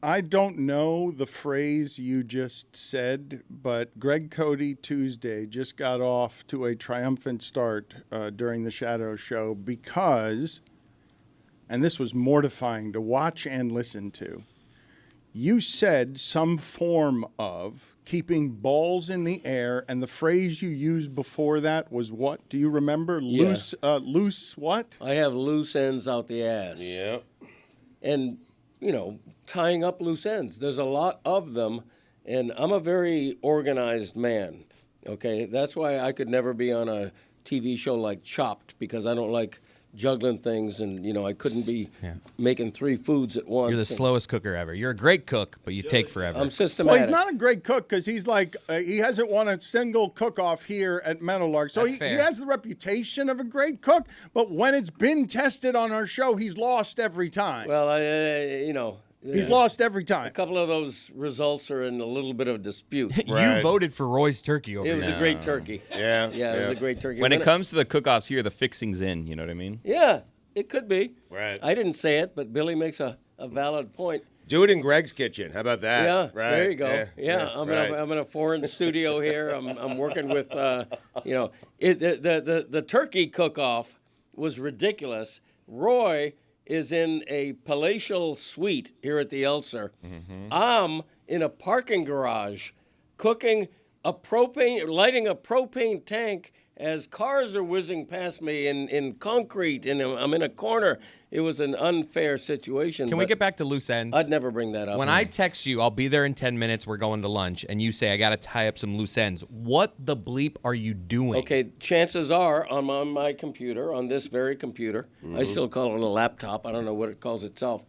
I don't know the phrase you just said, but Greg Cote Tuesday just got off to a triumphant start during the Shadow Show because, and this was mortifying to watch and listen to, you said some form of keeping balls in the air, and the phrase you used before that was what? Do you remember? Yeah. Loose what? I have loose ends out the ass. Yep. And, tying up loose ends. There's a lot of them, and I'm a very organized man, okay? That's why I could never be on a TV show like Chopped, because I don't like juggling things, and, I couldn't be making 3 foods at once. You're the slowest cooker ever. You're a great cook, but you take forever. I'm systematic. Well, he's not a great cook because he's like, he hasn't won a single cook-off here at Meadowlark. So he has the reputation of a great cook, but when it's been tested on our show, he's lost every time. Well, He's lost every time. a couple of those results are in a little bit of dispute. You voted for Roy's turkey over It was there. a great turkey. Yeah. It was a great turkey. When it comes to the cook-offs here, the fixing's in. You know what I mean? Yeah, it could be. Right. I didn't say it, but Billy makes a valid point. Do it in Greg's kitchen. How about that? Yeah, Right. there you go. Yeah, I'm right. in a foreign studio here. I'm working with, the turkey cook-off was ridiculous. Roy is in a palatial suite here at the Elser. Mm-hmm. I'm in a parking garage lighting a propane tank as cars are whizzing past me in concrete, and I'm in a corner. It was an unfair situation. Can we get back to loose ends? I'd never bring that up. When I text you, I'll be there in 10 minutes, we're going to lunch, and you say, I got to tie up some loose ends. What the bleep are you doing? Okay, chances are I'm on my computer, on this very computer. Mm-hmm. I still call it a laptop. I don't know what it calls itself.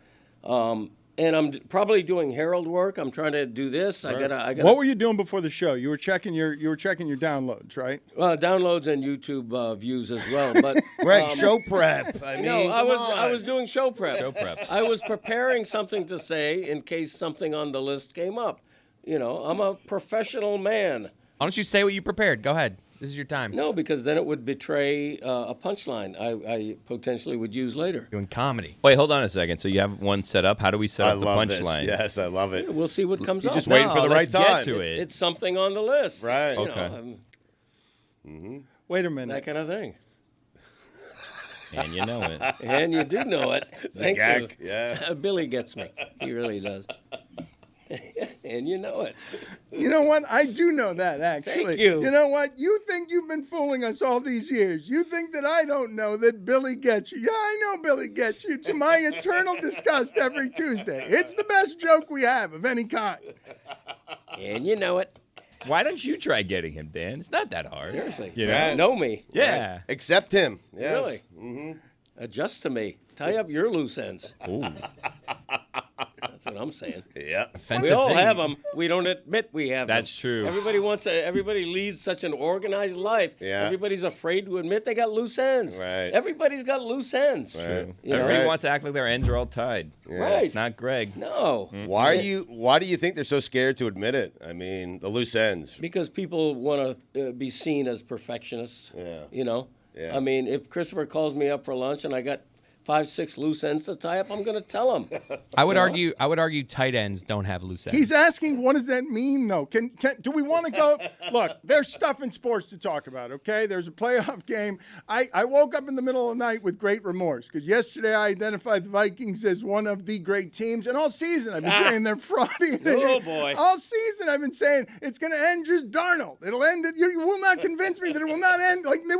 And I'm probably doing Herald work. I'm trying to do this. I got. What were you doing before the show? You were checking your downloads, right? Downloads and YouTube views as well. But Greg, show prep. I mean, I was doing show prep. Show prep. I was preparing something to say in case something on the list came up. I'm a professional man. Why don't you say what you prepared? Go ahead. This is your time. No, because then it would betray a punchline I potentially would use later. Doing comedy. Wait, hold on a second. So you have one set up. How do we set I up the love this. punchline? Yes, I love it. We'll see what comes You're up. just waiting for the right let's get time. to it. It's something on the list. Right. Okay. Wait a minute. That kind of thing. And you know it. And you do know it. Thank you. gag. Yeah. Billy gets me. He really does. And you know it. You know what? I do know that, actually. Thank you. You know what? You think you've been fooling us all these years. You think that I don't know that Billy gets you. Yeah, I know Billy gets you. To my eternal disgust every Tuesday. It's the best joke we have of any kind. And you know it. Why don't you try getting him, Dan? It's not that hard. Seriously. You know? Right. Know me. Yeah. Accept him. Yes. Really? Mm-hmm. Adjust to me. Tie up your loose ends. Ooh. That's what I'm saying. Yeah. We all have them. We don't admit we have them. That's true. Everybody leads such an organized life. Yeah. Everybody's afraid to admit they got loose ends. Right. Everybody's got loose ends. Right. You know? Everybody wants to act like their ends are all tied. Right. Not Greg. No. Why do you think they're so scared to admit it? I mean, the loose ends. Because people want to be seen as perfectionists. Yeah. Yeah. I mean, if Christopher calls me up for lunch and I got 5-6 loose ends to tie up, I'm going to tell him. I would argue tight ends don't have loose ends. He's asking, what does that mean, though? Do we want to go? Look, there's stuff in sports to talk about, okay? There's a playoff game. I woke up in the middle of the night with great remorse because yesterday I identified the Vikings as one of the great teams. And all season I've been saying they're frauding. Oh, boy. All season I've been saying it's going to end just Darnold. It'll end. You will not convince me that it will not end. Like, we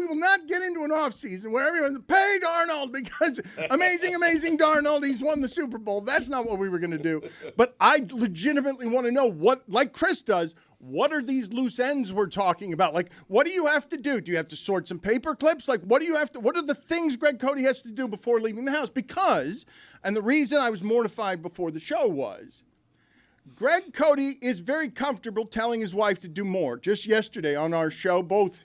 will not get into an offseason where everyone's pay Darnold because amazing Darnold, he's won the Super Bowl. That's not what we were going to do. But I legitimately want to know what, like Chris does, what are these loose ends we're talking about? Like, what do you have to do? Do you have to sort some paper clips? Like, what are the things Greg Cote has to do before leaving the house? Because, and the reason I was mortified before the show was, Greg Cote is very comfortable telling his wife to do more. Just yesterday on our show, both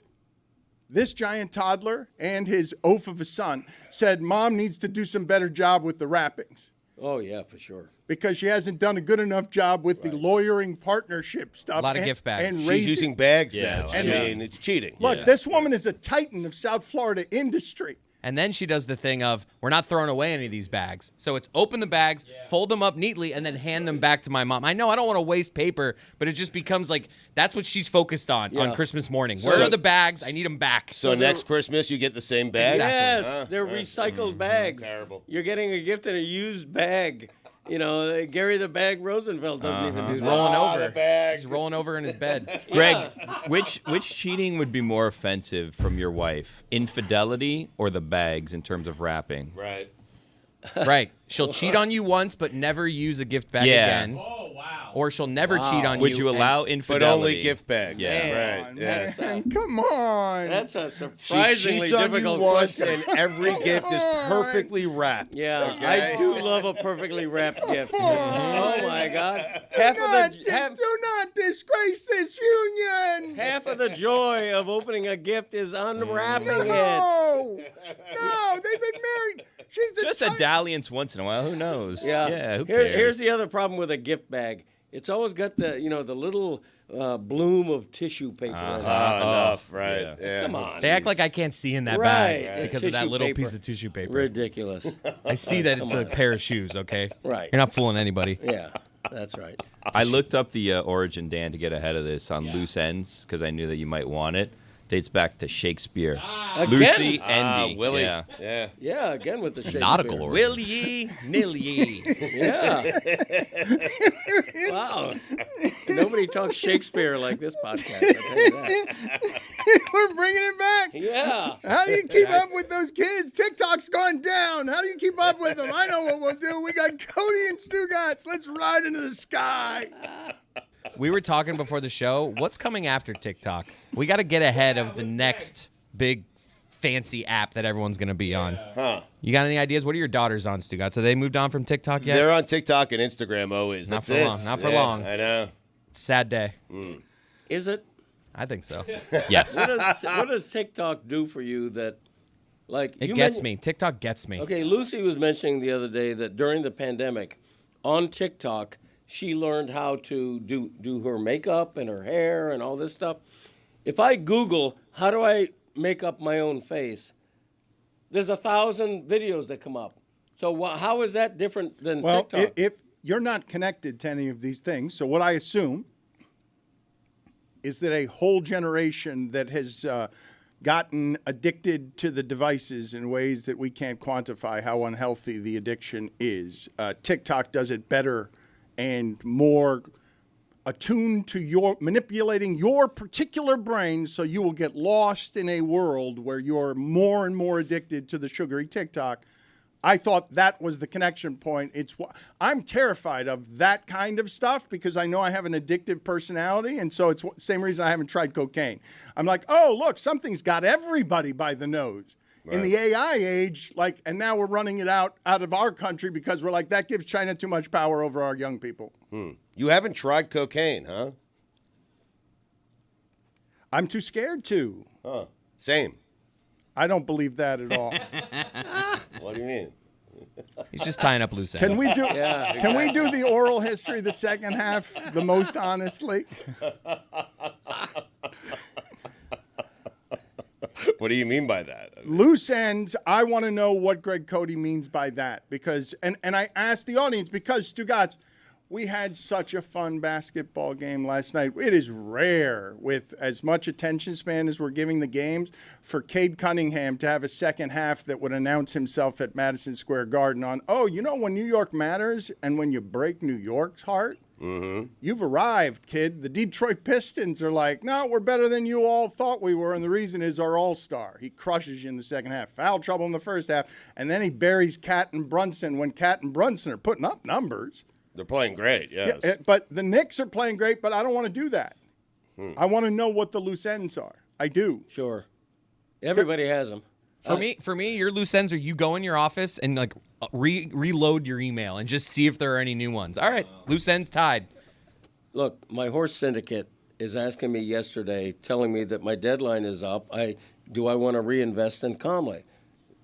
this giant toddler and his oaf of a son said Mom needs to do some better job with the wrappings. Oh, yeah, for sure. Because she hasn't done a good enough job with the lawyering partnership stuff. A lot of gift bags. And She's raising. using bags Yeah, now. it's I mean, it's cheating. Look, this woman is a titan of South Florida industry. And then she does the thing of, we're not throwing away any of these bags. So it's open the bags, fold them up neatly, and then hand them back to my mom. I know I don't want to waste paper, but it just becomes like, that's what she's focused on Christmas morning. Where are the bags? I need them back. So next Christmas, you get the same bag? Yes, they're recycled bags. Terrible. You're getting a gift in a used bag. You know, Gary the Bag Rosenfeld doesn't even do He's that. rolling over. The bag. He's rolling over in his bed. Greg, which cheating would be more offensive from your wife? Infidelity or the bags in terms of wrapping? Right. Right. She'll cheat on you once, but never use a gift bag again. Oh, wow. Or she'll never cheat on you. Would you allow But infidelity? only gift bags. Yeah. Right. Yeah. Man, come on. That's a She surprisingly cheats on you difficult once, question. and every gift is perfectly wrapped. Yeah, okay? I do love a perfectly wrapped gift. on. Oh my God! Do not disgrace this union. Half of the joy of opening a gift is unwrapping it. No, they've been married. She's Just a dalliance once in a while. Who knows? Yeah. Who cares? Here's the other problem with a gift bag. It's always got the the little bloom of tissue paper in it. Enough. Right. Yeah. Come on. They act like I can't see in that Right. bag because of Tissue that little paper. piece of tissue paper. Ridiculous. I see that it's a pair of shoes, okay? Right. You're not fooling anybody. Yeah, that's right. I looked up the origin, Dan, to get ahead of this on loose ends because I knew that you might want it. Dates back to Shakespeare. Again? Lucy Endy. Willie. Yeah. Yeah. Yeah, again with the Shakespeare. Nautical origin. Will ye, nil ye. Yeah. Wow. Nobody talks Shakespeare like this podcast. I'll tell you that. We're bringing it back. Yeah. How do you keep up with those kids? TikTok's gone down. How do you keep up with them? I know what we'll do. We got Cody and Stugotz. Let's ride into the sky. We were talking before the show. What's coming after TikTok? We got to get ahead of the next big fancy app that everyone's going to be on. Huh. You got any ideas? What are your daughters on, Stugotz? Have they moved on from TikTok yet? They're on TikTok and Instagram always. Not That's for it. long. Not for Yeah, long. I know. Sad day. Is it? I think so. Yes. What does TikTok do for you that, like, It you gets men- me. TikTok gets me. Okay, Lucy was mentioning the other day that during the pandemic, on TikTok, she learned how to do her makeup and her hair and all this stuff. If I Google, how do I make up my own face, there's 1,000 videos that come up. So how is that different than Well, TikTok? if you're not connected to any of these things, so what I assume is that a whole generation that has gotten addicted to the devices in ways that we can't quantify how unhealthy the addiction is. TikTok does it better and more attuned to your manipulating your particular brain, so you will get lost in a world where you're more and more addicted to the sugary TikTok. I thought that was the connection point. I'm terrified of that kind of stuff because I know I have an addictive personality, and so it's the same reason I haven't tried cocaine. I'm like, oh, look, something's got everybody by the nose. In the AI age, and now we're running it out of our country because we're like, that gives China too much power over our young people. You haven't tried cocaine, huh? I'm too scared to. Huh. Same. I don't believe that at all. What do you mean? He's just tying up loose ends. Can we do? Yeah, Can we do the oral history, the second half, the most honestly? What do you mean by that? Loose ends. I want to know what Greg Cote means by that because, and I asked the audience because Stugotz, we had such a fun basketball game last night. It is rare with as much attention span as we're giving the games for Cade Cunningham to have a second half that would announce himself at Madison Square Garden on, when New York matters and when you break New York's heart, you've arrived, kid. The Detroit Pistons are like, no, we're better than you all thought we were, and the reason is our all-star. He crushes you in the second half. Foul trouble in the first half, and then he buries Cat and Brunson when Cat and Brunson are putting up numbers. They're playing great, yes. Yeah, but the Knicks are playing great, but I don't want to do that. I want to know what the loose ends are. I do. Sure. Everybody has them. For me, your loose ends are you go in your office and reload your email and just see if there are any new ones. All right, loose ends tied. Look, my horse syndicate is asking me yesterday, telling me that my deadline is up. Do I want to reinvest in Comley?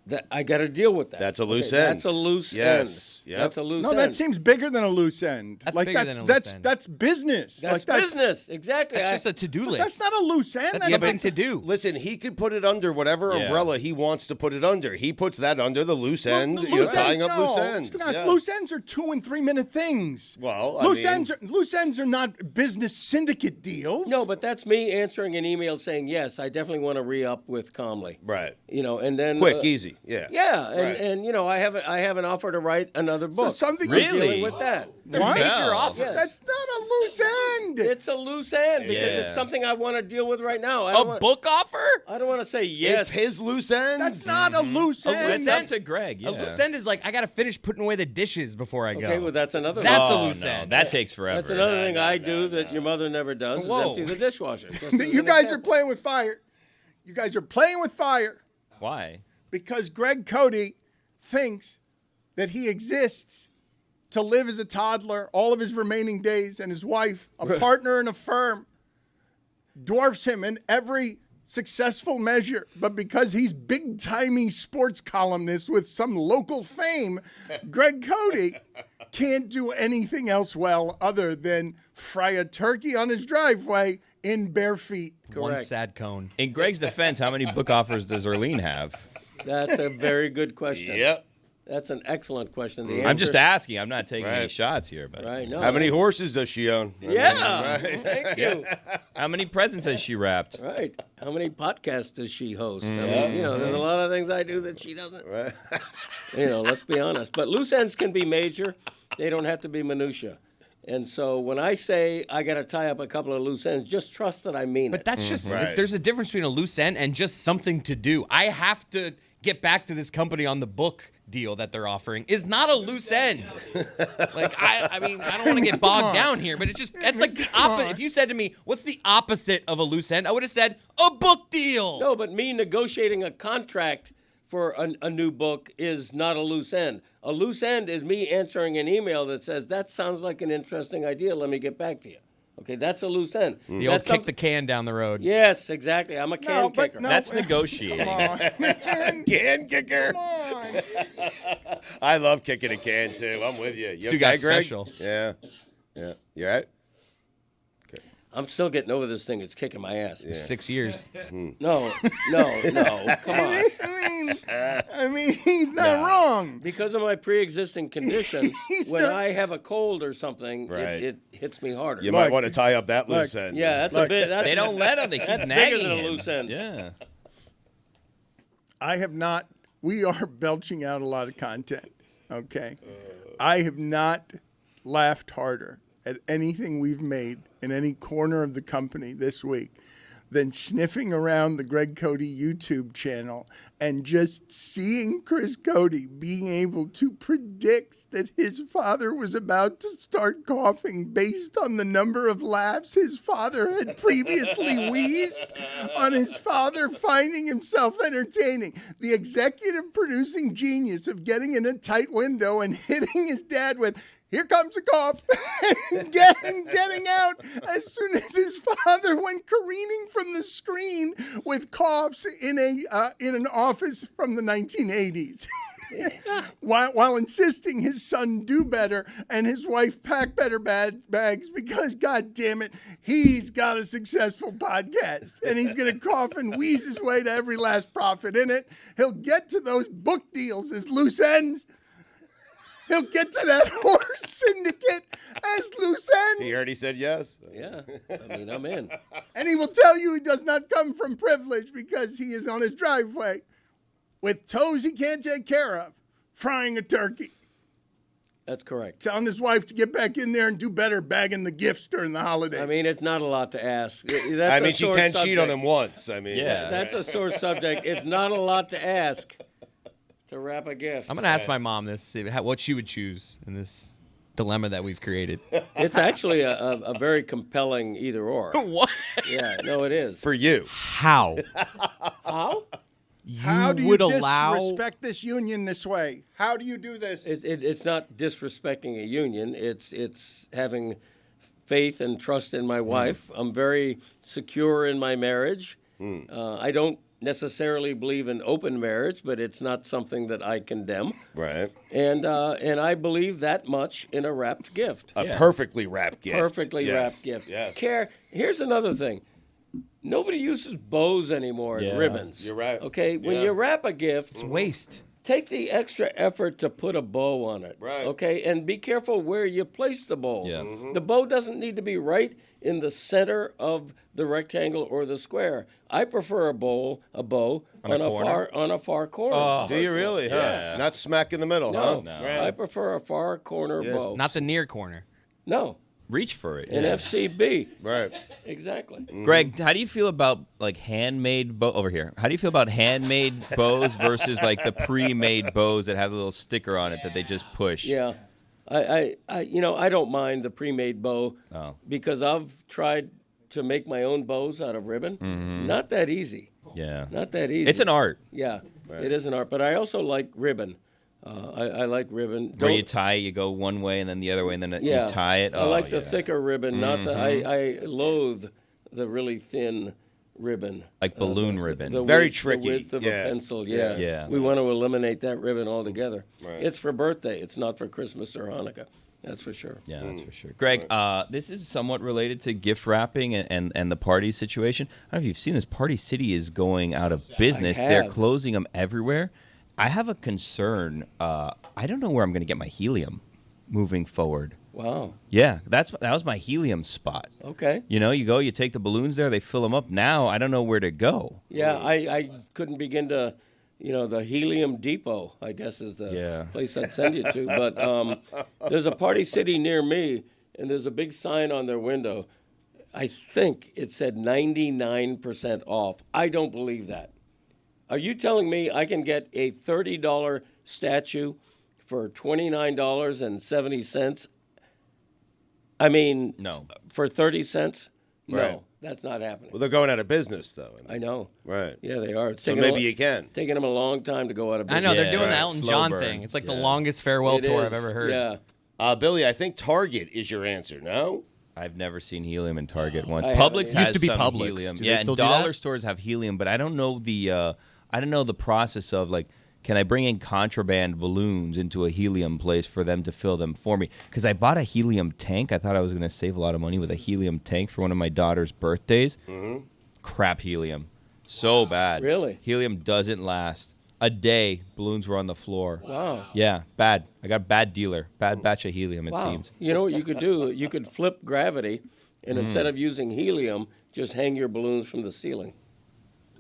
That I got to deal with that. That's a loose end. That's a loose Yes. end. Yep. That's a loose No, end. that seems bigger than a loose end. That's like bigger than a loose end. That's business. That's like, business. Exactly. That's just a to-do list. That's not a loose end. That's That's something to do. Listen, he could put it under whatever Yeah. umbrella he wants to put it under. He puts that under the loose end, tying up loose ends. Yeah. Loose ends are 2 and 3 minute things. Well, loose ends are not business syndicate deals. No, but that's me answering an email saying, yes, I definitely want to re-up with Calmly. Right. And then Quick, easy. Yeah. Yeah, Right. and I have an offer to write another book. something I'm Really? dealing with that. What? Major offer. Yes. That's not a loose end. It's a loose end because Yeah. it's something I want to deal with right now. A book offer? I don't want to say yes. It's his loose ends. That's not a loose end. It's up to Greg. Yeah. A loose end is like, I got to finish putting away the dishes before I go. Okay, well that's another. That's thing. a loose no, end. that takes forever. That's another thing I do that your mother never does. Whoa. Is empty the dishwasher. Just as You an guys are example. playing with fire. You guys are playing with fire Why? because Greg Cote thinks that he exists to live as a toddler all of his remaining days, and his wife, a partner in a firm, dwarfs him in every successful measure. But because he's big-timey sports columnist with some local fame, Greg Cote can't do anything else well other than fry a turkey on his driveway in bare feet. One Correct. sad cone. In Greg's defense, how many book offers does Earleen have? That's a very good question. Yep. That's an excellent question. The I'm just answer- asking. I'm not taking any Right. shots here, but Right. No. How many that's- horses does she own? Yeah. Thank you. how many presents has she wrapped? Right. How many podcasts does she host? I mean, there's a lot of things I do that she doesn't. Right. Let's be honest. But loose ends can be major. They don't have to be minutia. And so when I say I got to tie up a couple of loose ends, just trust that I mean But it. that's just, Right. there's a difference between a loose end and just something to do. I have to get back to this company on the book deal that they're offering is not a loose end. Like, I mean, I don't want to get bogged down here, but it's just, that's like the opposite. If you said to me, what's the opposite of a loose end? I would have said, a book deal. No, but me negotiating a contract for a new book is not a loose end. A loose end is me answering an email that says, that sounds like an interesting idea. Let me get back to you. Okay, that's a loose end. The old That's kick the can down the road. Yes, exactly. I'm a can kicker. That's negotiating. Can kicker. Come on. I love kicking a can too. I'm with you. You Stugotz okay, Greg? special. Yeah. Yeah. You all right? I'm still getting over this thing. It's kicking my ass. 6 years. No. Come on. I mean, he's not wrong. Because of my pre-existing condition, He's when not- I have a cold or something, Right. it hits me harder. You Look, might want to tie up that loose end. Yeah, that's Look, a bit. That's, They don't let him. They keep that's nagging bigger than a him. loose end. Yeah. I have not, we are belching out a lot of content, okay? I have not laughed harder at anything we've made in any corner of the company this week than sniffing around the Greg Cote YouTube channel and just seeing Chris Cote being able to predict that his father was about to start coughing based on the number of laughs his father had previously wheezed on his father finding himself entertaining. The executive producing genius of getting in a tight window and hitting his dad with, "Here comes a cough," and getting out as soon as his father went careening from the screen with coughs in an office from the 1980s. while insisting his son do better and his wife pack better bags because, God damn it, he's got a successful podcast and he's going to cough and wheeze his way to every last profit in it. He'll get to those book deals as loose ends. He'll get to that horse syndicate as loose ends. He already said yes. Yeah, I mean, I'm in. And he will tell you he does not come from privilege because he is on his driveway with toes he can't take care of, frying a turkey. That's correct. Telling his wife to get back in there and do better bagging the gifts during the holidays. I mean, it's not a lot to ask. That's I a mean, she sore can cheat on subject. him once. I mean, Yeah. That's a sore subject. It's not a lot to ask to wrap a gift. I'm going to ask my mom this, see what she would choose in this dilemma that we've created. It's actually a very compelling either or. What? Yeah, no, it is. for you. How? How? How do you would allow disrespect this union this way? How do you do this? It's not disrespecting a union. It's having faith and trust in my wife. I'm very secure in my marriage. I don't necessarily believe in open marriage, but it's not something that I condemn. Right. And I believe that much in a wrapped gift. A perfectly wrapped gift. Perfectly wrapped gift. Yes. Here's another thing. Nobody uses bows anymore and ribbons. You're right. Okay, when Yeah. you wrap a gift, It's waste. take the extra effort to put a bow on it. Right. Okay, and be careful where you place the bow. Yeah. The bow doesn't need to be right in the center of the rectangle or the square. I prefer a bow on a far corner. Oh. Do you really? Huh? Yeah. Not smack in the middle, No, huh? I prefer a far corner bow. Not the near corner. No, Reach for it. an yeah. FCB. Right. Exactly. Greg, how do you feel about like handmade bow over here? How do you feel about handmade bows versus like the pre-made bows that have a little sticker on it that they just push? Yeah. I don't mind the pre-made bow because I've tried to make my own bows out of ribbon. Not that easy. Yeah. Not that easy. It's an art. Yeah, it is an art. But I also like ribbon. I like ribbon. Where you tie, you go one way and then the other way, and then you tie it. I like the yeah. thicker ribbon, not the. I loathe the really thin ribbon. Like balloon ribbon. Very width, tricky. The width of Yeah. a pencil. Yeah. Yeah. We want to eliminate that ribbon altogether. Right. It's for birthday. It's not for Christmas or Hanukkah. That's for sure. Yeah, that's for sure. Greg, this is somewhat related to gift wrapping and the party situation. I don't know if you've seen this. Party City is going out of business. They're have. closing them everywhere. I have a concern. I don't know where I'm going to get my helium moving forward. Wow. Yeah, that was my helium spot. Okay. You know, you go, you take the balloons there, they fill them up. Now I don't know where to go. Yeah, I couldn't begin to, the Helium Depot, I guess, is the Yeah. place I'd send you to. But there's a Party City near me, and there's a big sign on their window. I think it said 99% off. I don't believe that. Are you telling me I can get a $30 statue for $29.70? I mean, No. for 30 cents? No, Right. that's not happening. Well, they're going out of business, though. I know. Right. Yeah, they are. It's So taking maybe you can. Taking them a long time to go out of I business. know, they're Yeah, doing the right. Elton Slow John burn. thing. It's like the Yeah. longest farewell It tour is, I've ever heard. Yeah. Billy, I think Target is your answer, no? I've never seen helium in Target once. I haven't Publix either. has Used to be some Publix. helium. Do they Yeah, still and do that? dollar stores have helium, but I don't know the process of like, can I bring in contraband balloons into a helium place for them to fill them for me? Because I bought a helium tank. I thought I was going to save a lot of money with a helium tank for one of my daughter's birthdays. Crap helium. So bad. Really? Helium doesn't last. A day, balloons were on the floor. Wow. Yeah, bad. I got a bad dealer. Bad batch of helium, it Wow. seems. You know what you could do? You could flip gravity, and instead of using helium, just hang your balloons from the ceiling.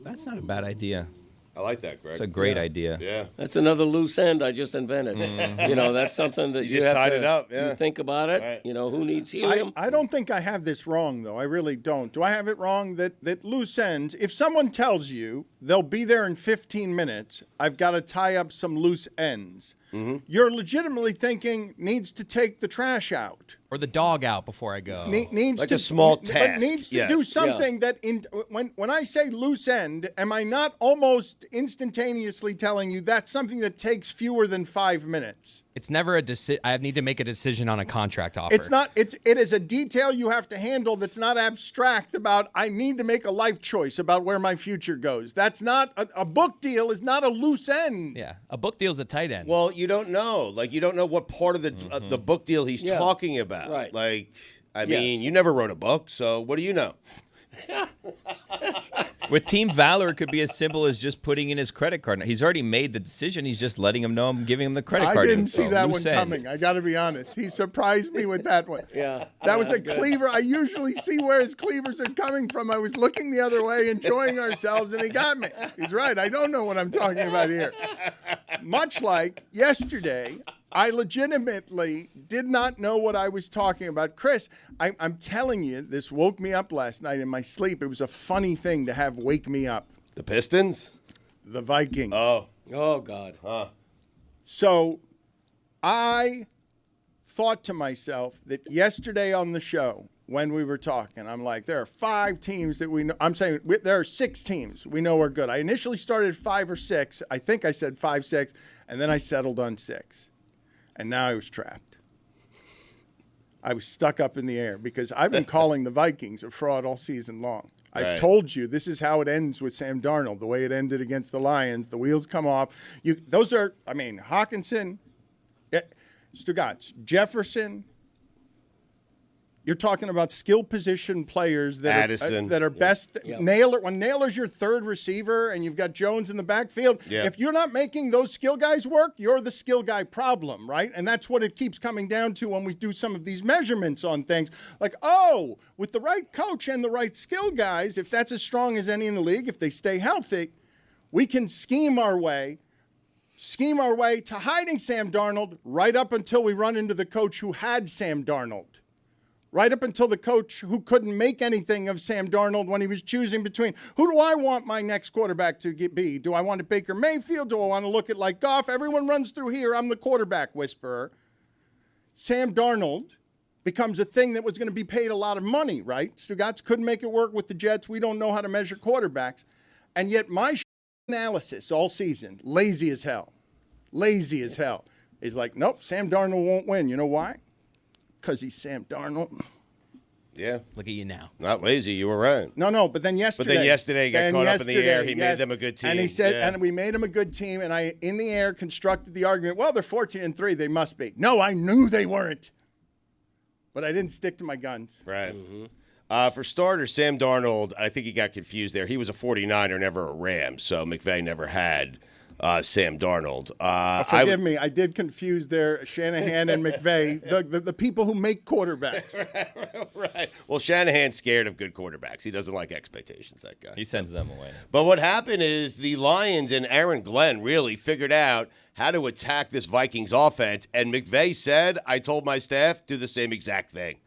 That's not a bad idea. I like that, Greg. It's a great idea. Yeah. That's another loose end I just invented. That's something that you just have tied to it up, yeah. you think about it. Right. Who needs helium? I don't think I have this wrong, though. I really don't. Do I have it wrong that loose ends, if someone tells you they'll be there in 15 minutes, I've got to tie up some loose ends, you're legitimately thinking needs to take the trash out. Or the dog out before I go. Needs Like to, a small but task, needs to yes. do something that when I say loose end, am I not almost instantaneously telling you that's something that takes fewer than 5 minutes? It's never a decision. I need to make a decision on a contract offer. It's not. It is a detail you have to handle. That's not abstract about. I need to make a life choice about where my future goes. That's not a book deal. Is not a loose end. Yeah, a book deal's a tight end. Well, you don't know. Like, you don't know what part of the book deal he's Yeah. talking about. Right. Like, I Yes. mean, you never wrote a book, so what do you know? With Team Valor, it could be as simple as just putting in his credit card. He's already made the decision. He's just letting him know I'm giving him the credit I card. didn't info. see that one Loose end. coming. I got to be honest. He surprised me with that one. Yeah. That was a Good. cleaver. I usually see where his cleavers are coming from. I was looking the other way, enjoying ourselves, and he got me. He's right. I don't know what I'm talking about here. Much like yesterday, I legitimately did not know what I was talking about. Chris, I'm telling you, this woke me up last night in my sleep. It was a funny thing to have wake me up. The Pistons? The Vikings. Oh. Oh God. So I thought to myself that yesterday on the show, when we were talking, I'm like, there are 5 teams that we know. I'm saying there are 6 teams we know are good. I initially started 5 or 6. I think I said 5, 6, and then I settled on 6. And now I was trapped. I was stuck up in the air because I've been calling the Vikings a fraud all season long. I've Right. told you this is how it ends with Sam Darnold. The way it ended against the Lions, the wheels come off. Hawkinson, Stugotz, Jefferson. You're talking about skill position players that Addison. are best. Yeah. When Naylor's your third receiver and you've got Jones in the backfield, Yeah. if you're not making those skill guys work, you're the skill guy problem, right? And that's what it keeps coming down to when we do some of these measurements on things. Like, with the right coach and the right skill guys, if that's as strong as any in the league, if they stay healthy, we can scheme our way to hiding Sam Darnold right up until we run into the coach who had Sam Darnold. Right up until the coach who couldn't make anything of Sam Darnold when he was choosing between who do I want my next quarterback to be? Do I want a Baker Mayfield? Do I want to look at like Goff? Everyone runs through here. I'm the quarterback whisperer. Sam Darnold becomes a thing that was going to be paid a lot of money, right? Stugotz couldn't make it work with the Jets. We don't know how to measure quarterbacks. And yet my analysis all season, lazy as hell, is like, nope, Sam Darnold won't win. You know why? Because he's Sam Darnold. Yeah. Look at you now. Not lazy. You were right. No, but then yesterday. He got caught up in the air. He made them a good team. And he said, Yeah. and we made him a good team. And I, in the air, constructed the argument, well, they're 14-3. They must be. No, I knew they weren't. But I didn't stick to my guns. Right. For starters, Sam Darnold, I think he got confused there. He was a 49er, never a Ram. So McVay never had Sam Darnold. Forgive me, I did confuse there Shanahan and McVay, the people who make quarterbacks. Right. Well, Shanahan's scared of good quarterbacks. He doesn't like expectations, that guy. He sends them away. But what happened is the Lions and Aaron Glenn really figured out how to attack this Vikings offense. And McVay said, I told my staff, do the same exact thing.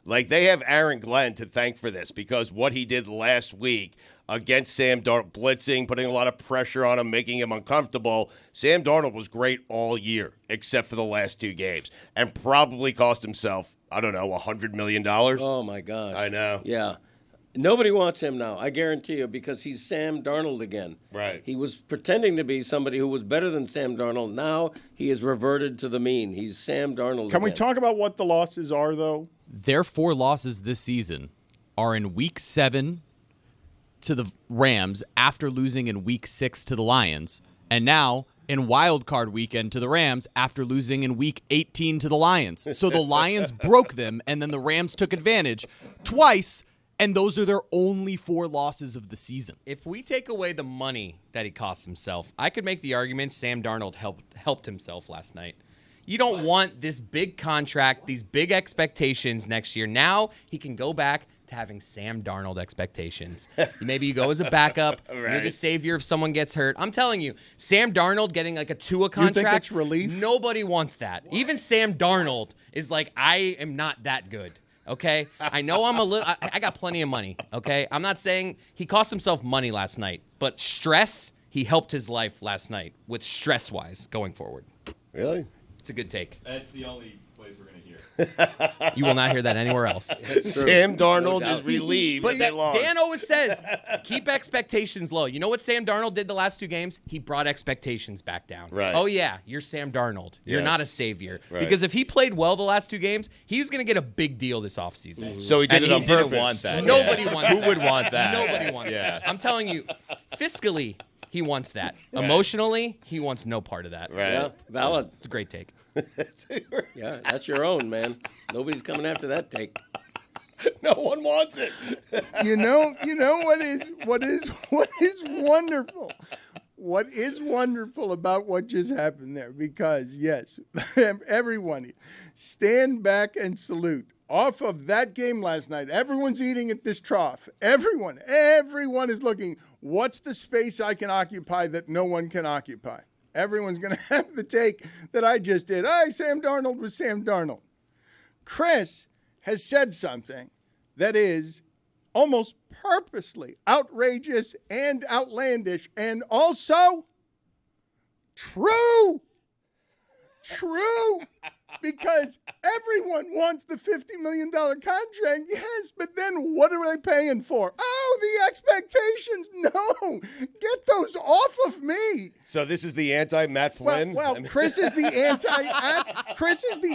Like, they have Aaron Glenn to thank for this because what he did last week against Sam Darnold, blitzing, putting a lot of pressure on him, making him uncomfortable. Sam Darnold was great all year, except for the last 2 games, and probably cost himself, I don't know, $100 million. Oh, my gosh. I know. Yeah. Nobody wants him now, I guarantee you, because he's Sam Darnold again. Right. He was pretending to be somebody who was better than Sam Darnold. Now he has reverted to the mean. He's Sam Darnold Can we again. talk about what the losses are, though? Their 4 losses this season are in Week 7 to the Rams after losing in Week 6 to the Lions, and now in Wild Card Weekend to the Rams after losing in Week 18 to the Lions. So the Lions broke them, and then the Rams took advantage twice, and those are their only 4 losses of the season. If we take away the money that he cost himself, I could make the argument Sam Darnold helped himself last night. You don't want this big contract, these big expectations next year. Now he can go back to having Sam Darnold expectations. Maybe you go as a backup. You're the savior if someone gets hurt. I'm telling you, Sam Darnold getting like a Tua contract. You think it's relief? Nobody wants that. Even Sam Darnold is like, I am not that good. Okay? I know I'm a little, I got plenty of money. Okay? I'm not saying he cost himself money last night, but stress, he helped his life last night with stress-wise going forward. Really? It's a good take. That's the only place we're going to hear. You will not hear that anywhere else. Sam Darnold is relieved But that they lost. Dan always says, keep expectations low. You know what Sam Darnold did the last 2 games? He brought expectations back down. Right. Oh, yeah, you're Sam Darnold. You're Yes. not a savior. Right. Because if he played well the last 2 games, he was going to get a big deal this offseason. So he did And it he on didn't purpose. want that. Nobody wants Who that. would want that? Nobody wants Yeah. that. I'm telling you, fiscally, he wants that. Emotionally, he wants no part of that. Right. Yeah, valid. It's a great take. Yeah, that's your own, man. Nobody's coming after that take. No one wants it. You know what is wonderful? What is wonderful about what just happened there? Because yes, everyone stand back and salute. Off of that game last night, everyone's eating at this trough. Everyone is looking, what's the space I can occupy that no one can occupy? Everyone's going to have the take that I just did. Hey, Sam Darnold was Sam Darnold. Chris has said something that is almost purposely outrageous and outlandish and also true. True. because everyone wants the $50 million contract. Yes, but then what are they paying for? Oh, the expectations. No, get those off of me. So this is the anti-Matt Flynn? Well, Chris is the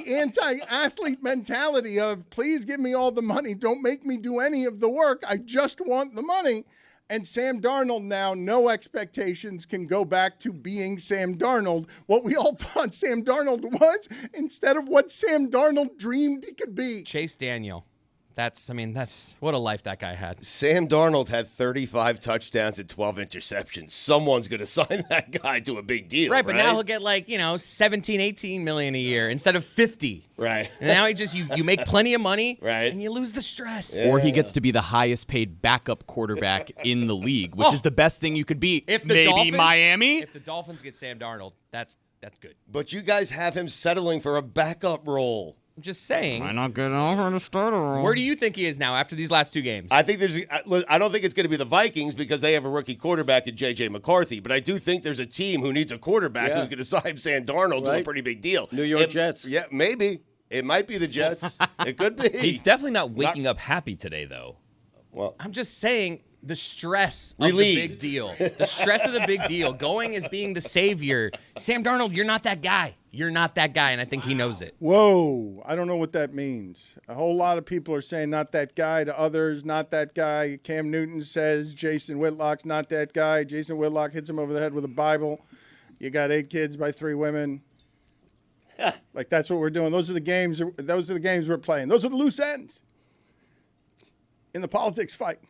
anti-athlete mentality of please give me all the money. Don't make me do any of the work. I just want the money. And Sam Darnold now, no expectations, can go back to being Sam Darnold, what we all thought Sam Darnold was, instead of what Sam Darnold dreamed he could be. Chase Daniel. That's what a life that guy had. Sam Darnold had 35 touchdowns and 12 interceptions. Someone's going to sign that guy to a big deal, Right, but now he'll get 17, 18 million a year instead of 50. Right. And now you make plenty of money, right, and you lose the stress. Or he gets to be the highest paid backup quarterback in the league, which is the best thing you could be. If the maybe Dolphins, Miami. If the Dolphins get Sam Darnold, that's good. But you guys have him settling for a backup role. I'm just saying. Why not get over the starter role? Where do you think he is now after these last two games? I think I don't think it's going to be the Vikings because they have a rookie quarterback in J.J. McCarthy, but I do think there's a team who needs a quarterback who's going to sign Sam Darnold to a pretty big deal. New York Jets. Yeah, maybe. It might be the Jets. It could be. He's definitely not waking up happy today, though. Well, I'm just saying the stress of relieved. the big deal. The stress of the big deal. Going as being the savior. Sam Darnold, you're not that guy. You're not that guy, and I think he knows it. Whoa, I don't know what that means. A whole lot of people are saying not that guy to others, not that guy. Cam Newton says Jason Whitlock's not that guy. Jason Whitlock hits him over the head with a Bible. You got 8 kids by 3 women. Like that's what we're doing. Those are the games we're playing. Those are the loose ends in the politics fight.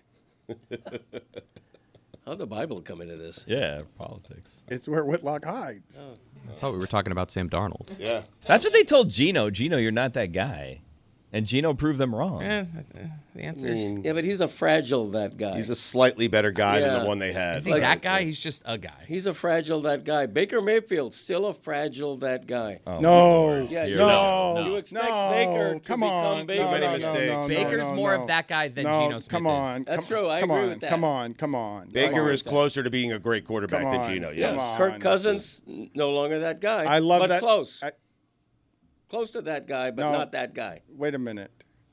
How'd the Bible come into this? Yeah, politics. It's where Whitlock hides. I thought we were talking about Sam Darnold. Yeah. That's what they told Gino. Gino, you're not that guy. And Gino proved them wrong. The answer is... Yeah, but he's a fragile that guy. He's a slightly better guy than the one they had. Is he that guy? He's just a guy. He's a fragile that guy. Baker Mayfield's still a fragile that guy. Oh, No. Yeah, No. You expect Baker to Come become on. Baker. Too many mistakes. Baker's more of that guy than Geno Smith come on. is. That's true. I agree with that. Come on. Baker is closer to being a great quarterback Come than on. Gino. Come Yes. on. Kirk Cousins, no longer that guy. I love but that. close. Close to that guy, but No. not that guy. Wait a minute.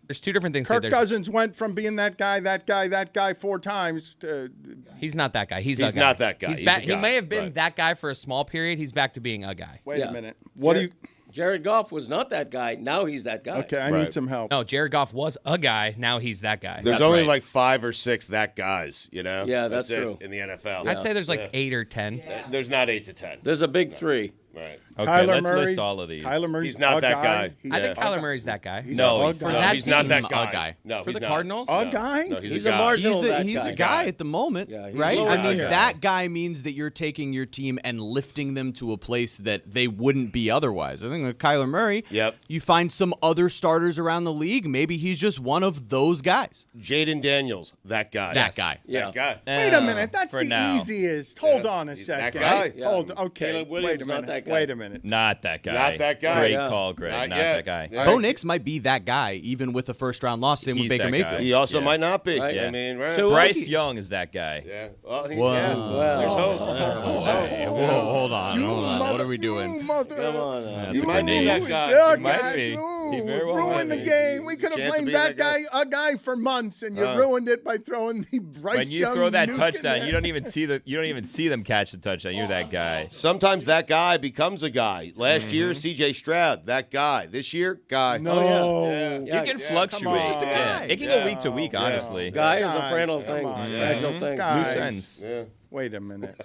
There's two different things. Kirk here. Cousins went from being that guy 4 times to He's not that guy. He's He's a guy. not that guy. He's He's back. a He guy. may have been Right. that guy for a small period. He's back to being a guy. Wait Yeah. a minute. What do you Jared Goff was not that guy. Now he's that guy. Okay, I Right. need some help. No, Jared Goff was a guy. Now he's that guy. There's That's only right. like 5 or 6 that guys, you know? Yeah, that's it true. in the NFL. I'd say there's like 8 or 10. There's not 8 to 10. There's a big 3. Right. Okay, Kyler let's Murray's, list all of these. Kyler Murray's He's not a that guy. He's I think a Kyler guy. Murray's that guy. No, a he's For guy. that he's not that team, guy. a guy. No, For he's the not. Cardinals? A No. guy? No, he's He's a a guy. marginal that He's guy. a guy at the moment, Yeah, he's right? lower I than mean, that. that guy means that you're taking your team and lifting them to a place that they wouldn't be otherwise. I think with Kyler Murray, Yep. you find some other starters around the league. Maybe he's just one of those guys. Jaden Daniels, that guy. That guy. That guy. Wait a minute. That's for the now. easiest. Hold Yeah, on a he's that second. guy. Yeah. Hold. Okay. Caleb Williams, Wait a not minute. that guy. Wait a minute. Not that guy. Not that guy. Great Yeah. call, Greg. Not Not yet. that guy. Yeah. Bo Nix might be that guy, even with a first-round loss. Same with He's Baker that guy. Mayfield. He also Yeah. might not be. Right. I mean, right? So- Bryce Young is that guy. Yeah. Well, Whoa. yeah. Well, There's hope. Hey, whoa, hold on. What are we doing? You mother. Come on. That's You a might be grenade. that guy. Yeah, He might guy, be. you He very well ruined might the be. game. We could have Chance of blamed being that that guy, a guy for months, and you ruined it by throwing the Bryce When you Young throw that nuke in touchdown, there. you don't even see them catch the touchdown. You're that guy. Sometimes that guy becomes a guy. Last year, C.J. Stroud, that guy. This year, guy. No. Yeah. Yeah, It can yeah, fluctuate. come on. It's just a Yeah, guy. it can go week to week, honestly. Guy is a Guys, fragile come thing. on. Fragile thing. Guys. Loose ends. Yeah. Wait a minute.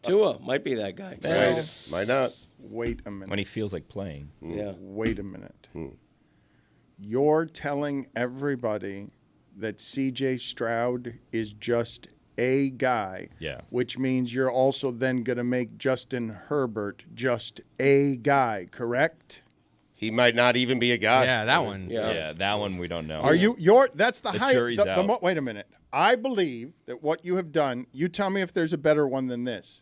Tua might be that guy. Right. Might not. Wait a minute. When he feels like playing. Yeah. Wait a minute. You're telling everybody that C.J. Stroud is just a guy. Yeah. Which means you're also then going to make Justin Herbert just a guy, correct? He might not even be a guy. Yeah, that one. Yeah. Yeah, that one we don't know. Are you? That's the high. jury's out. Wait a minute. I believe that what you have done. You tell me if there's a better one than this.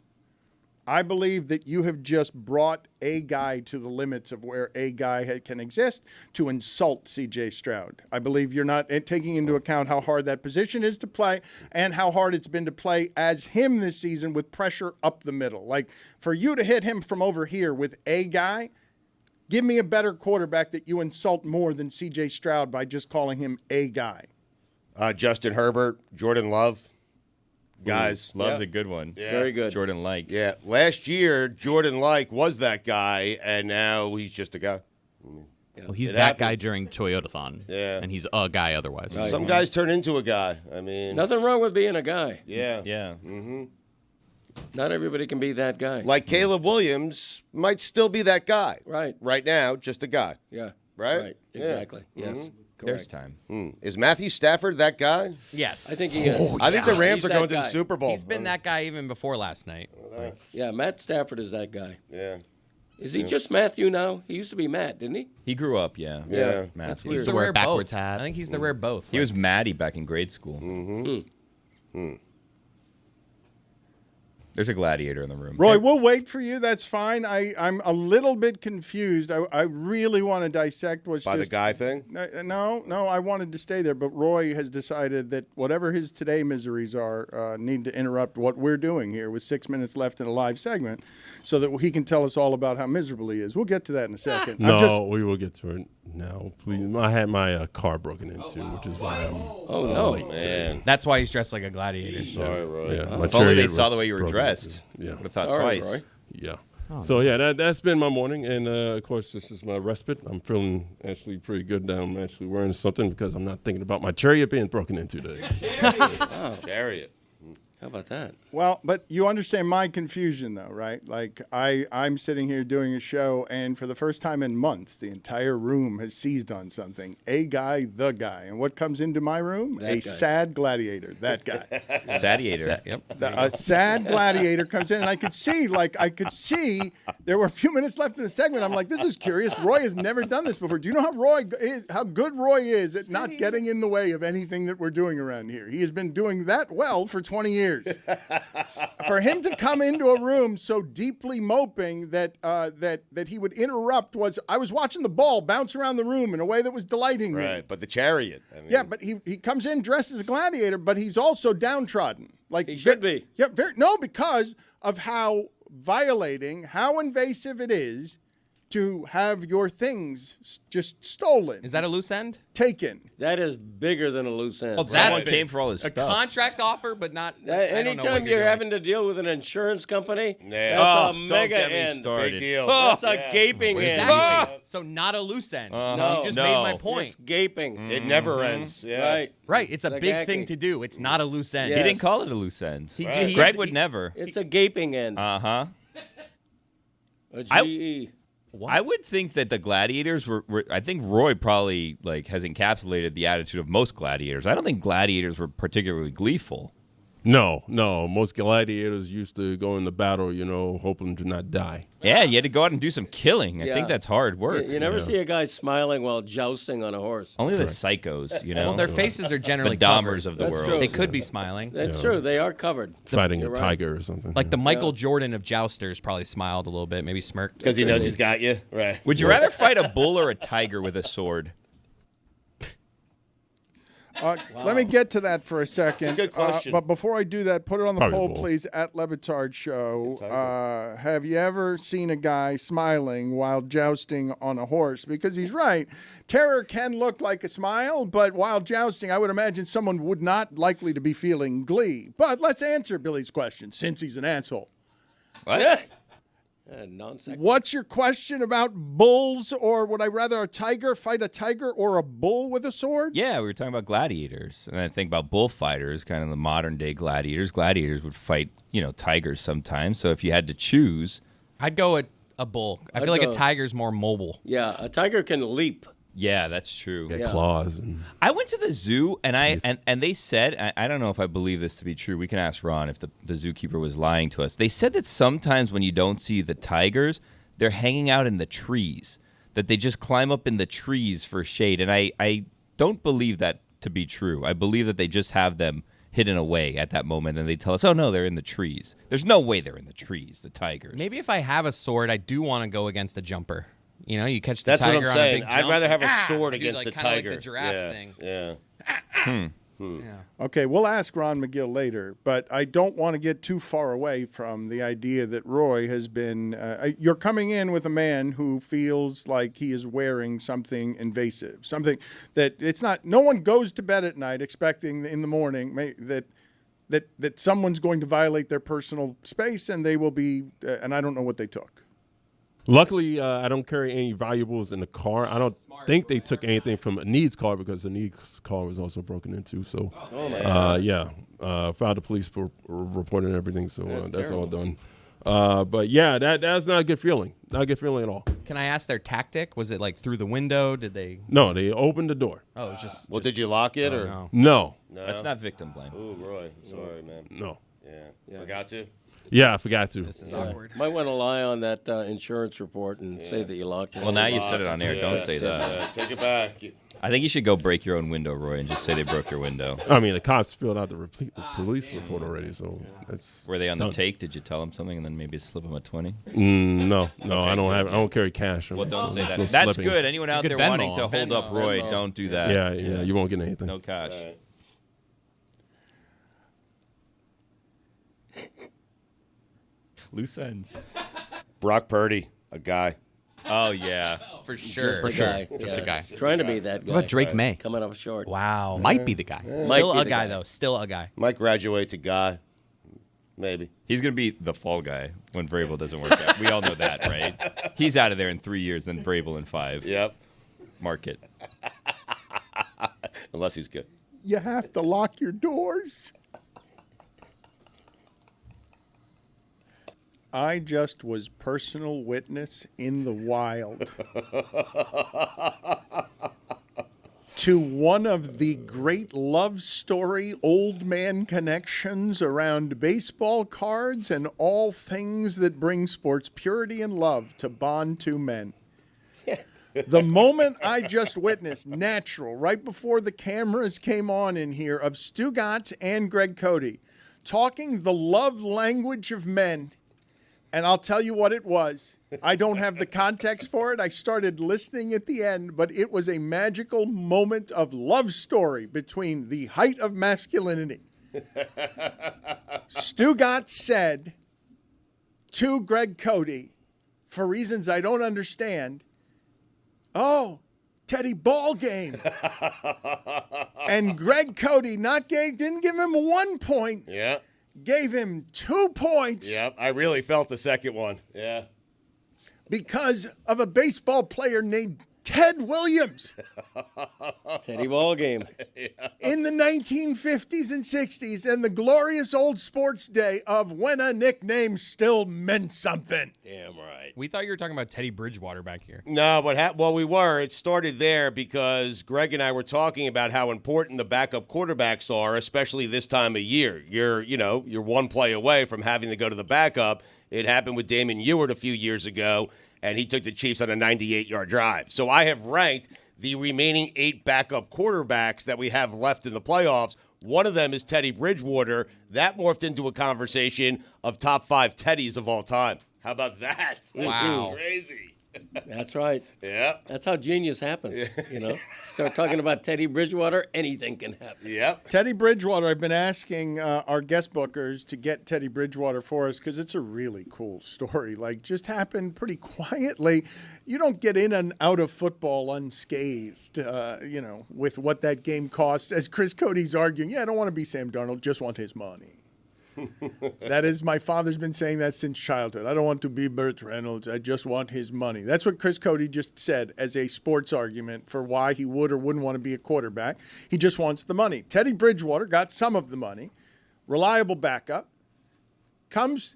I believe that you have just brought a guy to the limits of where a guy can exist to insult C.J. Stroud. I believe you're not taking into account how hard that position is to play and how hard it's been to play as him this season with pressure up the middle. Like for you to hit him from over here with a guy. Give me a better quarterback that you insult more than C.J. Stroud by just calling him a guy. Justin Herbert, Jordan Love. Guys. Love's a good one. Yeah. Very good. Jordan Like. Yeah. Last year, Jordan Like was that guy, and now he's just a guy. Well, he's It that guy happens. during Toyotathon. Yeah. And he's a guy otherwise. Right. Some guys turn into a guy. I mean, Nothing wrong with being a guy. yeah. Yeah. Not everybody can be that guy. Like Caleb Williams might still be that guy. Right. Right now, just a guy. Yeah. Right? Yeah. Exactly. Yes. There's Correct. time. Is Matthew Stafford that guy? Yes. I think he is. I think the Rams He's are that going to the guy. Super Bowl. He's been that guy even before last night. Yeah, Matt Stafford is that guy. Yeah. Is he just Matthew now? He used to be Matt, didn't he? He grew up, yeah. Yeah. Matthew. That's He's weird. the to wear rare backwards both. hat. I think he's the rare both. He was Maddie back in grade school. There's a gladiator in the room. Roy, we'll wait for you. That's fine. I'm a little bit confused. I really want to dissect what's By just the guy thing? No. I wanted to stay there, but Roy has decided that whatever his today miseries are need to interrupt what we're doing here with 6 minutes left in a live segment, so that he can tell us all about how miserable he is. We'll get to that in a second. No, we will get to it now. I had my car broken into, which is why I'm Oh, no. late today. Man. That's why he's dressed like a gladiator. Sorry, Roy. Yeah, my If only they chariot saw was the way you were broken dressed. into. Yeah. Would have thought Sorry, twice. Roy. Yeah. So yeah, that's been my morning, and of course this is my respite. I'm feeling actually pretty good now. I'm actually wearing something because I'm not thinking about my chariot being broken into today. Chariot. How about that? Well, but you understand my confusion, though, right? Like, I'm sitting here doing a show, and for the first time in months, the entire room has seized on something. A guy, the guy. And what comes into my room? That a guy. sad gladiator. That guy. Sadiator. Yep. A sad gladiator comes in, and I could see there were a few minutes left in the segment. I'm like, this is curious. Roy has never done this before. Do you know how good Roy is at not getting in the way of anything that we're doing around here? He has been doing that well for 20 years. For him to come into a room so deeply moping that he would interrupt I was watching the ball bounce around the room in a way that was delighting me. Right, but the chariot. I mean, Yeah, but he comes in dressed as a gladiator, but he's also downtrodden. Like He should be. Yeah, because of how invasive it is to have your things just stolen, Is that a loose end? taken. That is bigger than a loose end. Well, someone came for all his A stuff. contract offer, but not. I don't know what Anytime you're doing. having to deal with an insurance company, Yeah. that's a don't mega get me end. started. big deal. That's a gaping end. Exactly. So not a loose end. No. You just No. made my point. It's gaping. It never ends. Yeah. Right. Right. It's a Like big acting. thing to do. It's not a loose end. Yeah. He didn't call it a loose end. He Greg would never. It's a gaping end. Uh-huh. A GE. I would think that the gladiators were I think Roy probably has encapsulated the attitude of most gladiators. I don't think gladiators were particularly gleeful. No. Most gladiators used to go into battle, hoping to not die. Yeah, you had to go out and do some killing. I Yeah. think that's hard work. You never see a guy smiling while jousting on a horse. Only the psychos, Well, their faces are the generally Dahmers covered. of the That's world. true. They could be smiling. That's true. They are covered. Fighting a You're right. tiger or something. Like the Michael Jordan of jousters probably smiled a little bit, maybe smirked. Because he knows he's got you. Right. Would you rather fight a bull or a tiger with a sword? Let me get to that for a second. It's a good question. But before I do that, put it on the Probably poll, bull. please, at Le Batard Show. Have you ever seen a guy smiling while jousting on a horse? Because he's right. Terror can look like a smile, but while jousting, I would imagine someone would not likely to be feeling glee. But let's answer Billy's question, since he's an asshole. What? Nonsense. What's your question about bulls, or would I rather fight a tiger or a bull with a sword? Yeah, we were talking about gladiators. And I think about bullfighters, kind of the modern day gladiators. Gladiators would fight, tigers sometimes. So if you had to choose, I'd go with a bull. I feel like a tiger's more mobile. Yeah, a tiger can leap. yeah, that's true. Got claws. And I went to the zoo and and they said, I don't know if I believe this to be true. We can ask Ron if the zookeeper was lying to us. They said that sometimes when you don't see the tigers, they're hanging out in the trees, that they just climb up in the trees for shade. And I don't believe that to be true. I believe that they just have them hidden away at that moment and they tell us, oh no, they're in the trees. There's no way they're in the trees, the tigers. Maybe if I have a sword, I do want to go against a jumper. You catch the That's what tiger I'm on a saying. big I'd jump. rather have a sword Dude, against like, the kinda tiger. like the giraffe yeah. thing. Yeah. Okay, we'll ask Ron Magill later, but I don't want to get too far away from the idea that Roy has been you're coming in with a man who feels like he is wearing something invasive, something that it's not. No one goes to bed at night expecting in the morning that someone's going to violate their personal space, and they will be. And I don't know what they took. Luckily, I don't carry any valuables in the car. I don't think they took anything from Anid's car because Anid's car was also broken into. So, filed the police for reporting everything. So that's all done. But yeah, that's not a good feeling. Not a good feeling at all. Can I ask their tactic? Was it like through the window? Did they? No, they opened the door. Oh, it was just. Well, did you lock it or? No. No. That's not victim blame. Ooh, Roy. Sorry, man. No. Yeah. Forgot to? Yeah, I forgot to. This is awkward. Might want to lie on that insurance report and say that you locked it. Well, now you said it on air. Don't say that. Take it back. I think you should go break your own window, Roy, and just say they broke your window. I mean, the cops filled out the police report already, so that's. Were they on the done. take? Did you tell them something and then maybe slip them a 20? No, I don't have. I don't carry cash. Well, don't say I'm that. still That's slipping. good. Anyone out could there Venmo. wanting to hold up Roy, Venmo. don't do that. Yeah, you won't get anything. No cash. Loose ends. Brock Purdy, a guy. Oh, yeah. For sure. Just a guy. Just a guy. Trying to be that guy. What about Drake May? Coming up short. Wow. Might be the guy. Still be a the guy, guy. though. Still a guy. Might graduate to guy. Maybe. He's going to be the fall guy when Vrabel doesn't work out. We all know that, right? He's out of there in 3 years, then Vrabel in 5. Yep. Mark it. Unless he's good. You have to lock your doors. I just was personal witness in the wild to one of the great love story old man connections around baseball cards and all things that bring sports purity and love to bond two men. The moment I just witnessed, natural, right before the cameras came on in here, of Stugotz and Greg Cote talking the love language of men. And I'll tell you what it was. I don't have the context for it. I started listening at the end, but it was a magical moment of love story between the height of masculinity. Stugotz said to Greg Cote, for reasons I don't understand, "Oh, Teddy ball game." And Greg Cote didn't give him 1 point. Yeah. Gave him 2 points. Yep. I really felt the second one. Yeah. Because of a baseball player named Ted Williams Teddy ball game. in the 1950s and 60s and the glorious old sports day of when a nickname still meant something. Damn right. We thought you were talking about Teddy Bridgewater back here. No, but well, we were. It started there because Greg and I were talking about how important the backup quarterbacks are, especially this time of year. You're one play away from having to go to the backup. It happened with Damon Ewart a few years ago, and he took the Chiefs on a 98-yard drive. So I have ranked the remaining 8 backup quarterbacks that we have left in the playoffs. One of them is Teddy Bridgewater. That morphed into a conversation of top 5 Teddys of all time. How about that? Wow. Crazy. That's right. Yeah. That's how genius happens. Start talking about Teddy Bridgewater, anything can happen. Yep. Teddy Bridgewater, I've been asking our guest bookers to get Teddy Bridgewater for us because it's a really cool story. Like, just happened pretty quietly. You don't get in and out of football unscathed, with what that game costs. As Chris Cody's arguing, I don't want to be Sam Darnold, just want his money. That is, my father's been saying that since childhood. I don't want to be Burt Reynolds. I just want his money. That's what Chris Cote just said as a sports argument for why he would or wouldn't want to be a quarterback. He just wants the money. Teddy Bridgewater got some of the money. Reliable backup. Comes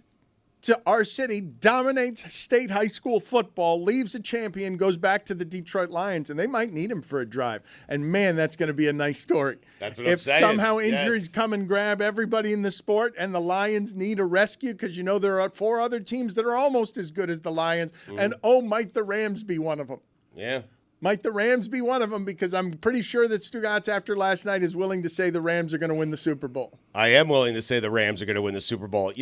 to our city, dominates state high school football, leaves a champion, goes back to the Detroit Lions, and they might need him for a drive. And, man, that's going to be a nice story. That's what I'm if saying. somehow injuries Yes. come and grab everybody in the sport and the Lions need a rescue, because there are 4 other teams that are almost as good as the Lions, and, might the Rams be one of them? Yeah. Might the Rams be one of them? Because I'm pretty sure that Stugotz, after last night, is willing to say the Rams are going to win the Super Bowl. I am willing to say the Rams are going to win the Super Bowl.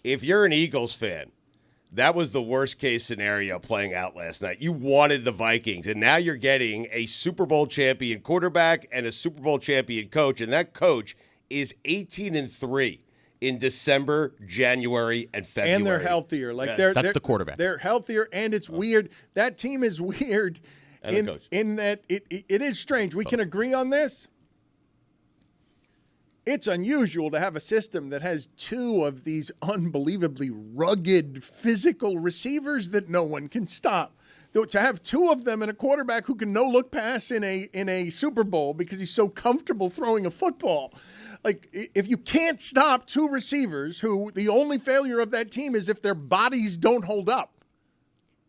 If you're an Eagles fan, That was the worst case scenario playing out last night. You wanted the Vikings, and now you're getting a Super Bowl champion quarterback and a Super Bowl champion coach, and that coach is 18-3 in December, January, and February. And they're healthier. Like That's the quarterback. They're healthier, and it's weird. That team is weird And the coach. in that it is strange. We can agree on this. It's unusual to have a system that has two of these unbelievably rugged physical receivers that no one can stop. To have two of them and a quarterback who can no-look pass in a Super Bowl because he's so comfortable throwing a football. Like, if you can't stop two receivers who the only failure of that team is if their bodies don't hold up.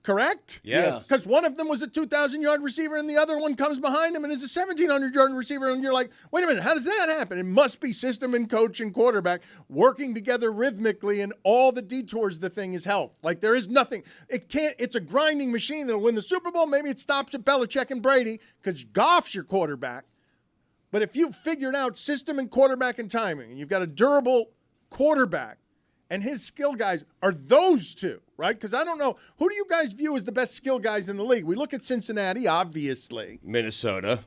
Correct? Yes. Because one of them was a 2,000-yard receiver and the other one comes behind him and is a 1,700-yard receiver. And you're like, wait a minute, how does that happen? It must be system and coach and quarterback working together rhythmically, and all the detours the thing is health. Like, there is nothing. It's a grinding machine that'll win the Super Bowl. Maybe it stops at Belichick and Brady because Goff's your quarterback. But if you've figured out system and quarterback and timing, and you've got a durable quarterback, and his skill guys are those two, right? Because I don't know. Who do you guys view as the best skill guys in the league? We look at Cincinnati, obviously. Minnesota.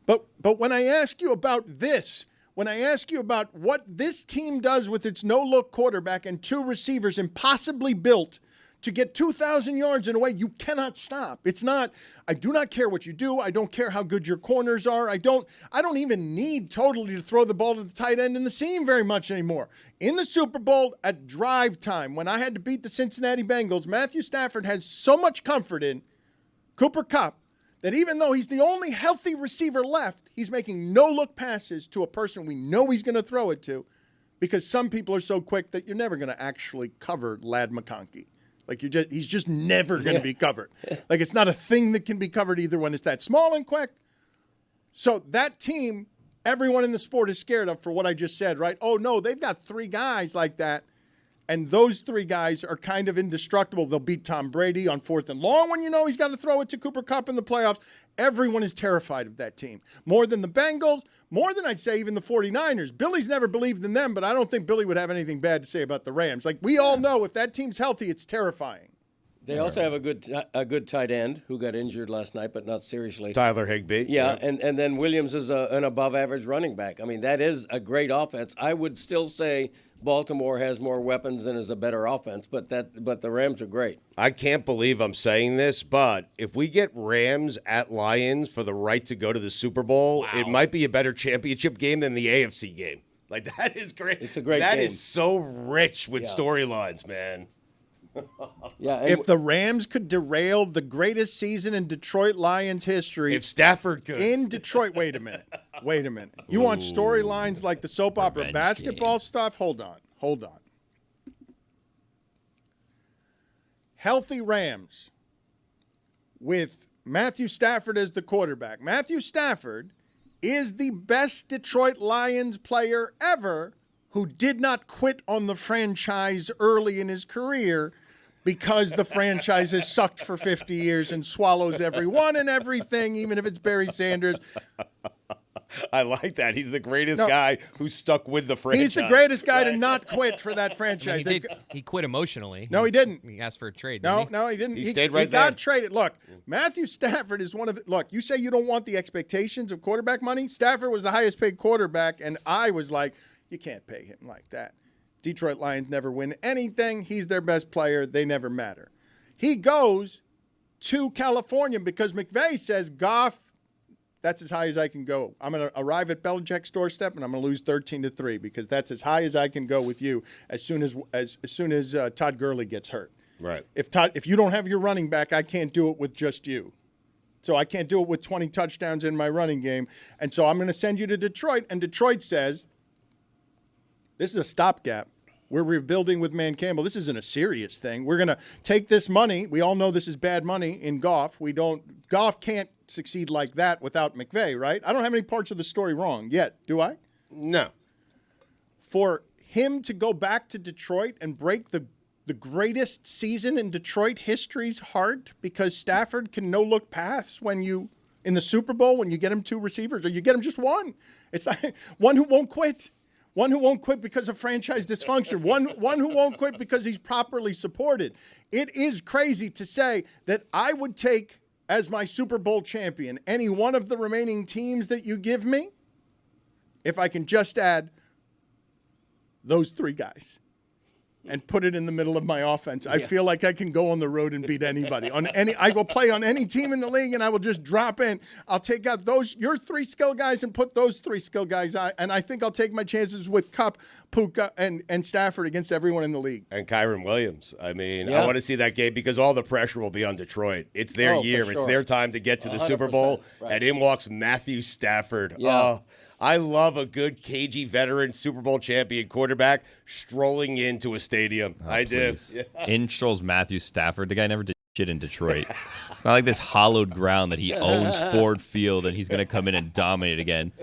But when I ask you about this, when I ask you about what this team does with its no-look quarterback and two receivers impossibly built to get 2,000 yards in a way you cannot stop. It's not, I do not care what you do. I don't care how good your corners are. I don't even need totally to throw the ball to the tight end in the seam very much anymore. In the Super Bowl at drive time, when I had to beat the Cincinnati Bengals, Matthew Stafford has so much comfort in Cooper Kupp that even though he's the only healthy receiver left, he's making no-look passes to a person we know he's going to throw it to, because some people are so quick that you're never going to actually cover Lad McConkey. Like, he's just never going to be covered. Like, it's not a thing that can be covered either when it's that small and quick. So that team, everyone in the sport is scared of for what I just said, right? Oh, no, they've got three guys like that, and those three guys are kind of indestructible. They'll beat Tom Brady on 4th and long when you know he's got to throw it to Cooper Kupp in the playoffs. Everyone is terrified of that team. More than the Bengals, more than I'd say even the 49ers. Billy's never believed in them, but I don't think Billy would have anything bad to say about the Rams. Like, we all know if that team's healthy, it's terrifying. They also have a good tight end who got injured last night, but not seriously. Tyler Higbee. Yeah, and then Williams is an above-average running back. I mean, that is a great offense. I would still say Baltimore has more weapons and is a better offense, but the Rams are great. I can't believe I'm saying this, but if we get Rams at Lions for the right to go to the Super Bowl, it might be a better championship game than the AFC game. Like, that is great. It's a great That game. is so rich with storylines, man. Yeah, and If the Rams could derail the greatest season in Detroit Lions history, If Stafford could. in Detroit, wait a minute. You want storylines like the soap opera Revenge basketball stuff? Hold on. Healthy Rams with Matthew Stafford as the quarterback. Matthew Stafford is the best Detroit Lions player ever who did not quit on the franchise early in his career because the franchise has sucked for 50 years and swallows everyone and everything, even if it's Barry Sanders. I like that. He's the greatest guy who stuck with the franchise. He's the greatest guy to not quit for that franchise. He quit emotionally. No, he didn't. He asked for a trade. No, didn't he? no, he didn't. He stayed right He got there. traded. Look, Matthew Stafford is one of the – look, you say you don't want the expectations of quarterback money. Stafford was the highest paid quarterback, and I was like, you can't pay him like that. Detroit Lions never win anything. He's their best player. They never matter. He goes to California because McVay says, Goff, that's as high as I can go. I'm going to arrive at Belichick's doorstep, and I'm going to lose 13-3 because that's as high as I can go with you as soon as Todd Gurley gets hurt. Right. If you don't have your running back, I can't do it with just you. So I can't do it with 20 touchdowns in my running game. And so I'm going to send you to Detroit, and Detroit says, this is a stopgap. We're rebuilding with Man Campbell. This isn't a serious thing. We're going to take this money. We all know this is bad money in Goff. Goff can't succeed like that without McVay, right? I don't have any parts of the story wrong yet, do I? No. For him to go back to Detroit and break the greatest season in Detroit history's heart because Stafford can no-look pass in the Super Bowl when you get him two receivers, or you get him just one. It's like one who won't quit. one who won't quit because of franchise dysfunction, one who won't quit because he's properly supported. It is crazy to say that I would take as my Super Bowl champion any one of the remaining teams that you give me if I can just add those 3 guys and put it in the middle of my offense. I feel like I can go on the road and beat anybody. I will play on any team in the league, and I will just drop in. I'll take out your 3 skill guys and put those 3 skill guys out, and I think I'll take my chances with Kupp, Puka, and Stafford against everyone in the league. And Kyron Williams. I mean, I want to see that game because all the pressure will be on Detroit. It's their year. Sure. It's their time to get to the Super Bowl, right. and in walks Matthew Stafford. Yeah. I love a good cagey veteran Super Bowl champion quarterback strolling into a stadium. I Please. do. In strolls Matthew Stafford. The guy never did shit in Detroit. It's not like this hollowed ground that he owns Ford Field and he's going to come in and dominate again.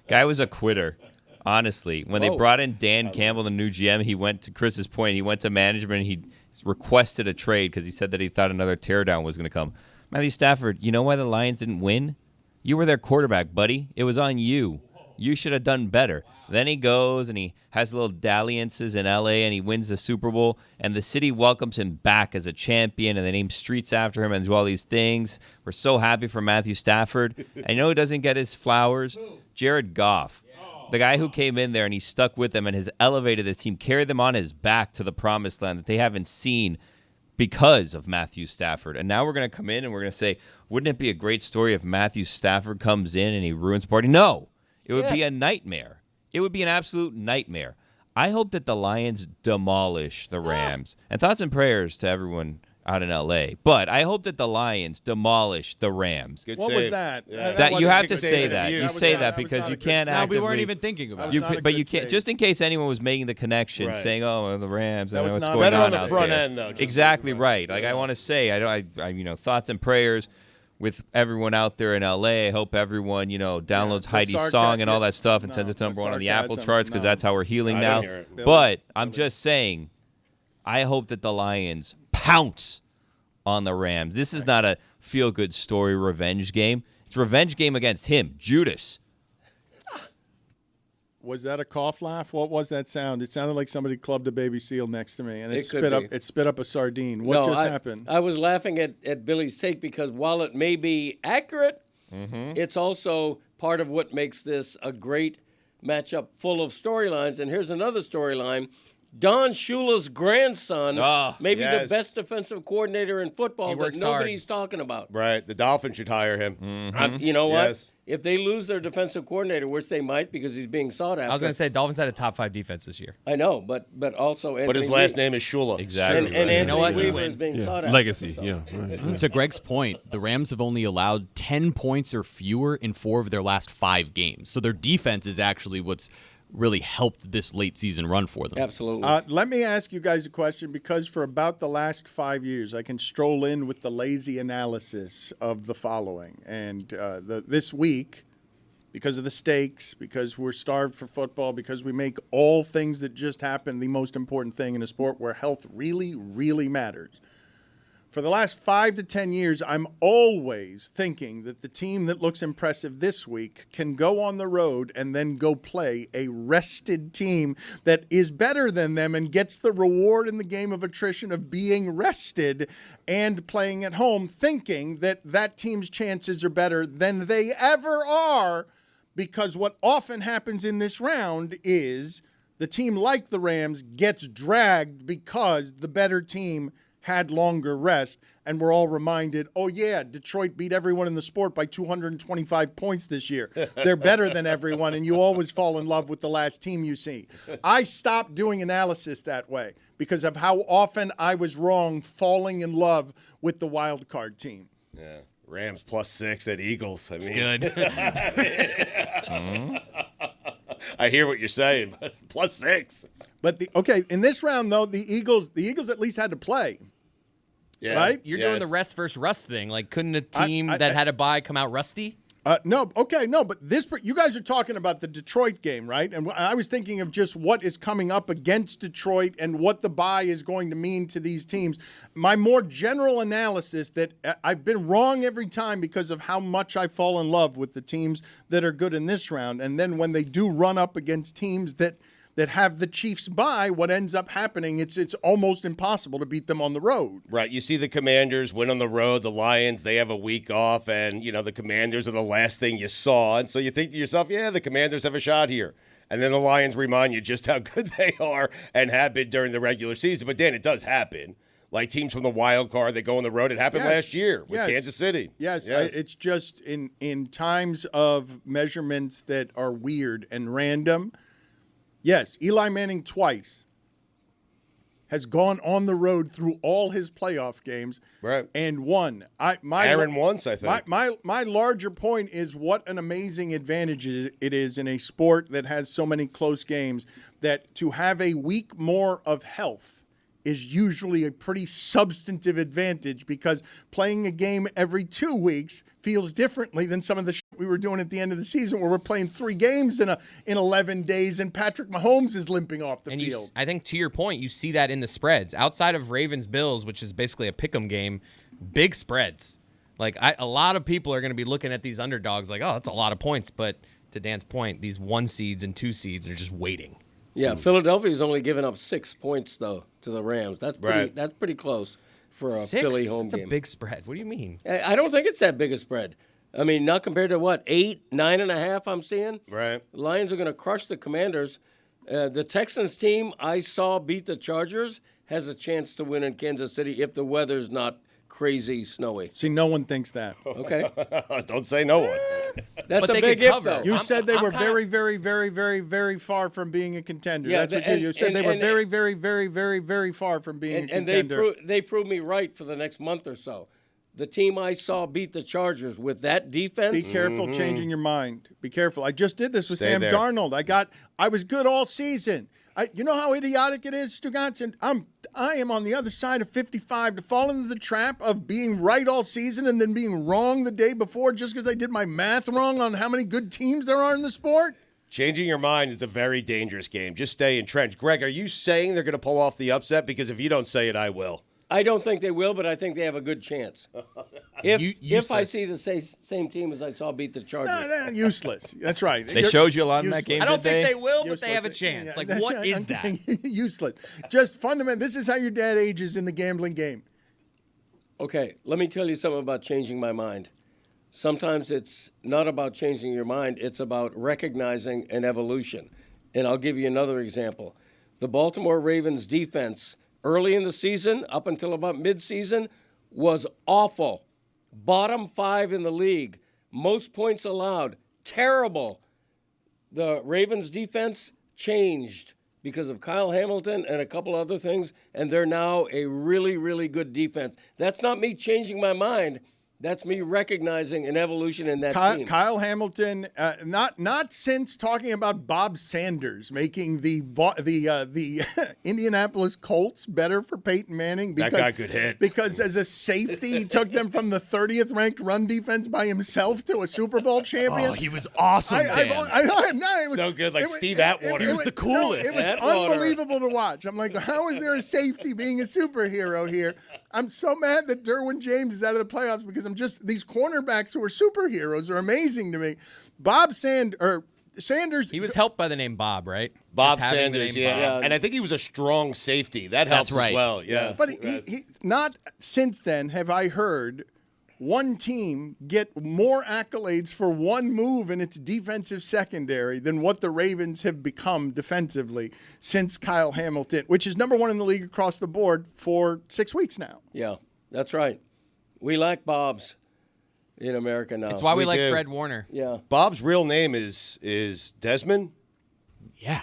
Guy was a quitter. Honestly, when they brought in Dan Campbell, the new GM, he went to Chris's point. He went to management and he requested a trade because he said that he thought another teardown was going to come. Matthew Stafford, you know why the Lions didn't win? You were their quarterback, buddy. It was on you. You should have done better. Then he goes and he has little dalliances in L.A. and he wins the Super Bowl, and the city welcomes him back as a champion, and they name streets after him and do all these things. We're so happy for Matthew Stafford. I know who doesn't get his flowers? Jared Goff. The guy who came in there and he stuck with them and has elevated this team, carried them on his back to the promised land that they haven't seen because of Matthew Stafford. And now we're going to come in and we're going to say, wouldn't it be a great story if Matthew Stafford comes in and he ruins the party? No. It would be a nightmare. It would be an absolute nightmare. I hope that the Lions demolish the Rams. And thoughts and prayers to everyone out in L.A. But I hope that the Lions demolish the Rams. Good What save. was that? Yeah. That You wasn't have a to good say statement. that. You That was say not- that was because not a you good can't statement. we weren't actively- even thinking about You it. not a But you good can't, save. just in case anyone was making the connection, Right. saying, "Oh, the Rams." That I was know what's not- going Better on on the out front there. end, though. Just Exactly right. Like I want to say, I thoughts and prayers with everyone out there in LA. I hope everyone, downloads the Heidi's sarca- song and all yeah. that stuff and No, sends it to the number 1 on the Apple sarcasm, charts because no. that's how we're healing I now. didn't hear it. But I'm just saying, I hope that the Lions pounce on the Rams. This is not a feel-good story revenge game. It's a revenge game against him, Judas. Was that a cough laugh? What was that sound? It sounded like somebody clubbed a baby seal next to me, and it It could spit up. be. It spit up a sardine. What just happened? I was laughing at Billy's take because while it may be accurate, it's also part of what makes this a great matchup full of storylines. And here's another storyline. Don Shula's grandson, maybe the yes. best defensive coordinator in football that works hard. nobody's talking about. Right. The Dolphins should hire him. You know what? Yes. If they lose their defensive coordinator, which they might because he's being sought after. I was going to say Dolphins had a top 5 defense this year. I know, but also But his last name is Shula. Exactly. And right. Anthony You know what? You Weaver win. is being Yeah. sought after. Legacy. so. Yeah. Right. To Greg's point, the Rams have only allowed 10 points or fewer in 4 of their last 5 games. So their defense is actually what's really helped this late season run for them. Absolutely. Let me ask you guys a question because for about the last 5 years, I can stroll in with the lazy analysis of the following. And this week, because of the stakes, because we're starved for football, because we make all things that just happen the most important thing in a sport where health really, really matters. For the last 5 to 10 years, I'm always thinking that the team that looks impressive this week can go on the road and then go play a rested team that is better than them and gets the reward in the game of attrition of being rested and playing at home, thinking that that team's chances are better than they ever are, because what often happens in this round is the team like the Rams gets dragged because the better team had longer rest, and we're all reminded, oh yeah, Detroit beat everyone in the sport by 225 points this year. They're better than everyone, and you always fall in love with the last team you see. I stopped doing analysis that way because of how often I was wrong falling in love with the wild card team. Yeah. Rams +6 at Eagles. I mean, Good. I hear what you're saying, but +6. But in this round though, the Eagles at least had to play. Yeah. Right? You're doing the Yes. rest versus rust thing. Like, couldn't a team I- that had a bye come out rusty? No, but you guys are talking about the Detroit game, right? And I was thinking of just what is coming up against Detroit and what the bye is going to mean to these teams. My more general analysis that I've been wrong every time because of how much I fall in love with the teams that are good in this round. And then when they do run up against teams that that have the Chiefs bye, what ends up happening, it's almost impossible to beat them on the road. Right. You see the Commanders win on the road. The Lions, they have a week off, and, the Commanders are the last thing you saw. And so you think to yourself, yeah, the Commanders have a shot here. And then the Lions remind you just how good they are and have been during the regular season. But, Dan, it does happen. Like teams from the wild card that go on the road. It happened last year with Kansas City. Yes. It's just in times of measurements that are weird and random. Yes, Eli Manning twice has gone on the road through all his playoff games, right, and won. Aaron once, I think. My larger point is what an amazing advantage it is in a sport that has so many close games, that to have a week more of health is usually a pretty substantive advantage, because playing a game every 2 weeks feels differently than some of the shit we were doing at the end of the season, where we're playing 3 games in 11 days and Patrick Mahomes is limping off the field. I think to your point, you see that in the spreads. Outside of Ravens-Bills, which is basically a pick'em game, big spreads. Like a lot of people are going to be looking at these underdogs like, oh, that's a lot of points. But to Dan's point, these 1 seeds and 2 seeds are just waiting. Yeah, Philadelphia's only given up 6 points, though, to the Rams. That's pretty close for a 6? Philly home That's game. a big spread. What do you mean? I don't think it's that big a spread. I mean, not compared to what, 8, 9.5 I'm seeing? Right. The Lions are going to crush the Commanders. The Texans team I saw beat the Chargers has a chance to win in Kansas City if the weather's not crazy snowy. See, no one thinks that. Okay. Don't say no one. That's But a they big could if, cover. though. You said they were kinda- very, very, very, very, very far from being a contender. Yeah, That's what you said. They were very, very, very, very, very far from being a And contender. they proved me right for the next month or so. The team I saw beat the Chargers with that defense. Be careful changing your mind. Be careful. I just did this with Stay Sam there. Darnold. I was good all season. You know how idiotic it is, Stugotz? And I am on the other side of 55 to fall into the trap of being right all season and then being wrong the day before just because I did my math wrong on how many good teams there are in the sport. Changing your mind is a very dangerous game. Just stay entrenched. Greg, are you saying they're going to pull off the upset? Because if you don't say it, I will. I don't think they will, but I think they have a good chance. If I see the same team as I saw beat the Chargers. No, useless. That's right. They showed you a lot in that game. I don't did think they will, but they Useless. have a chance. Yeah, Like, that's what right. is I'm that? kidding. Useless. Just fundamental. This is how your dad ages in the gambling game. Okay, let me tell you something about changing my mind. Sometimes it's not about changing your mind, it's about recognizing an evolution. And I'll give you another example. The Baltimore Ravens defense early in the season, up until about midseason, was awful. Bottom 5 in the league. Most points allowed. Terrible. The Ravens defense changed because of Kyle Hamilton and a couple other things, and they're now a really, really good defense. That's not me changing my mind. That's me recognizing an evolution in that team. Kyle Hamilton, not since talking about Bob Sanders making the Indianapolis Colts better for Peyton Manning. Because, That guy could hit. Because as a safety, he took them from the 30th ranked run defense by himself to a Super Bowl champion. Oh, he was awesome, Dan. It was So good, like Steve Atwater. He was the coolest. it was Atwater. unbelievable to watch. I'm like, how is there a safety being a superhero here? I'm so mad that Derwin James is out of the playoffs because these cornerbacks who are superheroes are amazing to me. Sanders. He was helped by the name Bob, right? Bob Just having the Sanders, name yeah. Bob. And I think he was a strong safety. That helps right. as well. Yes. But he not since then have I heard one team get more accolades for one move in its defensive secondary than what the Ravens have become defensively since Kyle Hamilton, which is number 1 in the league across the board for 6 weeks now. Yeah, that's right. We lack Bobs in America now. It's why we like do. Fred Warner. Yeah, Bob's real name is Desmond. Yeah.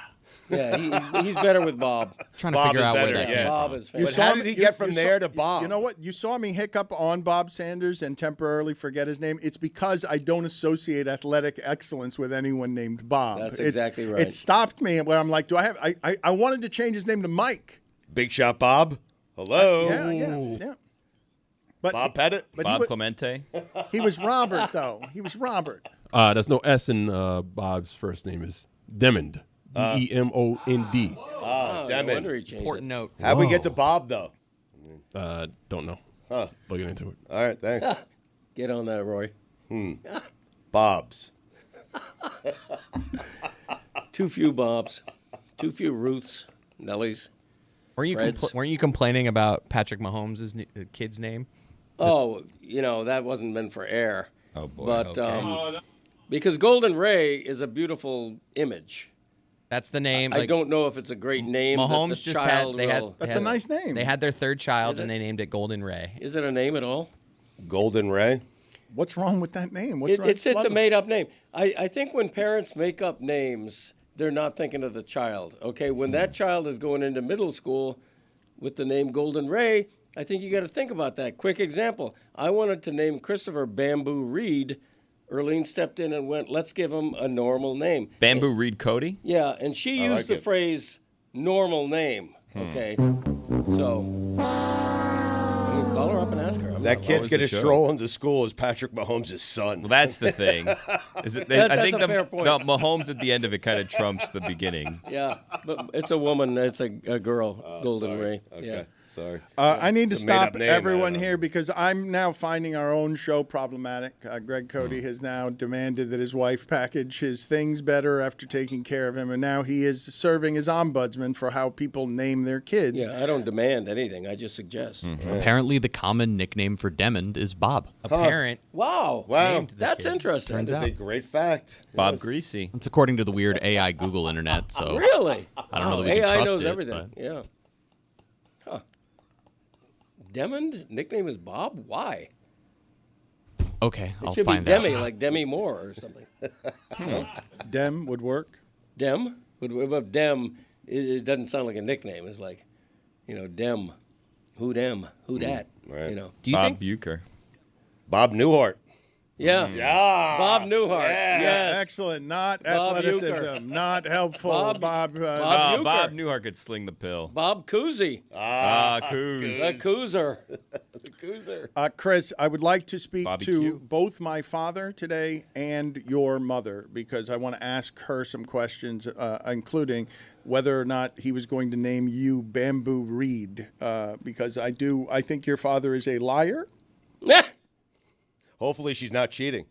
yeah, he's better with Bob. Trying to Bob figure is out where better, that yeah. came Bob from. is But fantastic. how did he get from there to Bob? You know what? You saw me hiccup on Bob Sanders and temporarily forget his name. It's because I don't associate athletic excellence with anyone named Bob. That's exactly right. It stopped me where I'm like, I wanted to change his name to Mike. Big Shot Bob. Hello. Yeah. But Bob Pettit. But Bob Clemente. he was Robert, though. He was Robert. There's no S in Bob's first name. Is Demond. Demond. Oh, damn no it. wonder he changed Important note. How'd we get to Bob, though? Don't know. Huh. Looking into it. All right, thanks. Get on that, Roy. Bob's. Too few Bobs. Too few Ruths, Nellies. Weren't you complaining about Patrick Mahomes' kid's name? Oh, that wasn't meant for air. Oh boy. But okay. because Golden Ray is a beautiful image. That's the name. I don't know if it's a great name. Mahomes that the just child had. will- That's a nice name. They had their third child Is and it? they named it Golden Ray. Is it a name at all? Golden Ray. What's wrong with that name? What's wrong? It's a lovely. made-up name. I think when parents make up names, they're not thinking of the child. Okay, when that child is going into middle school with the name Golden Ray, I think you got to think about that. Quick example: I wanted to name Christopher Bamboo Reed. Earleen stepped in and went, "Let's give him a normal name." Bamboo Reed Cody. Yeah, and she used like the it. phrase "normal name." Okay, so I mean, call her up and ask her. That kid's was going the to joke? stroll into school as Patrick Mahomes' son. Well, that's the thing. Is it, That's I think a fair point. the Mahomes at the end of it kind of trumps the beginning. Yeah, but it's a woman. It's a girl, Golden Ray. Okay. Yeah. Sorry. I need to It's a made-up stop name, I everyone don't know. here because I'm now finding our own show problematic. Greg Cote has now demanded that his wife package his things better after taking care of him, and now he is serving as ombudsman for how people name their kids. Yeah, I don't demand anything. I just suggest. Apparently, the common nickname for Demond is Bob. A parent. Wow. Wow. named the That's kid. interesting. Turns That's out. a great fact. Bob Yes. Greasy. It's according to the weird AI Google internet. So Really? I don't know Wow, that we can AI trust knows it, everything. but- Yeah. Huh. Demond? Nickname is Bob? Why? okay, It I'll should find be Demi, out. like Demi Moore or something. Dem would work. Dem? But Dem, it doesn't sound like a nickname. It's like, Dem. Who Dem? Who dat? Right. Do you Bob think? Bucher. Bob Newhart. Yeah. Yeah. Bob Newhart. Yes. Excellent. Not Bob athleticism. Euchre. Not helpful. Bob- Bob. Bob- Bob Bucher. Newhart could sling the pill. Bob Cousy. Coos. The Coozer. Chris, I would like to speak Bobby to Q. both my father today and your mother because I want to ask her some questions, including whether or not he was going to name you Bamboo Reed, because I think your father is a liar, Hopefully she's not cheating.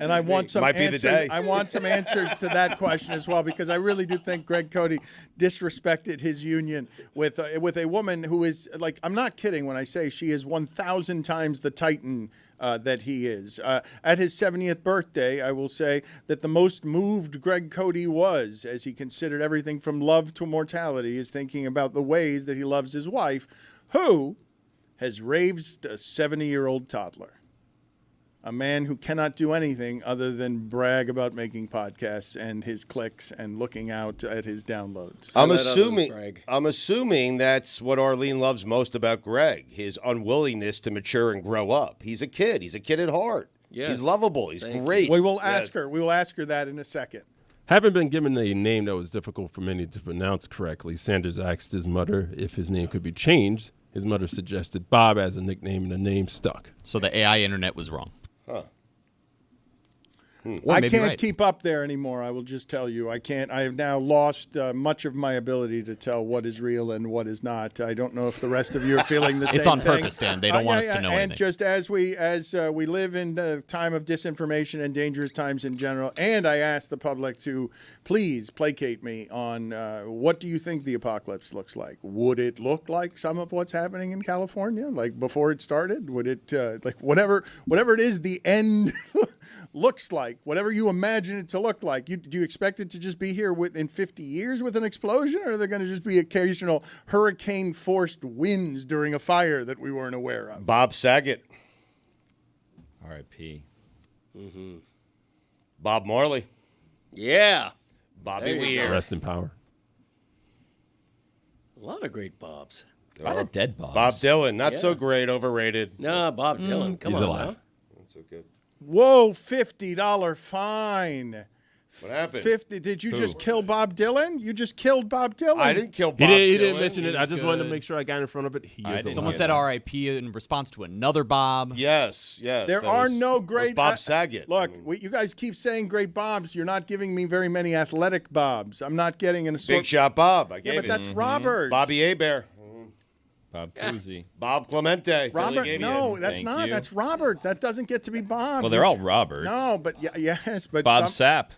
and I want some Might be the answers. day. I want some answers to that question as well because I really do think Greg Cote disrespected his union with a woman who is like, I'm not kidding when I say she is 1,000 times the Titan that he is. At his 70th birthday, I will say that the most moved Greg Cote was, as he considered everything from love to mortality, is thinking about the ways that he loves his wife, who has raised a 70-year-old toddler. A man who cannot do anything other than brag about making podcasts and his clicks and looking out at his downloads. I'm assuming that's what Earleen loves most about Greg, his unwillingness to mature and grow up. He's a kid. He's a kid at heart. Yes. He's lovable. He's Thank great. We will Yes. ask her. We will ask her that in a second. Having been given a name that was difficult for many to pronounce correctly, Sanders asked his mother if his name could be changed. His mother suggested Bob as a nickname, and the name stuck. So the AI internet was wrong. Huh. I maybe can't right. keep up there anymore. I will just tell you, I can't. I have now lost much of my ability to tell what is real and what is not. I don't know if the rest of you are feeling the same. It's on thing. purpose, Dan. They don't want us to know And anything. just as we live in a time of disinformation and dangerous times in general, and I ask the public to please placate me on what do you think the apocalypse looks like? Would it look like some of what's happening in California, like before it started? Would it like whatever it is the end looks like, whatever you imagine it to look like? Do you expect it to just be here in 50 years with an explosion, or are there going to just be occasional hurricane-forced winds during a fire that we weren't aware of? Bob Saget. R.I.P. Bob Marley. Yeah. Bobby There you Weir. Rest in power. A lot of great Bobs. A lot of dead Bobs. Bob Dylan. Not so Yeah. great. Overrated. No, Bob Dylan. Come He's on alive. now. Not so good. Whoa, $50 fine. What happened? 50. Did you just kill Bob Dylan? You just killed Bob Dylan. I didn't kill Bob He Dylan. didn't mention it. I was just wanted to good. make sure I got in front of it. He I is didn't. alive. Someone said RIP in response to another Bob. Yes. There that are was- no that was great Bob Saget. Look, I mean, you guys keep saying great Bobs. You're not giving me very many athletic Bobs. I'm not getting an Big assortment. Shot Bob. I Yeah, gave but it. that's Robert. Bobby Hebert. Bob Cousy. Bob Clemente. Robert. Billy gave No, you. that's Thank not. you. That's Robert. That doesn't get to be Bob. Well, they're all Robert. No, but yes, but Bob some, Sapp.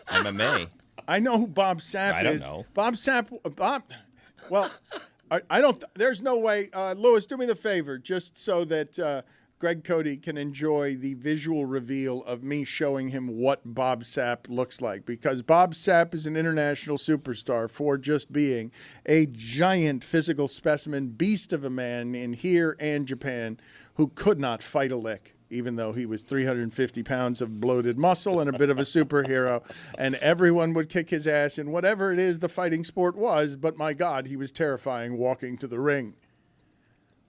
MMA. I know who Bob Sapp I don't is. know. Bob Sapp. Well, I don't. There's no way. Lewis, do me the favor, just so that Greg Cote can enjoy the visual reveal of me showing him what Bob Sapp looks like, because Bob Sapp is an international superstar for just being a giant physical specimen, beast of a man in here and Japan, who could not fight a lick, even though he was 350 pounds of bloated muscle and a bit of a superhero, and everyone would kick his ass in whatever it is the fighting sport was, but my God, he was terrifying walking to the ring.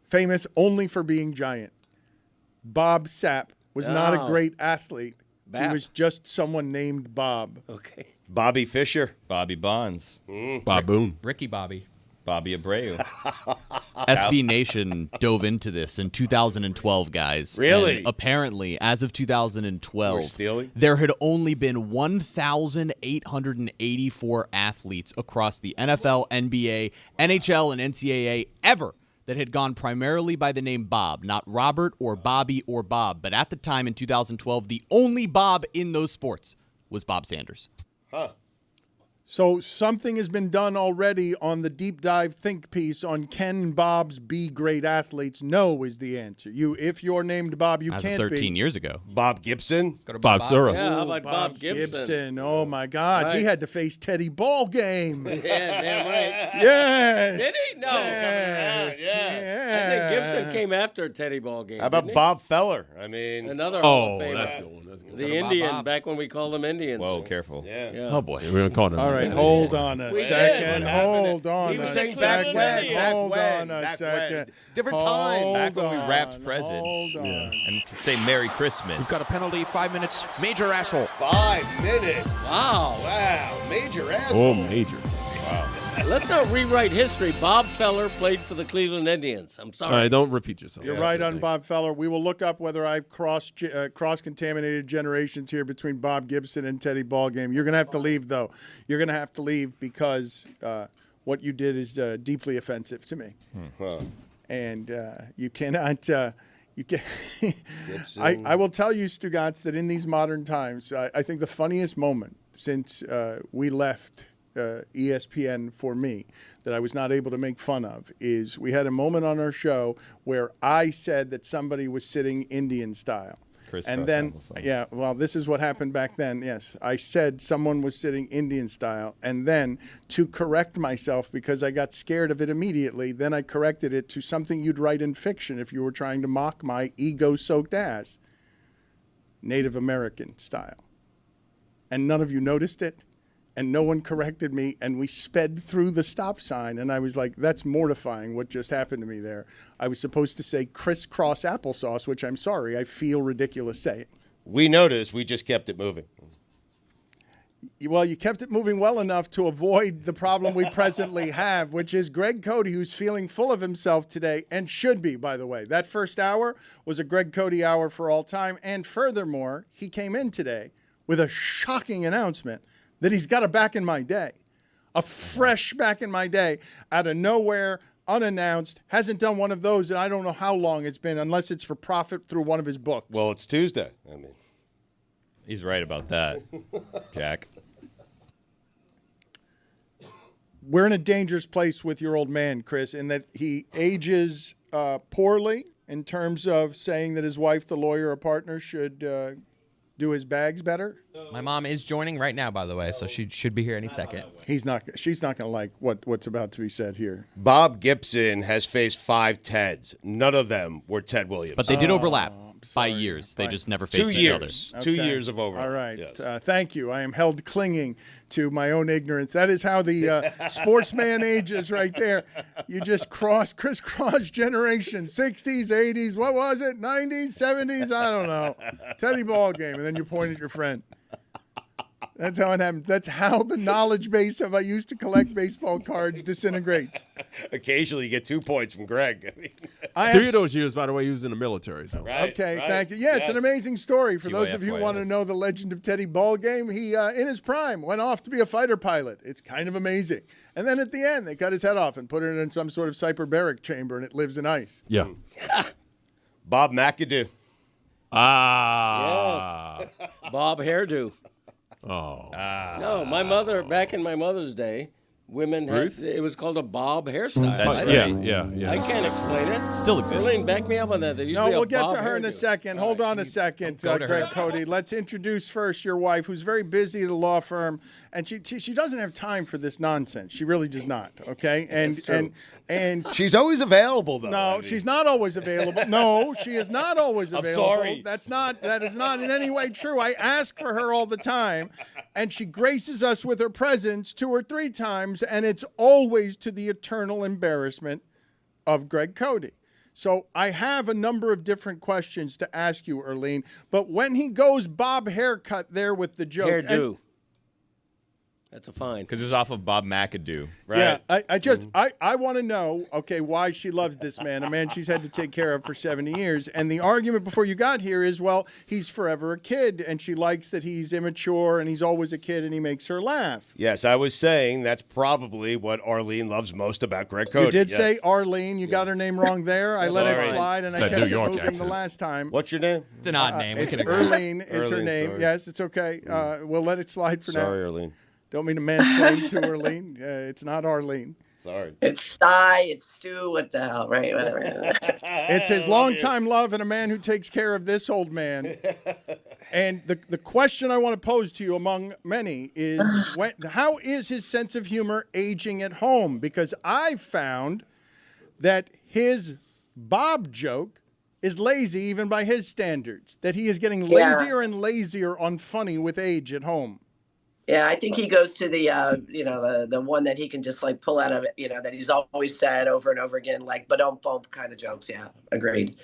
Famous only for being giant. Bob Sapp was not a great athlete. He was just someone named Bob. Okay. Bobby Fischer. Bobby Bonds. Bob Boone. Ricky Bobby. Bobby Abreu. SB Nation dove into this in 2012, guys. Really? And apparently, as of We're 2012, stealing? there had only been 1,884 athletes across the NFL, NBA, NHL, and NCAA ever that had gone primarily by the name Bob, not Robert or Bobby or Bob. But at the time in 2012, the only Bob in those sports was Bob Sanders. So something has been done already on the deep dive think piece on can Bobs be great athletes? No is the answer. If you're named Bob, you As can't of 13 be. years ago. Bob Gibson. Go to Bob Sura. Yeah, how Ooh, about Bob Gibson? Oh my God, he Right. had to face Teddy Ballgame. Yeah, damn right. Yes. Did he? No. Yes. I think Gibson came after Teddy Ballgame. How about didn't he? Bob Feller? I mean, Another Hall Oh, of Famer. that's a good one. That's a good one. The Bob Indian, Bob. back when we called them Indians. Whoa, careful. yeah. Yeah. Oh, boy. Yeah, we're gonna call them. All right, hold on a We second. did. Hold on He a was saying second. back when, Hold back on a when. second. Different time. Hold Back when we on, wrapped presents. Hold on. And could say Merry Christmas. We've got a penalty, 5 minutes. Major asshole. 5 minutes. Wow. Wow. Major asshole. Oh, major. Let's not rewrite history. Bob Feller played for the Cleveland Indians. I'm sorry. All right, don't repeat yourself. You're right on Bob Feller. We will look up whether I've cross-contaminated generations here between Bob Gibson and Teddy Ballgame. You're going to have to leave, though. You're going to have to leave because what you did is deeply offensive to me. And you cannot... You can. I will tell you, Stugotz, that in these modern times, I think the funniest moment since we left ESPN for me that I was not able to make fun of is we had a moment on our show where I said that somebody was sitting Indian style. And then, yeah, well, this is what happened back then. Yes, I said someone was sitting Indian style. And then to correct myself, because I got scared of it immediately, then I corrected it to something you'd write in fiction if you were trying to mock my ego-soaked ass. Native American style. And none of you noticed it. And no one corrected me, and we sped through the stop sign, and I was like, that's mortifying what just happened to me there. I was supposed to say crisscross applesauce, which I'm sorry, I feel ridiculous saying. We noticed. We just kept it moving. Well, you kept it moving well enough to avoid the problem we presently have, which is Greg Cote, who's feeling full of himself today, and should be, by the way. That first hour was a Greg Cote hour for all time, and furthermore, he came in today with a shocking announcement that he's got a back in my day, a fresh back in my day, out of nowhere, unannounced, hasn't done one of those, and I don't know how long it's been, unless it's for profit through one of his books. Well, it's Tuesday. I mean, He's right about that, Jack. We're in a dangerous place with your old man, Chris, in that he ages poorly in terms of saying that his wife, the lawyer or partner, should do his bags better. My mom is joining right now, by the way, so she should be here any second. She's not going to like what's about to be said here. Bob Gibson has faced 5 Teds. None of them were Ted Williams. But they did overlap by years. They just never faced 2 each other. years. 2 years of overlap. All right. Yes. Thank you. I am held clinging to my own ignorance. That is how the sportsman ages right there. You just crisscross generations, 60s, 80s, what was it, 90s, 70s? I don't know. Teddy Ballgame, and then you point at your friend. That's how it happens. That's how the knowledge base of I used to collect baseball cards disintegrates. Occasionally you get 2 points from Greg. I mean, I 3 have of those years, by the way, he was in the military. So. right, Okay, right. thank you. Yeah, it's an Yes. amazing story. For those of you who want to TYFYS. know the legend of Teddy Ballgame, he, in his prime, went off to be a fighter pilot. It's kind of amazing. And then at the end, they cut his head off and put it in some sort of hyperbaric chamber, and it lives in ice. Yeah. Bob McAdoo. Ah. Bob Hairdo. Oh. No, my mother, back in my mother's day, women had, Ruth? it was called a bob hairstyle. That's I right. Yeah. I can't explain it. Still exists. Earleen, back me up on that. There used to No, be a we'll get bob to her in a hairdo. second. Hold on a second, go to Greg her. Cote. Let's introduce first your wife, who's very busy at a law firm, and she doesn't have time for this nonsense. She really does not. Okay, and She's always available, though. no, she's not always available. No, she is not always I'm available. sorry. That is not in any way true. I ask for her all the time, and she graces us with her presence 2 or 3 times, and it's always to the eternal embarrassment of Greg Cote. So I have a number of different questions to ask you, Earleen. But when he goes Bob haircut there with the joke, Hairdo. That's a fine. Because it was off of Bob McAdoo. Right. Yeah, I want to know, okay, why she loves this man, a man she's had to take care of for 70 years. And the argument before you got here is, well, he's forever a kid, and she likes that he's immature, and he's always a kid, and he makes her laugh. Yes, I was saying that's probably what Earleen loves most about Greg Cote. You did Yes. say Arlene. You got her name wrong there. I let it Sorry. slide, and I That kept New it York moving the accent. last time. What's your name? It's an odd name. We It's can agree. Earleen is her Earleen, name. sorry. Yes, it's okay. We'll let it slide for Sorry, now. Earleen. Don't mean to mansplain to Earleen. It's not Arlene. Sorry. It's Sty, it's Stu, what the hell, right? Whatever. It's his longtime love and a man who takes care of this old man. And the question I want to pose to you, among many, is how is his sense of humor aging at home? Because I found that his Bob joke is lazy even by his standards, that he is getting lazier and lazier on funny with age at home. Yeah, I think he goes to the, the one that he can just like pull out of it, that he's always said over and over again, like, but don't bump kind of jokes. Yeah, agreed.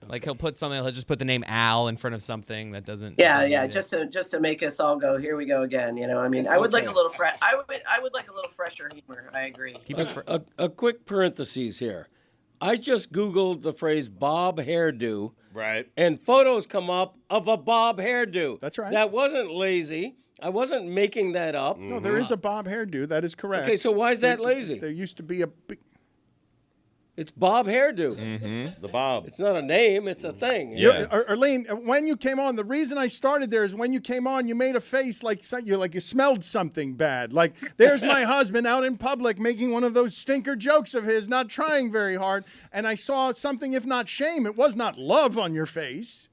Like he'll just put the name Al in front of something that doesn't. Yeah, just to make us all go, here we go again. I mean, I would like a little fresh. I would like a little fresher humor. I agree. A quick parenthesis here. I just Googled the phrase Bob hairdo. Right. And photos come up of a Bob hairdo. That's right. That wasn't lazy. I wasn't making that up. No, there is a Bob hairdo. That is correct. Okay, so why is that lazy? There used to be a big... It's Bob hairdo. Mm-hmm. The Bob. It's not a name, it's a thing. Yeah. Earleen, when you came on, the reason I started there is when you came on, you made a face like you smelled something bad. Like, there's my husband out in public making one of those stinker jokes of his, not trying very hard. And I saw something, if not shame, it was not love on your face.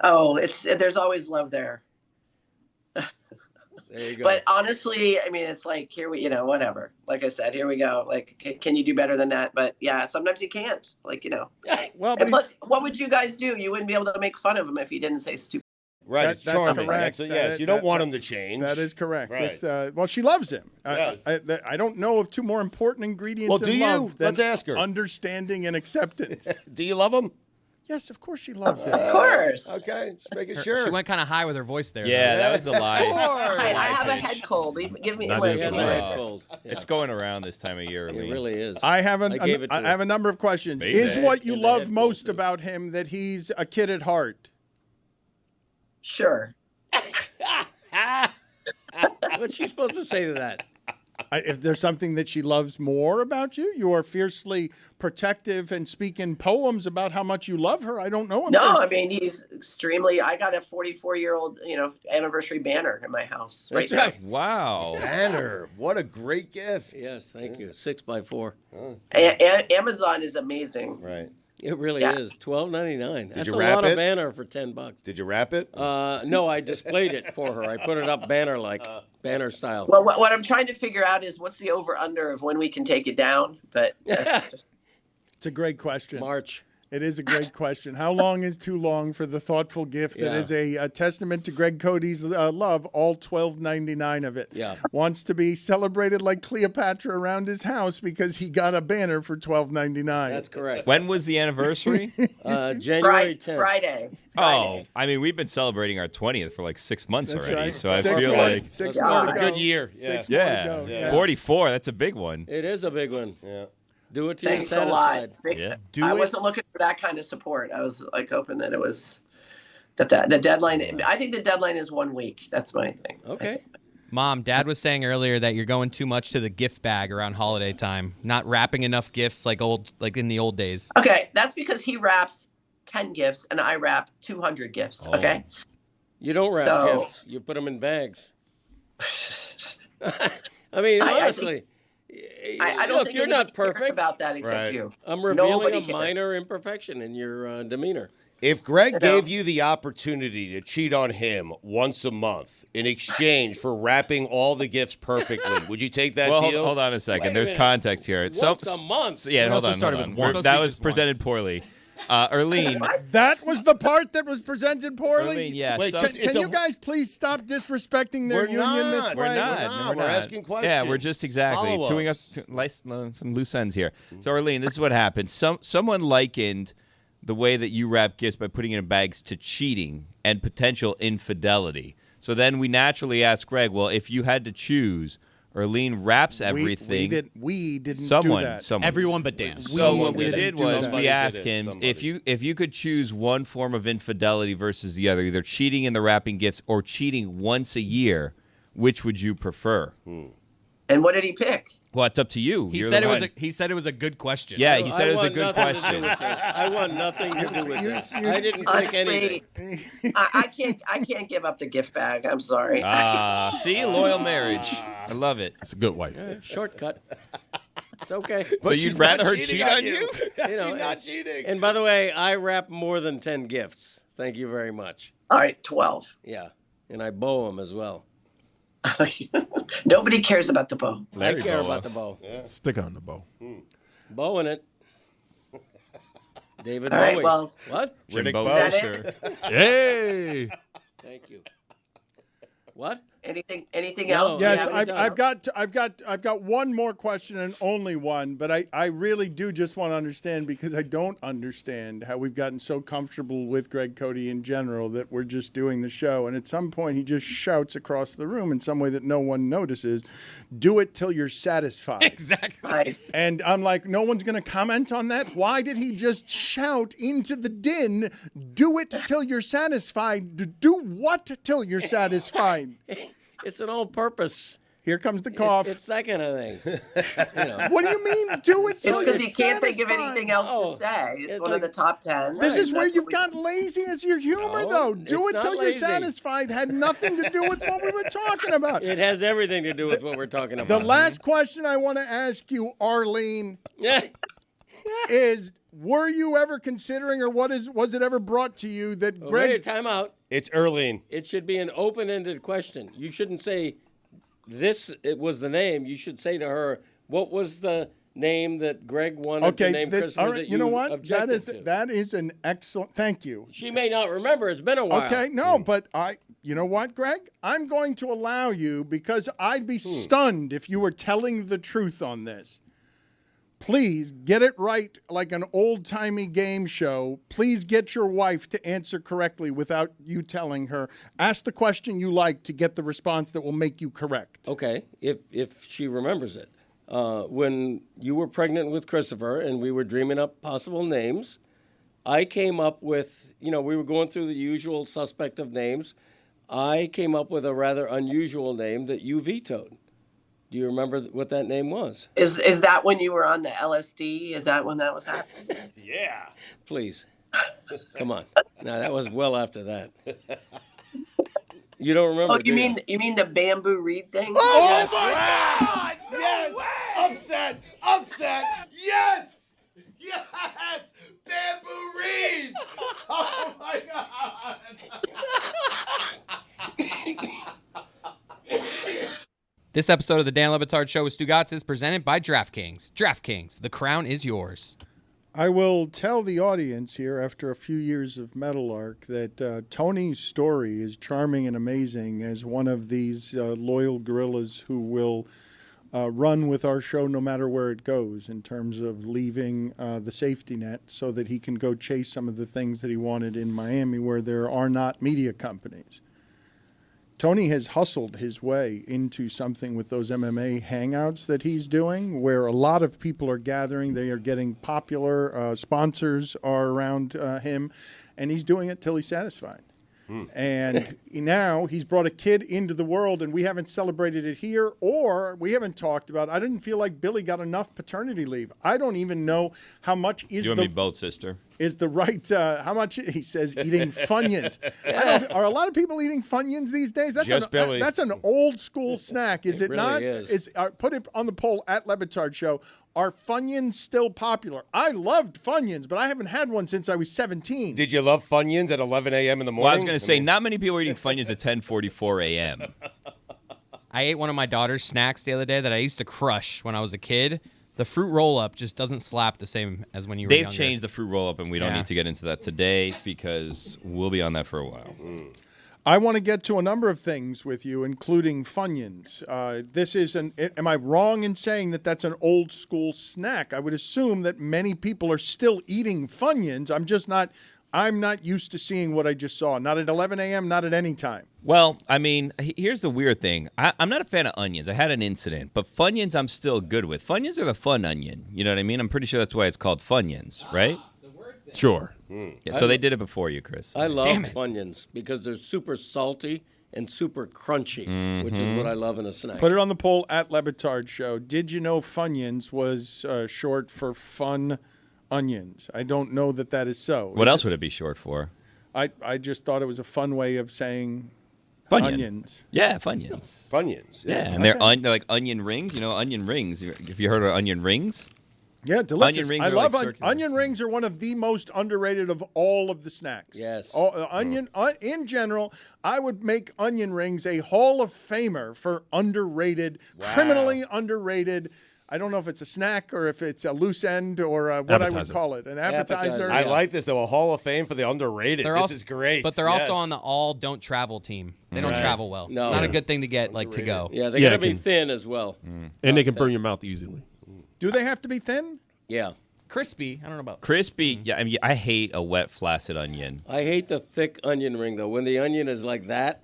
Oh, there's always love there. There you go. But honestly, I mean, it's like, here we, whatever. Like I said, here we go. Like, can you do better than that? But yeah, sometimes you can't. Like, Well, And but plus, what would you guys do? You wouldn't be able to make fun of him if he didn't say stupid. Right. That- It's that's charming. correct. Yes, you don't want him to change. That is correct. Right. It's, well, she loves him. Yes. I don't know of 2 more important ingredients Well, do in you? love than Let's ask her. understanding and acceptance. Do you love him? Yes, of course she loves him. Of course. Okay, just making sure. She went kind of high with her voice there. Yeah, that was a lie. I have a head cold. Give me Not wait, even wait, Yeah, wait. it's cold. Yeah. It's going around this time of year. It Earleen. really is. I have gave it to I have a number of questions. Baby. Is what you And the love head most cold, too. about him that he's a kid at heart? Sure. What's she supposed to say to that? Is there something that she loves more about you? You are fiercely protective and speak in poems about how much you love her. I don't know. No, I mean, he's extremely. I got a 44-year-old, anniversary banner in my house. That's now. right. Wow. Banner. What a great gift. Yes, thank you. 6x4. Amazon is amazing. Right. It really Yeah. is. $12.99. That's you a wrap lot it? of banner for $10. Did you wrap it? No, I displayed it for her. I put it up banner style. Well, what I'm trying to figure out is what's the over/under of when we can take it down. But that's just, It's a great question. March. It is a great question. How long is too long for the thoughtful gift that Yeah. is a testament to Greg Cote's love, all $12.99 of it. Yeah. Wants to be celebrated like Cleopatra around his house because he got a banner for $12.99. That's correct. When was the anniversary? January 10th. Friday. Oh, I mean, we've been celebrating our 20th for like 6 months That's already. right. So I 6 feel more, like, 6 Yeah. more to A go. good year. Yeah. 6 more to yeah, go. Yeah. 44. That's a big one. It is a big one. Yeah. Do it till you're Thanks a lot. satisfied. Yeah. I wasn't looking for that kind of support. I was like hoping that it was the deadline. I think the deadline is 1 week. That's my thing. Okay. Mom, Dad was saying earlier that you're going too much to the gift bag around holiday time, not wrapping enough gifts like in the old days. Okay, that's because he wraps 10 gifts and I wrap 200 gifts. Oh. Okay. You don't wrap So- gifts. You put them in bags. I mean, honestly. I don't look, think you're anybody not cares perfect. about that except Right. you. I'm revealing Nobody a cares. minor imperfection in your demeanor. If Greg know. gave you the opportunity to cheat on him once a month in exchange for wrapping all the gifts perfectly, would you take that Well, deal? hold on a second. Wait a There's minute. context here. Once a month? Yeah, We hold also on. started hold with on. one. That So was just one. presented poorly. Earleen. That was the part that was presented poorly. Earleen, yeah. Wait, some- Can you guys please stop disrespecting their We're union this not. way? We're not. We're No, not. we're We're not. asking Yeah, we're questions. just exactly Follow-ups. chewing up some loose ends here. So, Earleen, this is what happened. Someone likened the way that you wrap gifts by putting it in bags to cheating and potential infidelity. So then we naturally ask Greg, well, if you had to choose, Earleen wraps everything. We didn't Someone. do that. Everyone but Dan. So what we didn't did do was that. we asked Somebody did it. him Somebody. if you could choose one form of infidelity versus the other, either cheating in the wrapping gifts or cheating once a year, which would you prefer? And what did he pick? Well, it's up to you. He You're said the it was one. he said it was a good question. Yeah, he said it was a want good nothing to do question. with this. I want nothing to do with this. I didn't pick Honestly, anything. I can't give up the gift bag. I'm sorry. See, loyal marriage. I love it. It's a good wife. Shortcut. It's okay. So you'd rather her cheat on you? You know, She's not cheating. And by the way, I wrap more than 10 gifts. Thank you very much. All right, 12. Yeah. And I bow them as well. Nobody cares about the bow. I care about the bow. Stick on the bow. Bowing it. David All right, Bowie. well- What? Jim Riddick Bowe, Bowe. Is that sure. it? Hey! Thank you. What? Anything No. else? Yes, Yeah, I've got one more question and only one, but I really do just want to understand because I don't understand how we've gotten so comfortable with Greg Cote in general that we're just doing the show, and at some point he just shouts across the room in some way that no one notices, "Do it till you're satisfied." Exactly. Right. And I'm like, no one's going to comment on that? Why did he just shout into the din, "Do it till you're satisfied"? Do what till you're satisfied? It's an all-purpose. Here comes the cough. It's that kind of thing. You know. What do you mean, do it It's till because you're he can't think of satisfied? anything else Oh, to say. It's it's one like- of the top 10. This is where That's you've what got lazy as your humor, No, though. Do it's it till not you're lazy. satisfied had nothing to do with what we were talking about. It has everything to do with what we're talking The about. last question I want to ask you, Earleen, Yeah. is were you ever considering or was it ever brought to you that Greg... Wait, time out. It's Earleen. It should be an open-ended question. You shouldn't say it was the name. You should say to her, what was the name that Greg wanted to name Christopher all right, that you know what? objected to? That is an excellent... Thank you. She may not remember. It's been a while. Okay, no, but you know what, Greg? I'm going to allow you because I'd be stunned if you were telling the truth on this. Please get it right like an old-timey game show. Please get your wife to answer correctly without you telling her. Ask the question you like to get the response that will make you correct. Okay, if she remembers it. When you were pregnant with Christopher and we were dreaming up possible names, I came up with, we were going through the usual suspect of names. I came up with a rather unusual name that you vetoed. Do you remember what that name was? Is that when you were on the LSD? Is that when that was happening? Yeah. Please. Come on. No, that was well after that. You don't remember, Oh, do you mean the bamboo reed thing? Oh, my God! Yes! Upset! Yes! Yes! Bamboo Reed! Oh, my God! This episode of the Dan Le Batard Show with Stugotz is presented by DraftKings. DraftKings, the crown is yours. I will tell the audience here, after a few years of Meadowlark, that Tony's story is charming and amazing as one of these loyal gorillas who will run with our show no matter where it goes in terms of leaving the safety net so that he can go chase some of the things that he wanted in Miami where there are not media companies. Tony has hustled his way into something with those MMA hangouts that he's doing where a lot of people are gathering. They are getting popular. Sponsors are around him, and he's doing it till he's satisfied. And now he's brought a kid into the world, and we haven't celebrated it here, or we haven't talked about I didn't feel like Billy got enough paternity leave. I don't even know how much is You and me both, sister. is the right, how much, he says, eating Funyuns. Are a lot of people eating Funyuns these days? That's an old school snack, is it really not? is. Put it on the poll at Le Batard Show. Are Funyuns still popular? I loved Funyuns, but I haven't had one since I was 17. Did you love Funyuns at 11 a.m. in the morning? Well, I was going to say, not many people are eating Funyuns at 10:44 a.m. I ate one of my daughter's snacks the other day that I used to crush when I was a kid. The fruit roll-up just doesn't slap the same as when you were They've younger. changed the fruit roll-up, and we don't need to get into that today because we'll be on that for a while. I want to get to a number of things with you, including Funyuns. Am I wrong in saying that that's an old school snack? I would assume that many people are still eating Funyuns. I'm not used to seeing what I just saw. Not at 11 a.m., not at any time. Well, I mean, here's the weird thing. I'm not a fan of onions. I had an incident, but Funyuns I'm still good with. Funyuns are the fun onion. You know what I mean? I'm pretty sure that's why it's called Funyuns, right? Sure. Yeah, so they did it before you, Chris. I love Funyuns because they're super salty and super crunchy, which is what I love in a snack. Put it on the poll at Le Batard Show. Did you know Funyuns was short for fun onions? I don't know that is so. What else would it be short for? I just thought it was a fun way of saying Funyun. onions. Yeah, Funyuns. Funyuns. Yeah, and they're like onion rings. You know, onion rings. Have you heard of onion rings? Yeah, delicious. Onion rings I are love like circular. onion rings. Are one of the most underrated of all of the snacks. Yes. In general, I would make onion rings a Hall of Famer for underrated, criminally underrated. I don't know if it's a snack or if it's a loose end or what I would call it, an appetizer. I like this, though, a Hall of Fame for the underrated. This is great. But they're also on the all don't travel team. They don't travel well. No. It's not a good thing to get to go. Yeah, they got to be thin as well. And they can burn your mouth easily. Do they have to be thin? Yeah. Crispy. I don't know about Crispy. Yeah, I mean, I hate a wet, flaccid onion. I hate the thick onion ring though. When the onion is like that,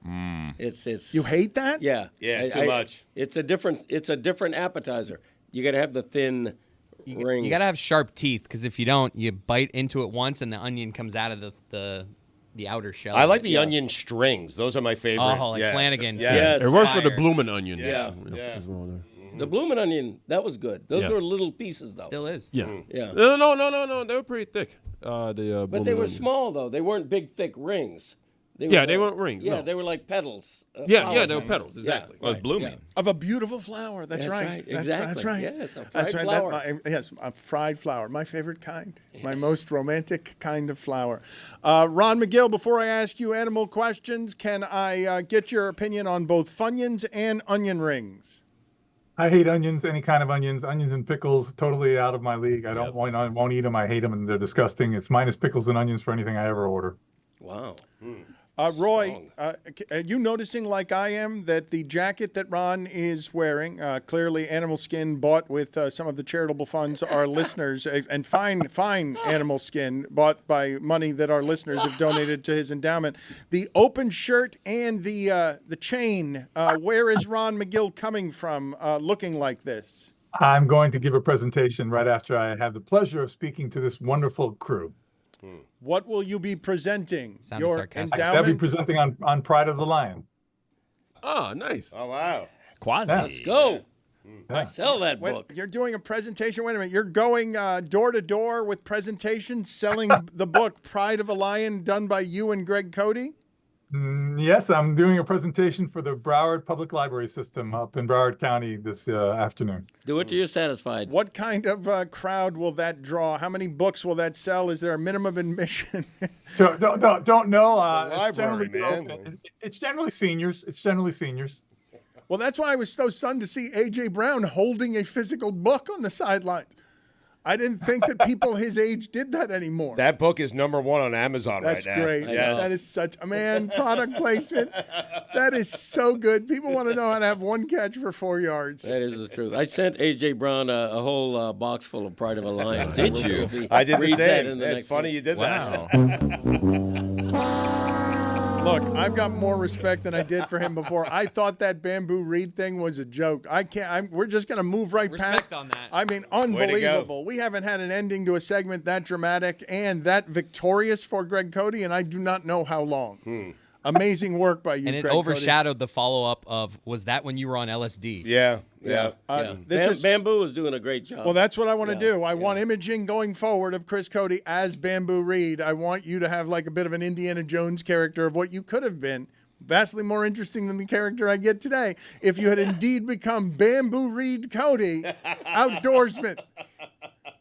it's. You hate that? Yeah. Yeah, too much. It's a different appetizer. You got to have the thin ring. You got to have sharp teeth because if you don't, you bite into it once and the onion comes out of the outer shell. I like the onion strings. Those are my favorite. Oh, like Flanagan's. Yes. It works Fire. for the bloomin' onion. Yeah. As well there. The bloomin' onion, that was good. Those Yes. were little pieces though. Still is. Yeah. Yeah. No. They were pretty thick. But they bloomin' were onion. small though. They weren't big, thick rings. They weren't rings, Yeah, no. they were like petals. Yeah, flower they were kind. petals, exactly. Well, it's blooming. Of a beautiful flower. That's right. Exactly. That's right. Yes, a fried That's right. flower. Yes, a fried flower. My favorite kind. My most romantic kind of flower. Ron Magill, before I ask you animal questions, can I get your opinion on both Funyuns and onion rings? I hate onions, any kind of onions. Onions and pickles, totally out of my league. I won't eat them. I hate them, and they're disgusting. It's minus pickles and onions for anything I ever order. Wow. Roy, are you noticing, like I am, that the jacket that Ron is wearing, clearly animal skin bought with some of the charitable funds our listeners, and fine animal skin bought by money that our listeners have donated to his endowment. The open shirt and the chain, where is Ron Magill coming from looking like this? I'm going to give a presentation right after I have the pleasure of speaking to this wonderful crew. What will you be presenting? Sounded Your sarcastic. endowment? I'll be presenting on Pride of the Lion. Oh, nice. Oh, wow. Quasi. Let's go. Yeah. Sell that Wait, book. you're doing a presentation. Wait a minute. You're going door to door with presentations selling the book Pride of a Lion done by you and Greg Cote? Yes, I'm doing a presentation for the Broward Public Library System up in Broward County this afternoon. Do it till you're satisfied. What kind of crowd will that draw? How many books will that sell? Is there a minimum admission? So don't know. It's a library, man. It's generally seniors. It's generally seniors. Well, that's why I was so stunned to see A.J. Brown holding a physical book on the sidelines. I didn't think that people his age did that anymore. That book is #1 on Amazon That's right now. great. Yes. That is such a product placement. That is so good. People want to know how to have one catch for 4 yards. That is the truth. I sent A.J. Brown a whole box full of Pride of a Lion. Did you? I did the Reads that same. in the It's next funny week. you did that. Look, I've got more respect than I did for him before. I thought that bamboo reed thing was a joke. We're just going to move right past. Respect on that. I mean, unbelievable. We haven't had an ending to a segment that dramatic and that victorious for Greg Cote, and I do not know how long. Amazing work by you, And it Craig Cody. overshadowed the follow-up of, was that when you were on LSD? Yeah. Bamboo is doing a great job. Well, that's what I want to do. I want imaging going forward of Chris Cody as Bamboo Reed. I want you to have like a bit of an Indiana Jones character of what you could have been. Vastly more interesting than the character I get today. If you had indeed become Bamboo Reed Cody, outdoorsman,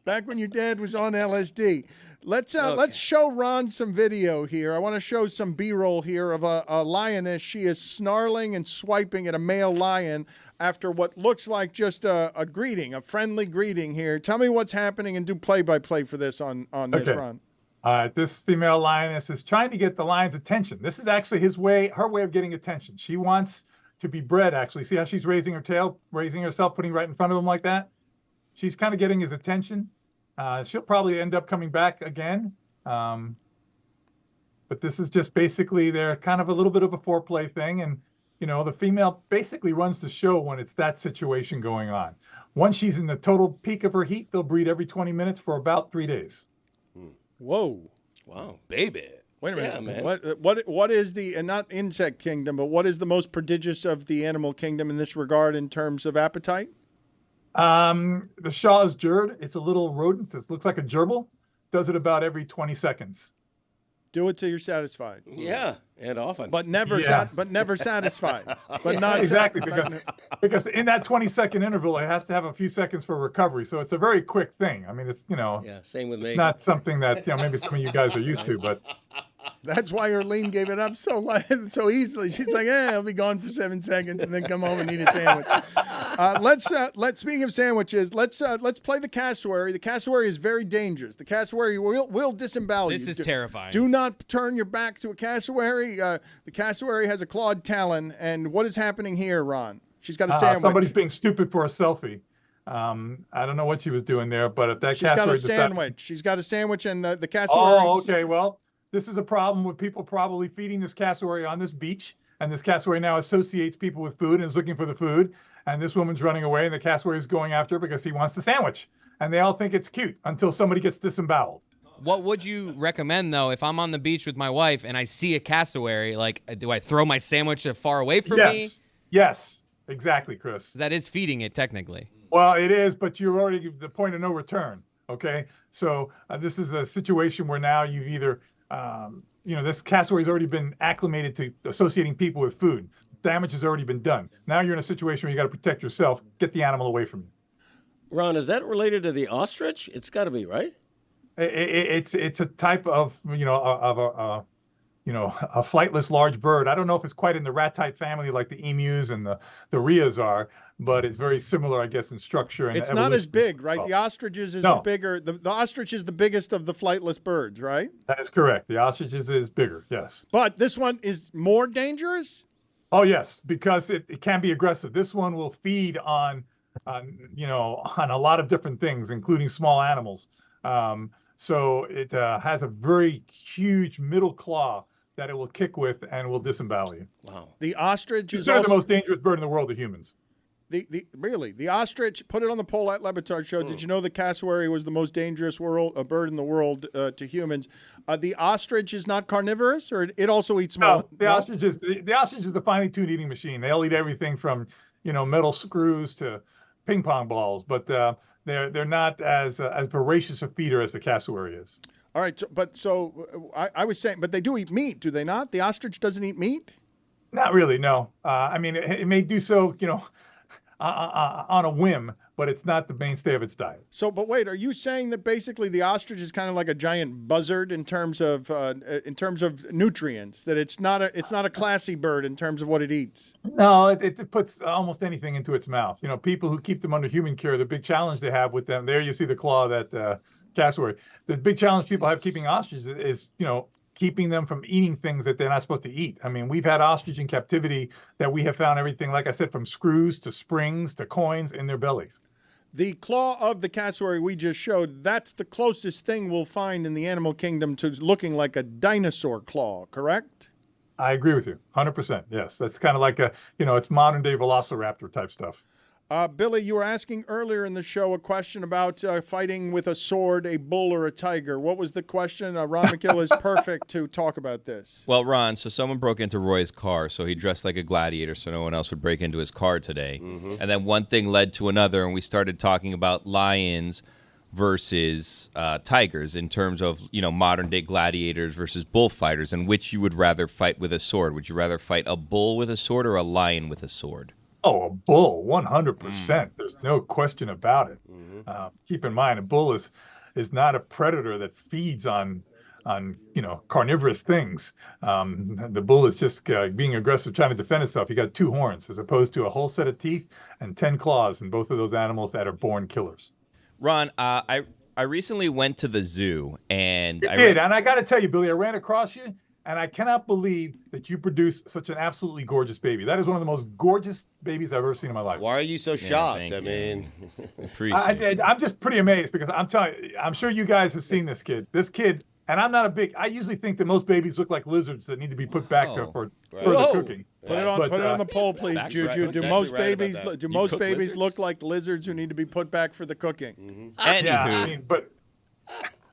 back when your dad was on LSD. Let's show Ron some video here. I want to show some B-roll here of a lioness. She is snarling and swiping at a male lion after what looks like just a greeting, a friendly greeting here. Tell me what's happening and do play-by-play for this on this, Ron. This female lioness is trying to get the lion's attention. This is actually her way of getting attention. She wants to be bred, actually. See how she's raising her tail, raising herself, putting right in front of him like that? She's kind of getting his attention. She'll probably end up coming back again. But this is just basically they're kind of a little bit of a foreplay thing. And, the female basically runs the show when it's that situation going on. Once she's in the total peak of her heat, they'll breed every 20 minutes for about 3 days. Whoa. Wow. Baby. Wait a minute. Yeah, man. What is the, and not insect kingdom, but what is the most prodigious of the animal kingdom in this regard in terms of appetite? The Shaw's Jerd. It's a little rodent. It looks like a gerbil. Does it about every 20 seconds. Do it till you're satisfied. Yeah, and often. But never satisfied. But not exactly because in that 20-second interval, it has to have a few seconds for recovery. So it's a very quick thing. I mean, it's yeah, same with me. It's not something that maybe some of you guys are used to, but that's why Earleen gave it up so easily. She's like, I'll be gone for 7 seconds and then come home and eat a sandwich. Let's speaking of sandwiches, let's play the cassowary. The cassowary is very dangerous. The cassowary will disembowel you. This is terrifying. Do not turn your back to a cassowary. The cassowary has a clawed talon. And what is happening here, Ron? She's got a sandwich. Somebody's being stupid for a selfie. I don't know what she was doing there, but if that she's got a sandwich. She's got a sandwich, and the cassowary. Oh, okay. Well, this is a problem with people probably feeding this cassowary on this beach, and this cassowary now associates people with food and is looking for the food. And this woman's running away, and the cassowary is going after her because he wants the sandwich. And they all think it's cute until somebody gets disemboweled. What would you recommend, though, if I'm on the beach with my wife and I see a cassowary? Like, do I throw my sandwich far away from me? Yes, exactly, Chris. That is feeding it, technically. Well, it is, but you're already the point of no return, okay? So this is a situation where now you've either, this cassowary's already been acclimated to associating people with food. Damage has already been done. Now you're in a situation where you got to protect yourself, get the animal away from you. Ron, is that related to the ostrich? It's got to be, right? It's a type of a flightless large bird. I don't know if it's quite in the rat-type family like the emus and the rheas are, but it's very similar, I guess, in structure. And it's not as big, right? The ostriches is bigger. The ostrich is the biggest of the flightless birds, right? That is correct. The ostrich is bigger, yes. But this one is more dangerous? Oh, yes, because it can be aggressive. This one will feed on a lot of different things, including small animals. So it has a very huge middle claw that it will kick with and will disembowel you. Wow. The ostrich is the most dangerous bird in the world to humans. The ostrich, put it on the poll at Le Batard Show. Did you know the cassowary was the most dangerous bird in the world to humans? The ostrich is not carnivorous, or it also eats small? No, ostrich is a finely tuned eating machine. They'll eat everything from metal screws to ping pong balls, but they're not as voracious a feeder as the cassowary is. All right, I was saying, but they do eat meat, do they not? The ostrich doesn't eat meat? Not really, no. It may do so, on a whim, but it's not the mainstay of its diet. So, but wait, are you saying that basically the ostrich is kind of like a giant buzzard in terms of nutrients? That it's not a classy bird in terms of what it eats? No, it puts almost anything into its mouth. People who keep them under human care, the big challenge they have with them. There, you see the claw of that cassowary. The big challenge people have keeping ostriches is keeping them from eating things that they're not supposed to eat. I mean, we've had ostrich in captivity that we have found everything, like I said, from screws to springs to coins in their bellies. The claw of the cassowary we just showed, that's the closest thing we'll find in the animal kingdom to looking like a dinosaur claw, correct? I agree with you, 100%. Yes, that's kind of like it's modern day velociraptor type stuff. Billy, you were asking earlier in the show a question about fighting with a sword, a bull or a tiger. What was the question? Ron Magill is perfect to talk about this. Well, Ron, so someone broke into Roy's car, so he dressed like a gladiator so no one else would break into his car today. Mm-hmm. And then one thing led to another, and we started talking about lions versus tigers in terms of, modern-day gladiators versus bullfighters, and which you would rather fight with a sword. Would you rather fight a bull with a sword or a lion with a sword? Oh, a bull, 100%. There's no question about it. Keep in mind, a bull is not a predator that feeds on carnivorous things. The bull is just being aggressive, trying to defend itself. You got 2 horns as opposed to a whole set of teeth and 10 claws in both of those animals that are born killers. Ron, I recently went to the zoo, and and I got to tell you, Billy, I ran across you. And I cannot believe that you produced such an absolutely gorgeous baby. That is one of the most gorgeous babies I've ever seen in my life. Why are you so shocked? thank I you. mean, I'm just pretty amazed because I'm sure you guys have seen this kid. This kid, and I usually think that most babies look like lizards that need to be put back for further cooking. Put it on the poll, please, Juju. Do most babies look like lizards who need to be put back for the cooking? Anywho. But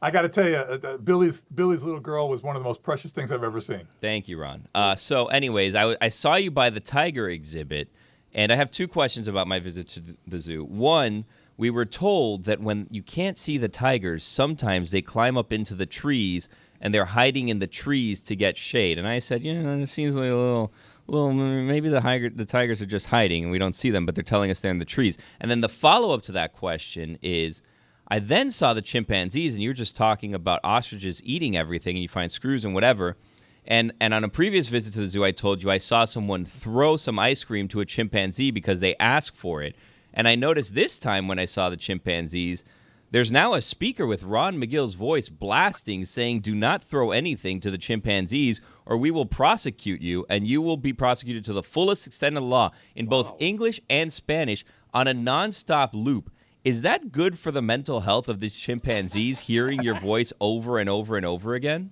I got to tell you, Billy's little girl was one of the most precious things I've ever seen. Thank you, Ron. So anyways, I saw you by the tiger exhibit, and I have 2 questions about my visit to the zoo. One, we were told that when you can't see the tigers, sometimes they climb up into the trees, and they're hiding in the trees to get shade. And I said, it seems like a little maybe the tigers are just hiding, and we don't see them, but they're telling us they're in the trees. And then the follow-up to that question is, I then saw the chimpanzees, and you were just talking about ostriches eating everything, and you find screws and whatever. And on a previous visit to the zoo, I told you I saw someone throw some ice cream to a chimpanzee because they asked for it. And I noticed this time when I saw the chimpanzees, there's now a speaker with Ron Magill's voice blasting, saying, "Do not throw anything to the chimpanzees, or we will prosecute you, and you will be prosecuted to the fullest extent of the law," in both English and Spanish on a nonstop loop. Is that good for the mental health of these chimpanzees, hearing your voice over and over and over again?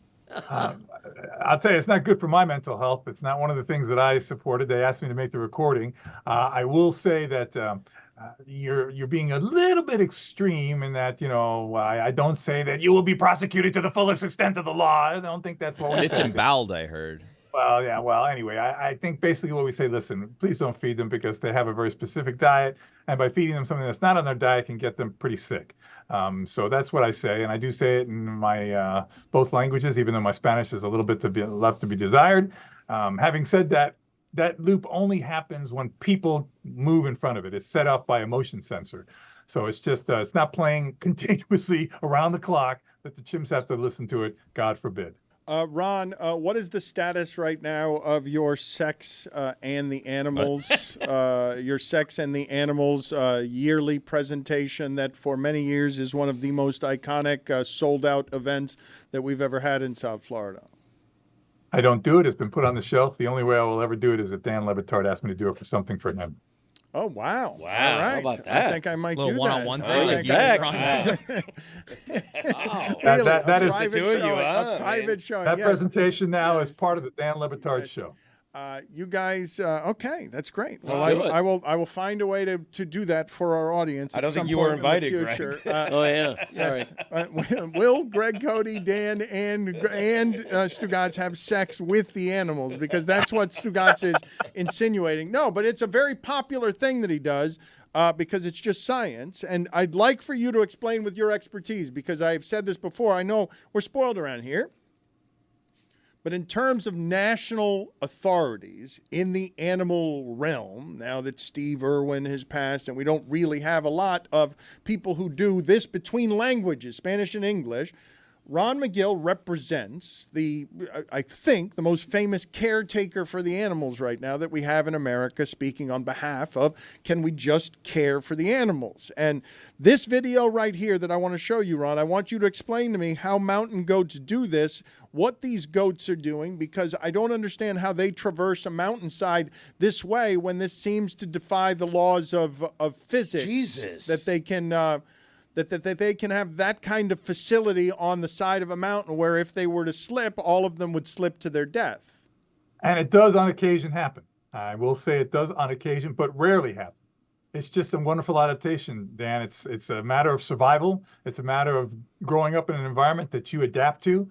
I'll tell you, it's not good for my mental health. It's not one of the things that I supported. They asked me to make the recording. I will say that you're being a little bit extreme in that, I don't say that you will be prosecuted to the fullest extent of the law. I don't think that's what we say. Disemboweled, I heard. Well, yeah. Well, anyway, I think basically what we say, listen, please don't feed them because they have a very specific diet. And by feeding them something that's not on their diet can get them pretty sick. So that's what I say. And I do say it in my both languages, even though my Spanish is a little bit left to be desired. Having said that, that loop only happens when people move in front of it. It's set up by a motion sensor. So it's just, it's not playing continuously around the clock that the chimps have to listen to it, God forbid. Ron, what is the status right now of your Sex and the Animals, your Sex and the Animals yearly presentation that for many years is one of the most iconic sold-out events that we've ever had in South Florida? I don't do it. It's been put on the shelf. The only way I will ever do it is if Dan Le Batard asked me to do it for something for him. Oh, wow. Wow. All right. How about that? I think I might do that. one-on-one I thing. think That a is private the two of you, showing, huh? a private showing. That yes. presentation now is Yes. part of the Dan Le Batard Yes. Show. You guys, okay, that's great. Well, Let's do it. I will find a way to do that for our audience. I don't at think some you were point in the invited, Greg. future. Oh, yeah. Sorry. Yes. Will Greg Cody, Dan, and Stugotz have sex with the animals? Because that's what Stugotz is insinuating. No, but it's a very popular thing that he does. Because it's just science. And I'd like for you to explain with your expertise, because I've said this before. I know we're spoiled around here. But in terms of national authorities in the animal realm, now that Steve Irwin has passed and we don't really have a lot of people who do this between languages, Spanish and English, Ron Magill represents I think, the most famous caretaker for the animals right now that we have in America, speaking on behalf of, can we just care for the animals? And this video right here that I want to show you, Ron, I want you to explain to me how mountain goats do this, what these goats are doing, because I don't understand how they traverse a mountainside this way when this seems to defy the laws of physics. Jesus. That they can... That they can have that kind of facility on the side of a mountain where if they were to slip, all of them would slip to their death. And it does on occasion happen. I will say it does on occasion, but rarely happen. It's just a wonderful adaptation, Dan. It's a matter of survival. It's a matter of growing up in an environment that you adapt to.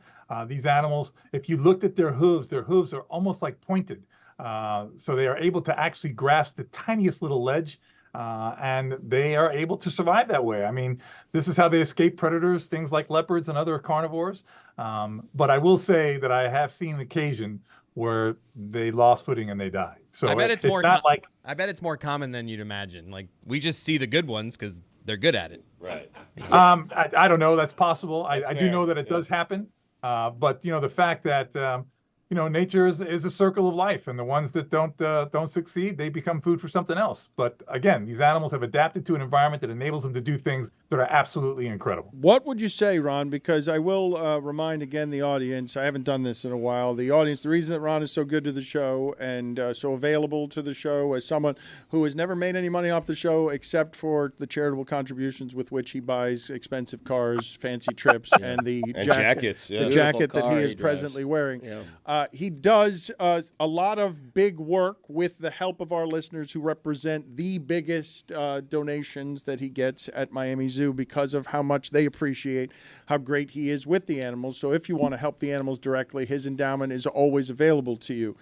These animals, if you looked at their hooves are almost like pointed. So they are able to actually grasp the tiniest little ledge, and they are able to survive that way. I mean, this is how they escape predators, things like leopards and other carnivores. But I will say that I have seen an occasion where they lost footing and they die. So I bet it's more not like I bet it's more common than you'd imagine. Like, we just see the good ones because they're good at it. Right. I don't know. That's possible. I do fair. know that it does happen. But the fact that nature is a circle of life, and the ones that don't succeed, they become food for something else. But again, these animals have adapted to an environment that enables them to do things that are absolutely incredible. What would you say, Ron? Because I will remind again the audience, I haven't done this in a while, the audience, the reason that Ron is so good to the show and so available to the show as someone who has never made any money off the show except for the charitable contributions with which he buys expensive cars, fancy trips, and the jackets. the jacket that he is presently wearing. Yeah. He does a lot of big work with the help of our listeners who represent the biggest donations that he gets at Miami Zoo because of how much they appreciate how great he is with the animals. So if you want to help the animals directly, his endowment is always available to you.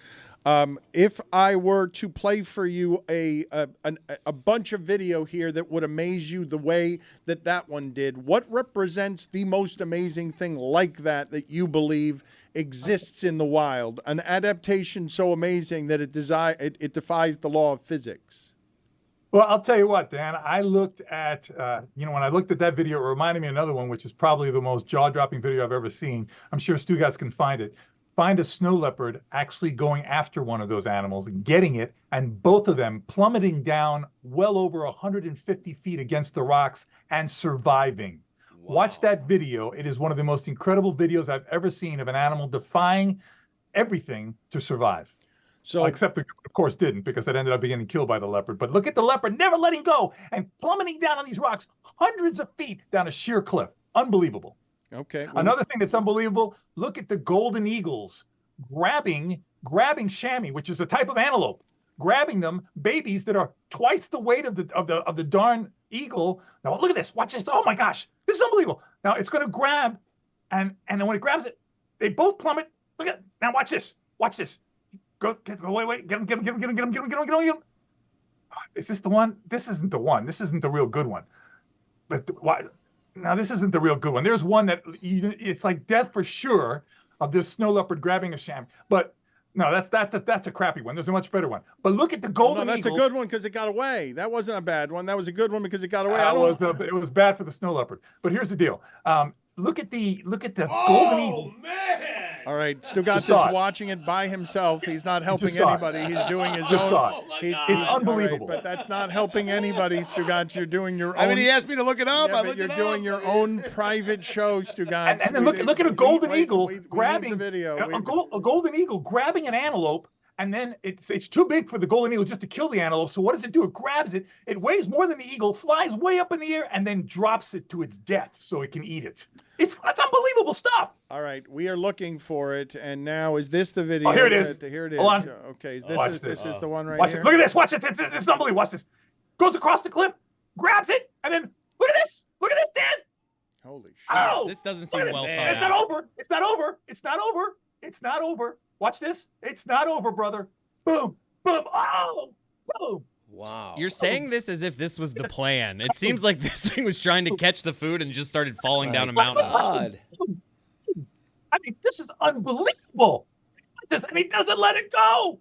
If I were to play for you a bunch of video here that would amaze you the way that one did, what represents the most amazing thing like that you believe exists in the wild? An adaptation so amazing that it defies the law of physics. Well, I'll tell you what, Dan, I looked at, when I looked at that video, it reminded me of another one, which is probably the most jaw-dropping video I've ever seen. I'm sure Stugotz can find it. Find a snow leopard actually going after one of those animals, getting it, and both of them plummeting down well over 150 feet against the rocks and surviving. Wow. Watch that video. It is one of the most incredible videos I've ever seen of an animal defying everything to survive. So, except the, of course, didn't, because it ended up getting killed by the leopard. But look at the leopard never letting go and plummeting down on these rocks, hundreds of feet down a sheer cliff. Unbelievable. Okay. Well, another thing that's unbelievable, look at the golden eagles grabbing chamois, which is a type of antelope, grabbing them, babies that are twice the weight of the darn eagle. Now look at this. Watch this. Oh my gosh. This is unbelievable. Now it's going to grab, and then when it grabs it, they both plummet. Look at, now watch this. Watch this. Go, wait, get him. Is this the one? This isn't the one. This isn't the real good one. But why? Now this isn't the real good one. There's one that it's like death for sure of this snow leopard grabbing a chamois. But no, that's a crappy one. There's a much better one. But look at the golden eagle. That's a good one because it got away. That wasn't a bad one. That was a good one because it got away. It was bad for the snow leopard. But here's the deal. Look at the golden eagle. Man. All right, Stugotz is watching it by himself. He's not helping anybody. He's doing his own. It's unbelievable. Right, but that's not helping anybody, Stugotz. You're doing your own. I mean, he asked me to look it up. Yeah, but you're doing your own private show, Stugotz. And then look at a golden eagle grabbing the video. A golden eagle grabbing an antelope. And then it's too big for the golden eagle just to kill the antelope. So what does it do? It grabs it. It weighs more than the eagle, flies way up in the air, and then drops it to its death so it can eat it. It's unbelievable stuff. All right, we are looking for it, and now is this the video? Oh, here it is. Here it is. Hold on. Okay, this is the one right Watch here. it. Look at this. Watch it. It's unbelievable. Watch this. Goes across the cliff, grabs it, and then look at this. Look at this, Dan. Holy shit! Oh, this doesn't seem well thought out. It's not over. It's not over. It's not over. It's not over. Watch this. It's not over, brother. Boom, boom, oh, boom. Wow. You're saying this as if this was the plan. It seems like this thing was trying to catch the food and just started falling down a mountain. God. I mean, this is unbelievable. And he doesn't let it go.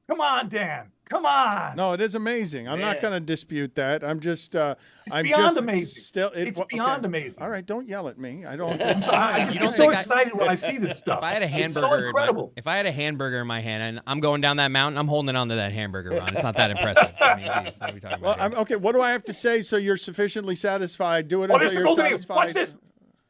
Come on, Dan. Come on. No, it is amazing. I'm not going to dispute that. I'm just, I'm beyond just amazing. Still, it's beyond amazing. All right, don't yell at me. I don't. I just get so excited when I see this stuff. If I had a hamburger, if I had a hamburger in my hand and I'm going down that mountain, I'm holding on to that hamburger, Ron. It's not that impressive. I mean, geez, what are we talking about? Well, okay. What do I have to say so you're sufficiently satisfied? Do it until you're satisfied. Watch this.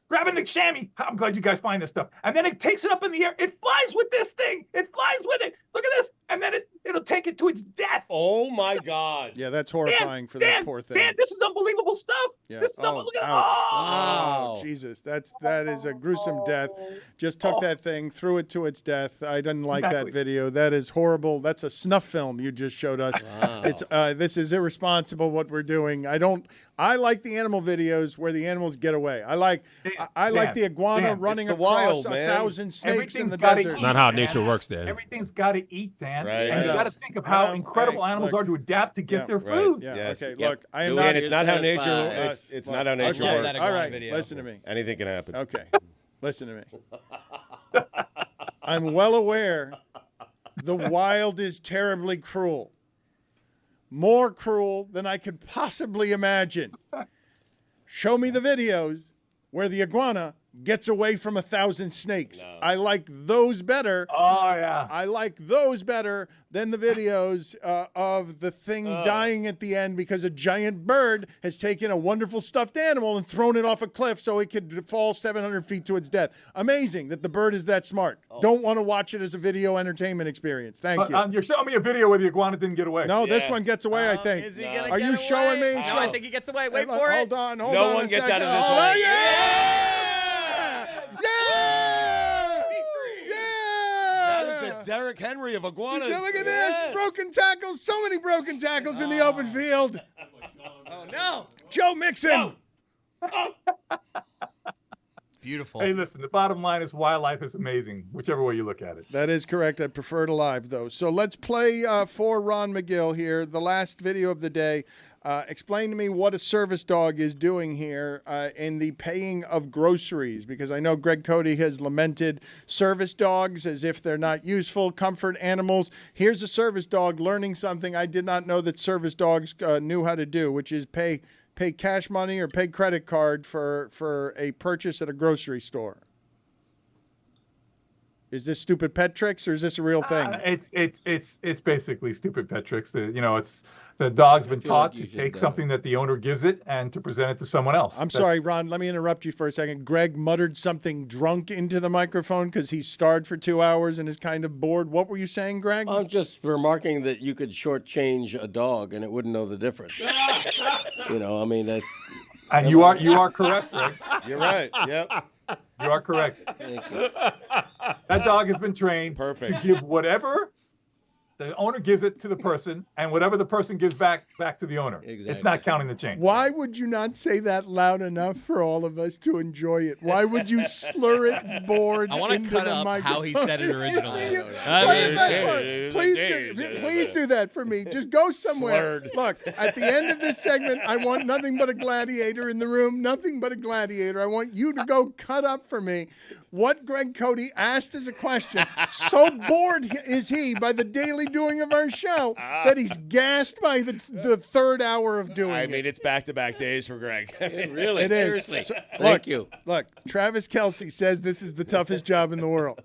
Grabbing the chamois. I'm glad you guys find this stuff. And then it takes it up in the air. It flies with this thing. It flies with it. Look at this. and then it'll take it to its death. Oh my God. Yeah, that's horrifying for that poor thing. Dan, this is unbelievable stuff. Yeah. This is Oh, unbelievable. ouch. Wow. Oh, Jesus. That is a gruesome death. Just took that thing, threw it to its death. I didn't like that video. That is horrible. That's a snuff film you just showed us. Wow. It's this is irresponsible what we're doing. I like the animal videos where the animals get away. I like the iguana running It's the across wild, 1,000 snakes in the gotta desert. eat, Not how Dan. nature works, Dan. Everything's got to eat, Dan. Right. And you I got know. to think of how incredible Hey, animals look. are to adapt to get their Right. food. Yeah. Yes. Okay. Yep. Look, I am Do not. And it's not how nature. satisfied. It's not how nature Okay. works. That All iguana right. video. Listen to me. Anything can happen. Okay. Listen to me. I'm well aware the wild is terribly cruel. More cruel than I could possibly imagine. Show me the videos where the iguana gets away from 1,000 snakes. No. I like those better. Oh, yeah. I like those better than the videos of the thing dying at the end because a giant bird has taken a wonderful stuffed animal and thrown it off a cliff so it could fall 700 feet to its death. Amazing that the bird is that smart. Don't want to watch it as a video entertainment experience. Thank you. You're showing me a video where the iguana didn't get away. No, this Yeah. one gets away, I think. Is he gonna Are get you away? showing me? No, Show- I think he gets away. Wait Hey, for it. Hold on No a one gets second. out of this Oh, one. yeah! That is the Derrick Henry of iguanas. Yeah, look at this. Broken tackles. So many broken tackles in the open field. Oh no! Joe Mixon. Beautiful. Hey, listen, the bottom line is wildlife is amazing, whichever way you look at it. That is correct. I prefer it alive, though. So let's play for Ron Magill here, the last video of the day. Explain to me what a service dog is doing here in the paying of groceries, because I know Greg Cote has lamented service dogs as if they're not useful, comfort animals. Here's a service dog learning something I did not know that service dogs knew how to do, which is pay cash money or pay credit card for a purchase at a grocery store. Is this stupid pet tricks or is this a real thing? It's basically stupid pet tricks. It's the dog's been feel taught like you to should, take something that the owner gives it and to present it to someone else. I'm sorry, Ron. Let me interrupt you for a second. Greg muttered something drunk into the microphone because he starred for 2 hours and is kind of bored. What were you saying, Greg? I'm just remarking that you could shortchange a dog and it wouldn't know the difference. I mean that. And you are correct, Greg. You're right. Yep. You are correct. Thank you. That dog has been trained Perfect. to give whatever the owner gives it to the person, and whatever the person gives back to the owner. Exactly. It's not counting the change. Why would you not say that loud enough for all of us to enjoy it? Why would you slur it bored I want to into cut the up microphone? how he said it originally. Play it back for it. Please do that for me. Just go somewhere. Slurred. Look, at the end of this segment, I want nothing but a gladiator in the room. Nothing but a gladiator. I want you to go cut up for me what Greg Cote asked as a question. So bored is he by the daily doing of our show that he's gassed by the third hour of doing I it. mean, it's back-to-back days for Greg. Really? It is. Seriously. So- Thank you. Look, Travis Kelce says this is the toughest job in the world.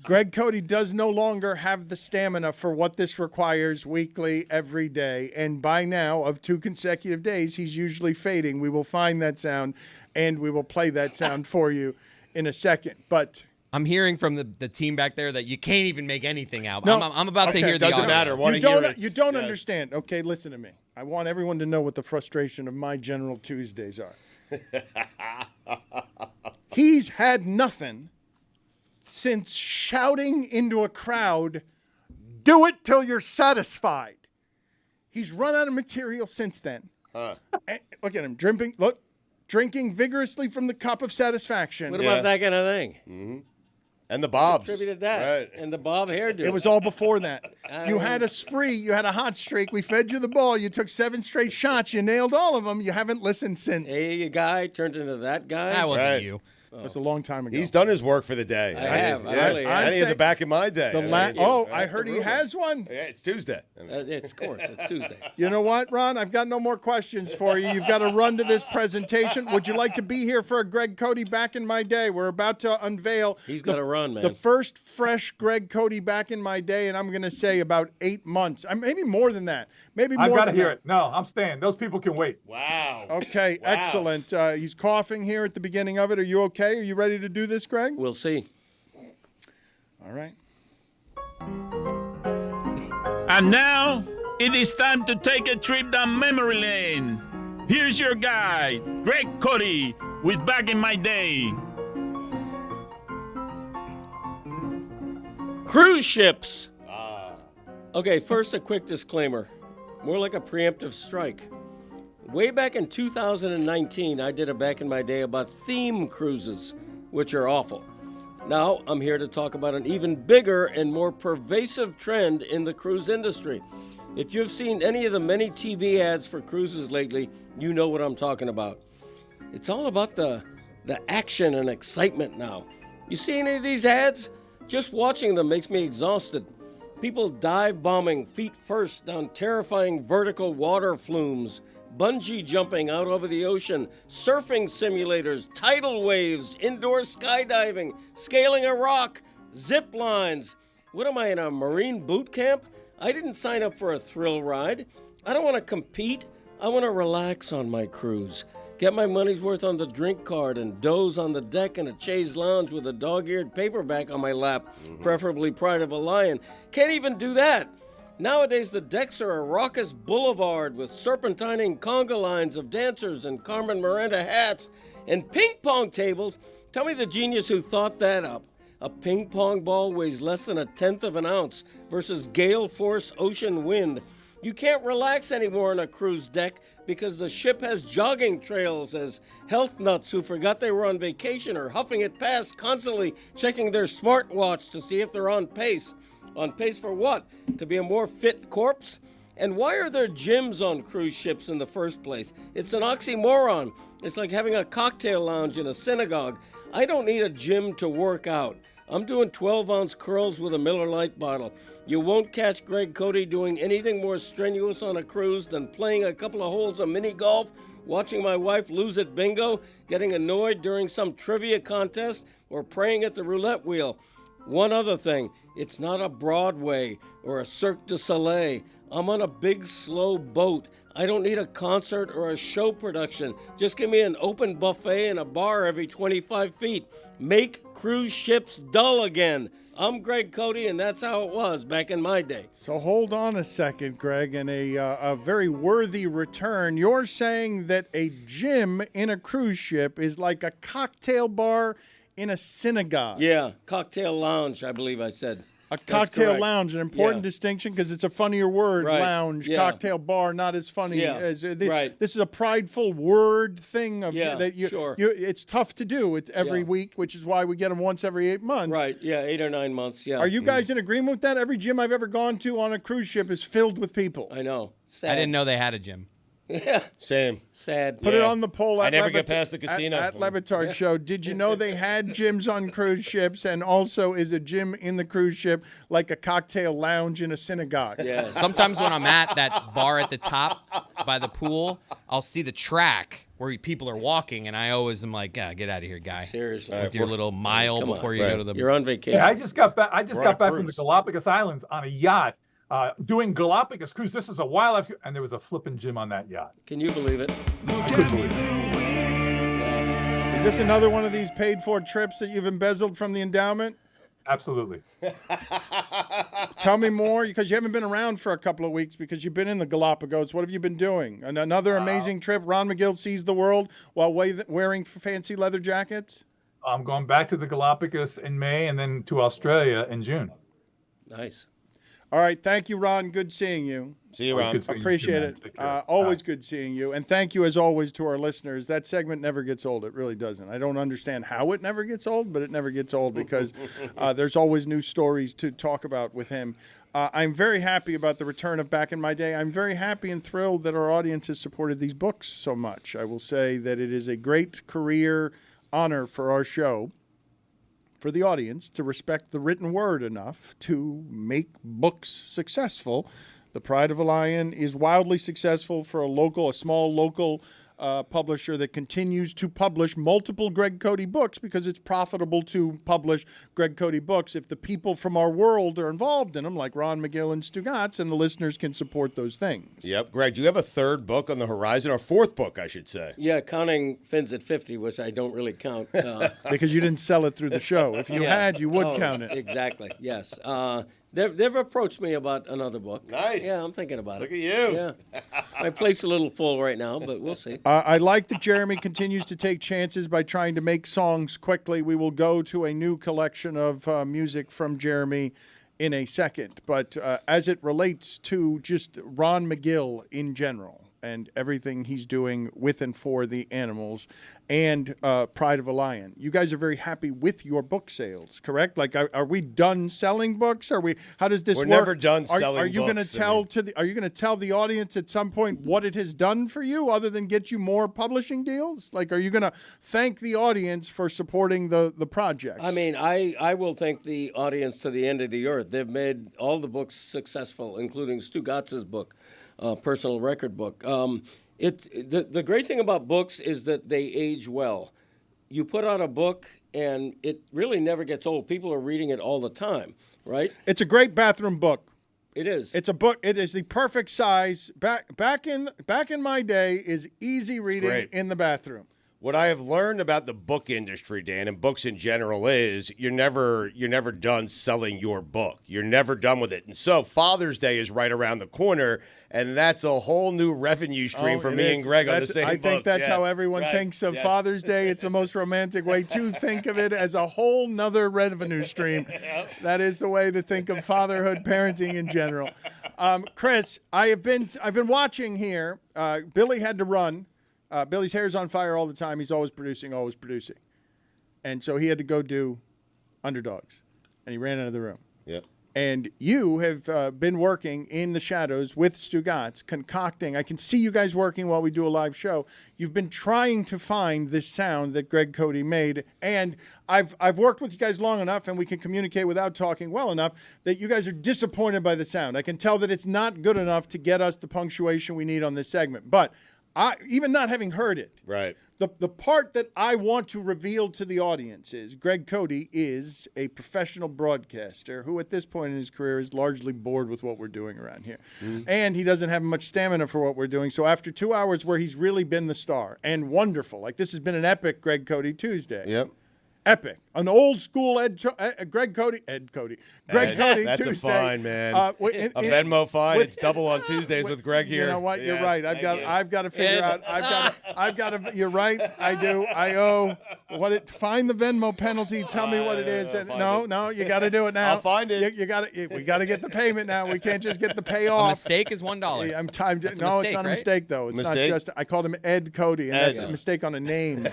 Greg Cote does no longer have the stamina for what this requires weekly, every day. And by now, of 2 consecutive days, he's usually fading. We will find that sound, and we will play that sound for you in a second. But I'm hearing from the team back there that you can't even make anything out. No. I'm about to Okay. hear the Doesn't audio. matter. Want you to hear don't, it. you don't Yes. understand. Okay, listen to me. I want everyone to know what the frustration of my General Tuesdays are. He's had nothing since shouting into a crowd, "Do it till you're satisfied." He's run out of material since then. And look at him, drinking vigorously from the cup of satisfaction. What about that kind of thing? And the Bobs. Attributed that. Right. And the bob hairdo. It was all before that. I You don't- had a spree. You had a hot streak. We fed you the ball. You took 7 straight shots. You nailed all of them. You haven't listened since. A guy turned into that guy. That wasn't Right. you. It was a long time ago. He's done his work for the day. I have. I really have. And he has it back in my day. I heard he has one. Yeah, it's Tuesday. It's of course. It's Tuesday. You know what, Ron? I've got no more questions for you. You've got to run to this presentation. Would you like to be here for a Greg Cote back in my day? We're about to unveil. He's got to run, man. The first fresh Greg Cote back in my day, and I'm going to say about 8 months. Maybe more than that. Maybe more I've got to than hear that. it. No, I'm staying. Those people can wait. Wow. Okay, Wow. excellent. He's coughing here at the beginning of it. Are you okay? Are you ready to do this, Greg? We'll see. All right. And now, it is time to take a trip down memory lane. Here's your guide, Greg Cote, with Back in My Day. Cruise ships. Okay, first a quick disclaimer. More like a preemptive strike. Way back in 2019, I did a Back in My Day about theme cruises, which are awful. Now, I'm here to talk about an even bigger and more pervasive trend in the cruise industry. If you've seen any of the many TV ads for cruises lately, you know what I'm talking about. It's all about the action and excitement now. You see any of these ads? Just watching them makes me exhausted. People dive bombing feet first down terrifying vertical water flumes, bungee jumping out over the ocean, surfing simulators, tidal waves, indoor skydiving, scaling a rock, zip lines. What am I, in a Marine boot camp? I didn't sign up for a thrill ride. I don't want to compete. I want to relax on my cruise. Get my money's worth on the drink card and doze on the deck in a chaise lounge with a dog-eared paperback on my lap, preferably Pride of a Lion. Can't even do that. Nowadays, the decks are a raucous boulevard with serpentining conga lines of dancers and Carmen Miranda hats and ping pong tables. Tell me the genius who thought that up. A ping pong ball weighs less than 1/10 of an ounce versus gale force ocean wind. You can't relax anymore on a cruise deck because the ship has jogging trails as health nuts who forgot they were on vacation are huffing it past, constantly checking their smartwatch to see if they're on pace. On pace for what? To be a more fit corpse? And why are there gyms on cruise ships in the first place? It's an oxymoron. It's like having a cocktail lounge in a synagogue. I don't need a gym to work out. I'm doing 12-ounce curls with a Miller Lite bottle. You won't catch Greg Cote doing anything more strenuous on a cruise than playing a couple of holes of mini golf, watching my wife lose at bingo, getting annoyed during some trivia contest, or praying at the roulette wheel. One other thing, it's not a Broadway or a Cirque du Soleil. I'm on a big, slow boat. I don't need a concert or a show production. Just give me an open buffet and a bar every 25 feet. Make cruise ships dull again. I'm Greg Cote, and that's how it was back in my day. So hold on a second, Greg, and a very worthy return. You're saying that a gym in a cruise ship is like a cocktail bar in a synagogue. Yeah, cocktail lounge, I believe I said. A cocktail lounge, an important distinction because it's a funnier word, Right. lounge, Yeah. cocktail bar, not as funny Yeah. as Right. This is a prideful word thing of Yeah, that sure. It's tough to do it every Yeah. week, which is why we get them once every 8 months. Right, yeah, 8 or 9 months, yeah. Are you guys in agreement with that? Every gym I've ever gone to on a cruise ship is filled with people. I know. Sad. I didn't know they had a gym. Yeah. Same. Sad. Put it on the poll at I never get past the casino. At Le Batard Show. Did you know they had gyms on cruise ships, and also is a gym in the cruise ship like a cocktail lounge in a synagogue? Yeah. Sometimes when I'm at that bar at the top by the pool, I'll see the track where people are walking, and I always am like, get out of here, guy. Seriously. With your little mile Come on. before you go to the. You're on vacation. Yeah, I just got back. on a From the cruise. Galapagos Islands on a yacht, doing Galapagos cruise. This is a wildlife, and there was a flipping gym on that yacht. Can you believe it? I couldn't believe it. Is this another one of these paid-for trips that you've embezzled from the endowment? Absolutely. Tell me more, because you haven't been around for a couple of weeks because you've been in the Galapagos. What have you been doing? Another amazing trip. Ron Magill sees the world while wearing fancy leather jackets? I'm going back to the Galapagos in May and then to Australia in June. Nice. All right. Thank you, Ron. Good seeing you. See you, Ron. Good seeing you too, Appreciate man. it. Take care. Always Bye. good seeing you. And thank you, as always, to our listeners. That segment never gets old. It really doesn't. I don't understand how it never gets old, but it never gets old because there's always new stories to talk about with him. I'm very happy about the return of Back in My Day. I'm very happy and thrilled that our audience has supported these books so much. I will say that it is a great career honor for our show, for the audience, to respect the written word enough to make books successful The Pride of a Lion is wildly successful for a small local publisher that continues to publish multiple Greg Cote books because it's profitable to publish Greg Cote books if the people from our world are involved in them, like Ron Magill and Stugotz, and the listeners can support those things. Yep. Greg, do you have a third book on the horizon, or fourth book, I should say? Yeah, counting Fins at 50, which I don't really count. Because you didn't sell it through the show. If you had, you would count it. Exactly, yes. They've approached me about another book. Nice. Yeah, I'm thinking about Look it. at you. Yeah. My plate's a little full right now, but we'll see. I like that Jeremy continues to take chances by trying to make songs quickly. We will go to a new collection of music from Jeremy in a second. But as it relates to just Ron Magill in general and everything he's doing with and for the animals and Pride of a Lion, you guys are very happy with your book sales, correct? Like, are we done selling books? How does this work? We're never done selling Are you going to books. are you going to tell the audience at some point what it has done for you other than get you more publishing deals? Like, are you going to thank the audience for supporting the projects? I mean, I will thank the audience to the end of the earth. They've made all the books successful, including Stugotz's book, personal record book. The great thing about books is that they age well. You put out a book, and it really never gets old. People are reading it all the time, right? It's a great bathroom book. It is. It's a book. It is the perfect size. Back in my day, is easy reading Great. in the bathroom. What I have learned about the book industry, Dan, and books in general is you're never done selling your book. You're never done with it. And so Father's Day is right around the corner, and that's a whole new revenue stream for me and Greg on the same I book. think that's Yeah. how everyone Right. thinks of Yes. Father's Day. It's the most romantic way to think of it, as a whole nother revenue stream. That is the way to think of fatherhood, parenting in general. Chris, I've been watching here. Billy had to run. Billy's hair's on fire all the time. He's always producing. And so he had to go do Underdogs, and he ran out of the room. Yep. And you have been working in the shadows with Stugotz, concocting. I can see you guys working while we do a live show. You've been trying to find this sound that Greg Cote made. And I've worked with you guys long enough, and we can communicate without talking well enough, that you guys are disappointed by the sound. I can tell that it's not good enough to get us the punctuation we need on this segment. But even not having heard it, Right. the part that I want to reveal to the audience is Greg Cote is a professional broadcaster who at this point in his career is largely bored with what we're doing around here. And he doesn't have much stamina for what we're doing. So after 2 hours where he's really been the star and wonderful, like this has been an epic Greg Cote Tuesday. Yep. Epic. An old school Greg Cote Tuesday. That's a fine, man. A Venmo fine. It's double on Tuesdays with Greg here. You know what? You're Yes, right. I've got to figure out. You're right. I do. I owe. Find the Venmo penalty. Tell me what it is. No, you got to do it now. I'll find it. You got to. We got to get the payment now. We can't just get the payoff. A mistake is $1. I'm That's it's mistake, not a right? mistake though. It's Mistake? not just. I called him Ed Cote, and that's a mistake on a name.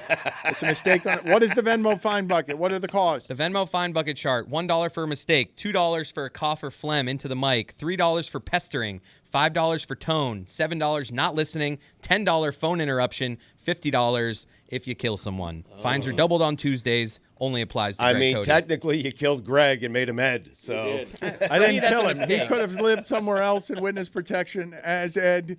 It's a mistake on. What is the Venmo fine bucket? What are the costs? The Venmo fine bucket chart: $1 for a mistake, $2 for a cough or phlegm into the mic, $3 for pestering, $5 for tone, $7 not listening, $10 phone interruption, $50 if you kill someone. Fines are doubled on Tuesdays. Only applies to Greg Cote. Technically, you killed Greg and made him Ed. So I didn't that's kill a him. He mistake. could have lived somewhere else in witness protection as Ed.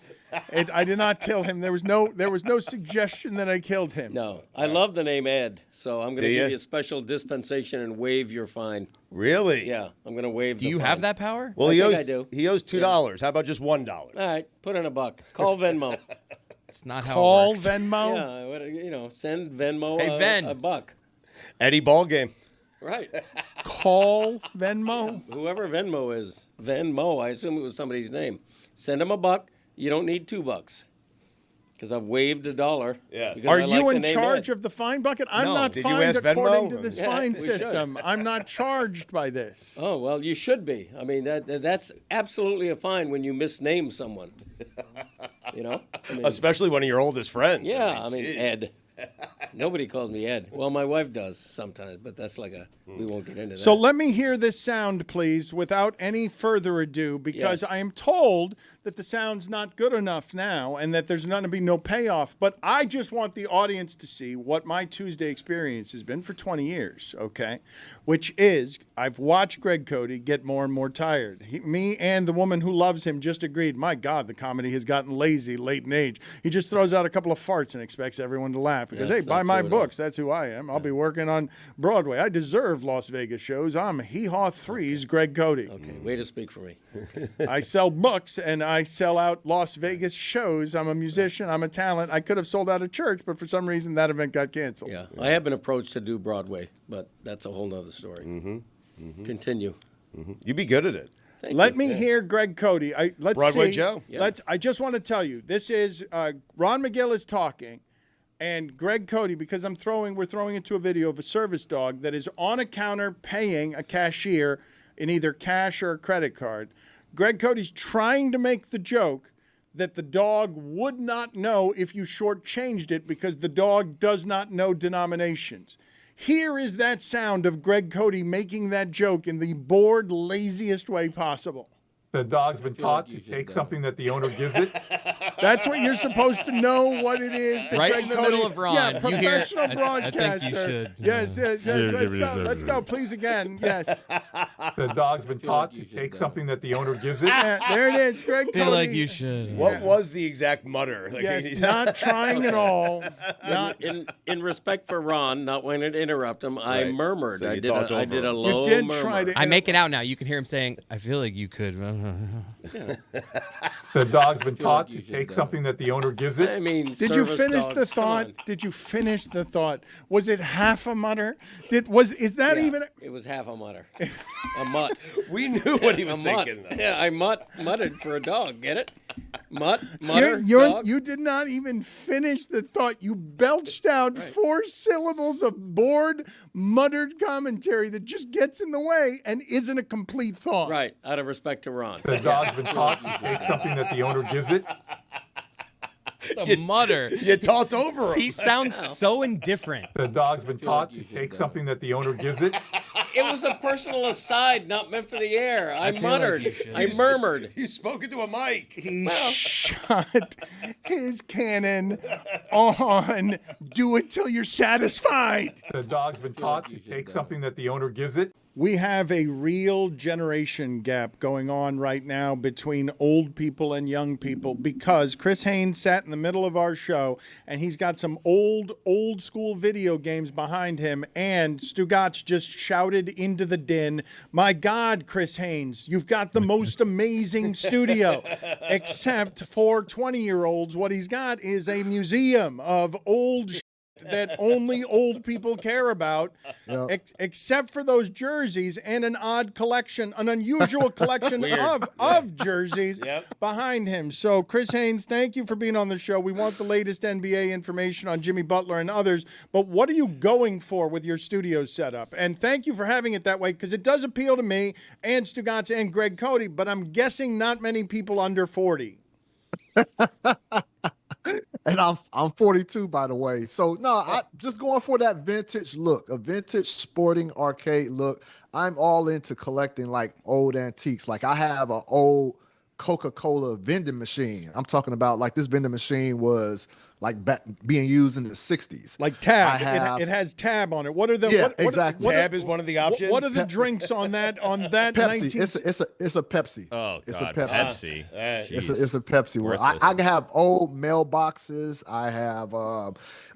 I did not kill him. There was no suggestion that I killed him. No, I love the name Ed, so I'm going to ya? give you a special dispensation and waive your fine. Really? Yeah, I'm going to waive Do the you fine. have that power? Well, I he think owes I do. he owes $2. How about just $1? All right, put in $1. Call Venmo. It's not how Call it works. Venmo. Yeah, send Venmo Hey, Ven. $1. Eddie Ballgame. Right. Call Venmo. Whoever Venmo is, Venmo, I assume it was somebody's name. Send him $1. You don't need $2. Because I've waived $1. Yes. because Are I like you the in name charge Ed. of the fine bucket? I'm No. not Did you fined ask according Venmo? to this Yeah, fine we should. system. I'm not charged by this. Oh, well, you should be. I mean, that's absolutely a fine when you misname someone. You know? I mean, Especially one of your oldest friends. yeah, I mean, geez. Ed. Nobody calls me Ed. Well, my wife does sometimes, but that's like a we won't get into that. So let me hear this sound, please, without any further ado, because Yes. I am told that the sound's not good enough now and that there's going to be no payoff. But I just want the audience to see what my Tuesday experience has been for 20 years, okay? Which is I've watched Greg Cote get more and more tired. Me and the woman who loves him just agreed, my God, the comedy has gotten lazy late in age. He just throws out a couple of farts and expects everyone to laugh because, Yeah, hey, it's buy not my true at all. books. That's who I am. I'll be working on Broadway. I deserve Las Vegas shows. I'm Hee Haw 3's Greg Cote. Okay, way to speak for me. I sell books and I sell out Las Vegas shows. I'm a musician. I'm a talent. I could have sold out a church, but for some reason that event got canceled. Yeah, I have been approached to do Broadway, but that's a whole nother story. Continue. You'd be good at it. Thank Let you. me hear Greg Cote. Let's Broadway see. Joe? Yeah. I just want to tell you, this is Ron Magill is talking, and Greg Cote, because we're throwing into a video of a service dog that is on a counter paying a cashier in either cash or a credit card. Greg Cote's trying to make the joke that the dog would not know if you shortchanged it because the dog does not know denominations. Here is that sound of Greg Cote making that joke in the bored, laziest way possible. The dog's been feel like taught you to should, take something that the owner gives it. That's what you're supposed to know what it is. That Right Greg in the Cote- middle of Ron. Yeah, You hear- professional I think you broadcaster. should, Yes, let's go. Let's go, please, again. Yes. The dog's been taught like you to should, take though. something that the owner gives it. Yeah, there it is, Greg Cote. should. What was the exact mutter? Like, Yes, not trying at all. Not, In respect for Ron, not wanting to interrupt him, I Right. murmured. So I you did talked a over him. low you did murmur. try to. I make it out now. You can hear him saying, I feel like you could. The dog's been feel like taught you to should, take though. something that the owner gives I it. mean, Did you service finish dogs, the come thought? on. Did you finish the thought? Was it half a mutter? Is that Yeah, even? It was half a mutter. A mutt. We knew what he was A mutt. thinking. Though. Yeah, I muttered for a dog. Get it? Mutter, dog. You did not even finish the thought. You belched out 4 syllables of bored, muttered commentary that just gets in the way and isn't a complete thought. Right, out of respect to Ron. The dog's been taught to take something that the owner gives it. The mutter. You talked over him. He sounds so indifferent. The dog's been taught like you to should, take though. something that the owner gives it. It was a personal aside, not meant for the air. I feel like muttered. you should. I murmured. You spoke into a mic. He shot his cannon on do it till you're satisfied. The dog's been taught to take something that the owner gives it. We have a real generation gap going on right now between old people and young people because Chris Haynes sat in the middle of our show and he's got some old school video games behind him, and Stugotz just shouted into the din, my God, Chris Haynes, you've got the most amazing studio. Except for 20-year-olds, what he's got is a museum of old that only old people care about, except for those jerseys and an odd collection, an unusual collection of jerseys behind him. So, Chris Haynes, thank you for being on the show. We want the latest NBA information on Jimmy Butler and others, but what are you going for with your studio setup? And thank you for having it that way, because it does appeal to me and Stugotz and Greg Cote, but I'm guessing not many people under 40. And I'm 42, by the way. So no, I just going for that vintage look, a vintage sporting arcade look. I'm all into collecting like old antiques. Like I have an old Coca-Cola vending machine. I'm talking about like this vending machine was like being used in the 60s. Like Tab. It has Tab on it. What are the exactly. Tab is one of the options. What are the drinks on that Pepsi. 19 It's a Pepsi. Oh, it's God, a Pepsi. It's a Pepsi. Well, I Worthless. have old mailboxes. I have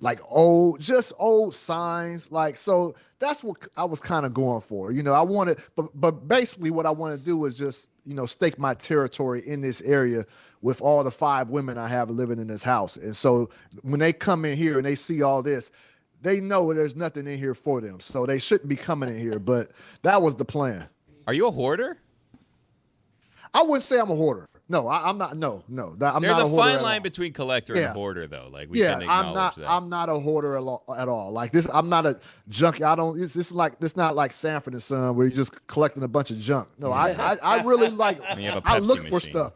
like old signs. Like, so that's what I was kind of going for. You know, I wanted, but basically what I want to do is just, you know, stake my territory in this area with all the 5 women I have living in this house. And so when they come in here and they see all this, they know there's nothing in here for them. So they shouldn't be coming in here. But that was the plan. Are you a hoarder? I wouldn't say I'm a hoarder. No, I'm not. No. I'm There's not a hoarder fine at line all. between collector and hoarder, though. Like we Yeah, can acknowledge that. I'm not a hoarder at all. Like this, I'm not a junkie. It's not like Sanford and Son where you're just collecting a bunch of junk. No, I really like. And you have a I Pepsi look for machine. stuff.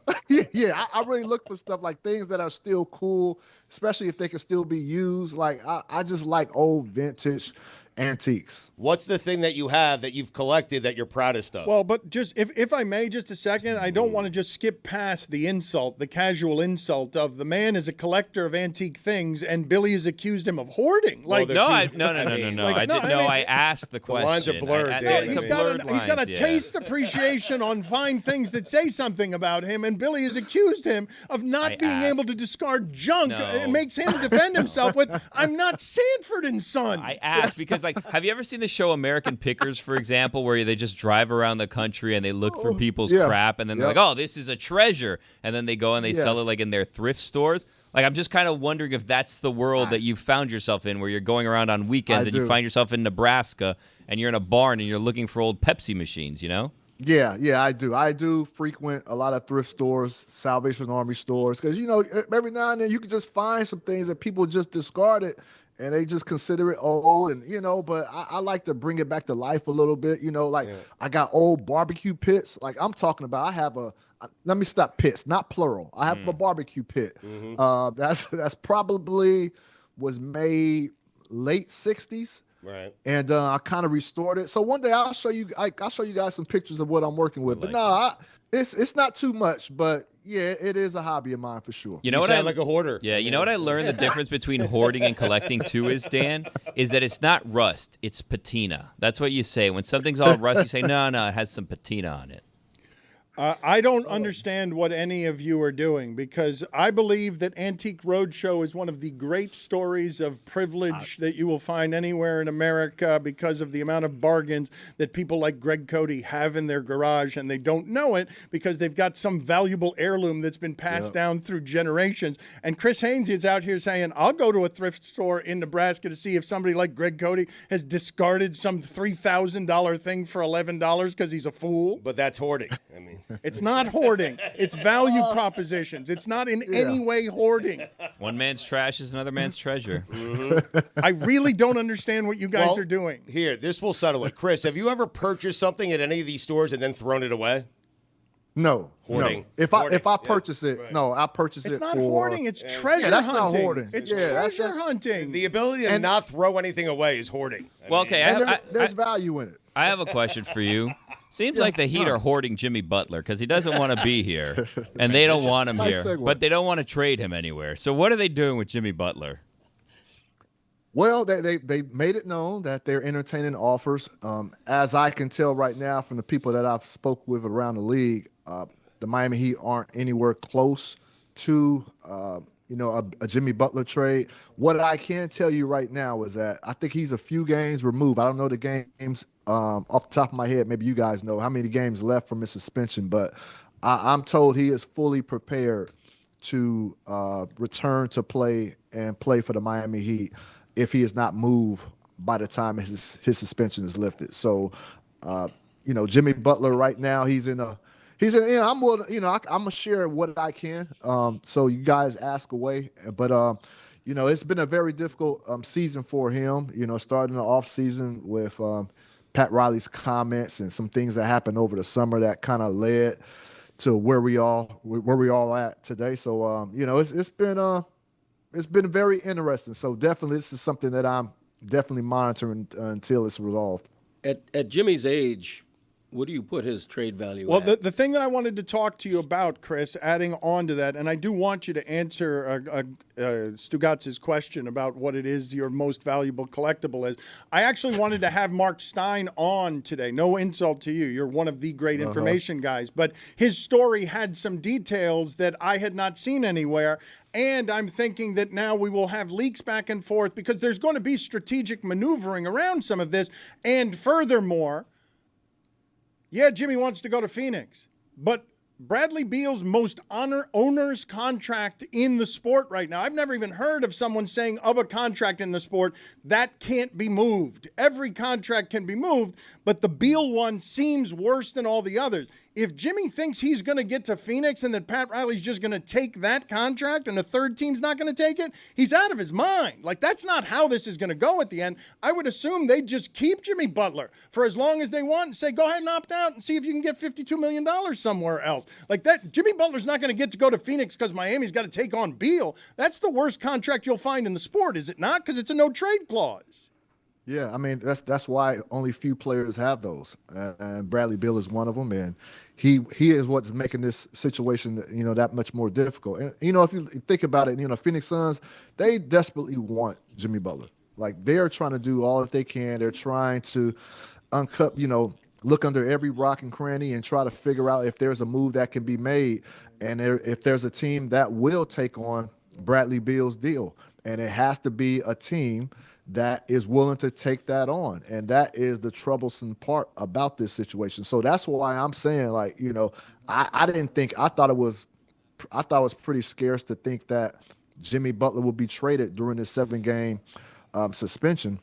yeah, I really look for stuff like things that are still cool, especially if they can still be used. Like I just like old vintage. antiques. What's the thing that you have that you've collected that you're proudest of? Well, but just if I may, just a second, I don't want to just skip past the insult, the casual insult of the man is a collector of antique things, and Billy has accused him of hoarding. No. I didn't know. I asked the question. The lines are blurred. He's got a taste appreciation on fine things that say something about him, and Billy has accused him of not being able to discard junk. It makes him defend himself with, "I'm not Sanford and Son." I asked because, have you ever seen the show American Pickers, for example, where they just drive around the country and they look for people's crap, and then they're like, "Oh, this is a treasure," and then they go and they sell it like in their thrift stores. Like, I'm just kind of wondering if that's the world that you found yourself in, where you're going around on weekends and you find yourself in Nebraska and you're in a barn and you're looking for old Pepsi machines, you know? Yeah, I do. I do frequent a lot of thrift stores, Salvation Army stores, because, every now and then you can just find some things that people just discarded and they just consider it old, and, but I like to bring it back to life a little bit, I got old barbecue pits. Like I'm talking about, I have let me stop, pits, not plural. I have a barbecue pit. That's probably was made late 60s. Right. And I kind of restored it. So one day I'll show you guys some pictures of what I'm working with. But it's not too much, but yeah, it is a hobby of mine for sure. You sound like a hoarder. Yeah, you know what I learned the difference between hoarding and collecting too is, Dan, is that it's not rust, it's patina. That's what you say. When something's all rust, you say, no, it has some patina on it. I don't understand what any of you are doing, because I believe that Antique Roadshow is one of the great stories of privilege that you will find anywhere in America, because of the amount of bargains that people like Greg Cote have in their garage, and they don't know it because they've got some valuable heirloom that's been passed down through generations. And Chris Haynes is out here saying, I'll go to a thrift store in Nebraska to see if somebody like Greg Cote has discarded some $3,000 thing for $11 because he's a fool. But that's hoarding. I mean, it's not hoarding. It's value propositions. It's not in any way hoarding. One man's trash is another man's treasure. I really don't understand what you guys are doing. Here, this will settle it. Chris, have you ever purchased something at any of these stores and then thrown it away? No. Hoarding. No. If I purchase it, no, I purchase it. It's not hoarding. It's treasure hunting. That's not hoarding. It's treasure hunting. The ability to not throw anything away is hoarding. There's value in it. I have a question for you. Seems like the Heat are hoarding Jimmy Butler because he doesn't want to be here, and they don't want him here, but they don't want to trade him anywhere. So what are they doing with Jimmy Butler? Well, they made it known that they're entertaining offers. As I can tell right now from the people that I've spoke with around the league, the Miami Heat aren't anywhere close to a Jimmy Butler trade. What I can tell you right now is that I think he's a few games removed. I don't know the games off the top of my head. Maybe you guys know how many games left from his suspension, but I'm told he is fully prepared to return to play and play for the Miami Heat if he is not moved by the time his suspension is lifted. So, Jimmy Butler right now, I'm willing, I'm gonna share what I can. So you guys ask away, but it's been a very difficult season for him. Starting the off season with Pat Riley's comments and some things that happened over the summer that kind of led to where we all at today. So it's been very interesting. So definitely this is something that I'm definitely monitoring until it's resolved. At Jimmy's age, what do you put his trade value Well, at? the thing that I wanted to talk to you about, Chris, adding on to that, and I do want you to answer Stugotz's question about what it is your most valuable collectible is. I actually wanted to have Mark Stein on today. No insult to you. You're one of the great information guys. But his story had some details that I had not seen anywhere. And I'm thinking that now we will have leaks back and forth because there's going to be strategic maneuvering around some of this. And furthermore, yeah, Jimmy wants to go to Phoenix, but Bradley Beal's most onerous contract in the sport right now. I've never even heard of someone saying of a contract in the sport that can't be moved. Every contract can be moved, but the Beal one seems worse than all the others. If Jimmy thinks he's going to get to Phoenix and that Pat Riley's just going to take that contract and a third team's not going to take it, he's out of his mind. Like, that's not how this is going to go at the end. I would assume they'd just keep Jimmy Butler for as long as they want and say, go ahead and opt out and see if you can get $52 million somewhere else. Like that, Jimmy Butler's not going to get to go to Phoenix because Miami's got to take on Beal. That's the worst contract you'll find in the sport, is it not? Because it's a no-trade clause. Yeah, I mean that's why only few players have those, and Bradley Beal is one of them, and he is what's making this situation that much more difficult. And if you think about it, Phoenix Suns, they desperately want Jimmy Butler. Like they are trying to do all that they can. They're trying to uncut, look under every rock and cranny and try to figure out if there's a move that can be made, and if there's a team that will take on Bradley Beal's deal, and it has to be a team that is willing to take that on. And that is the troublesome part about this situation. So that's why I'm saying, I thought it was pretty scarce to think that Jimmy Butler would be traded during this 7-game suspension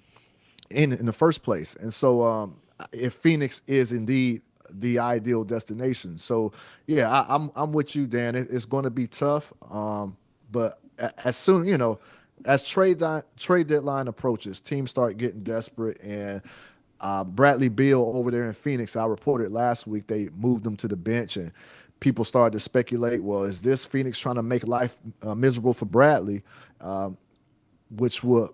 in the first place. And so if Phoenix is indeed the ideal destination. So yeah, I'm with you, Dan. It's going to be tough. But as soon, as trade deadline approaches, teams start getting desperate, and Bradley Beal over there in Phoenix, I reported last week, they moved him to the bench, and people started to speculate, well, is this Phoenix trying to make life miserable for Bradley, which would,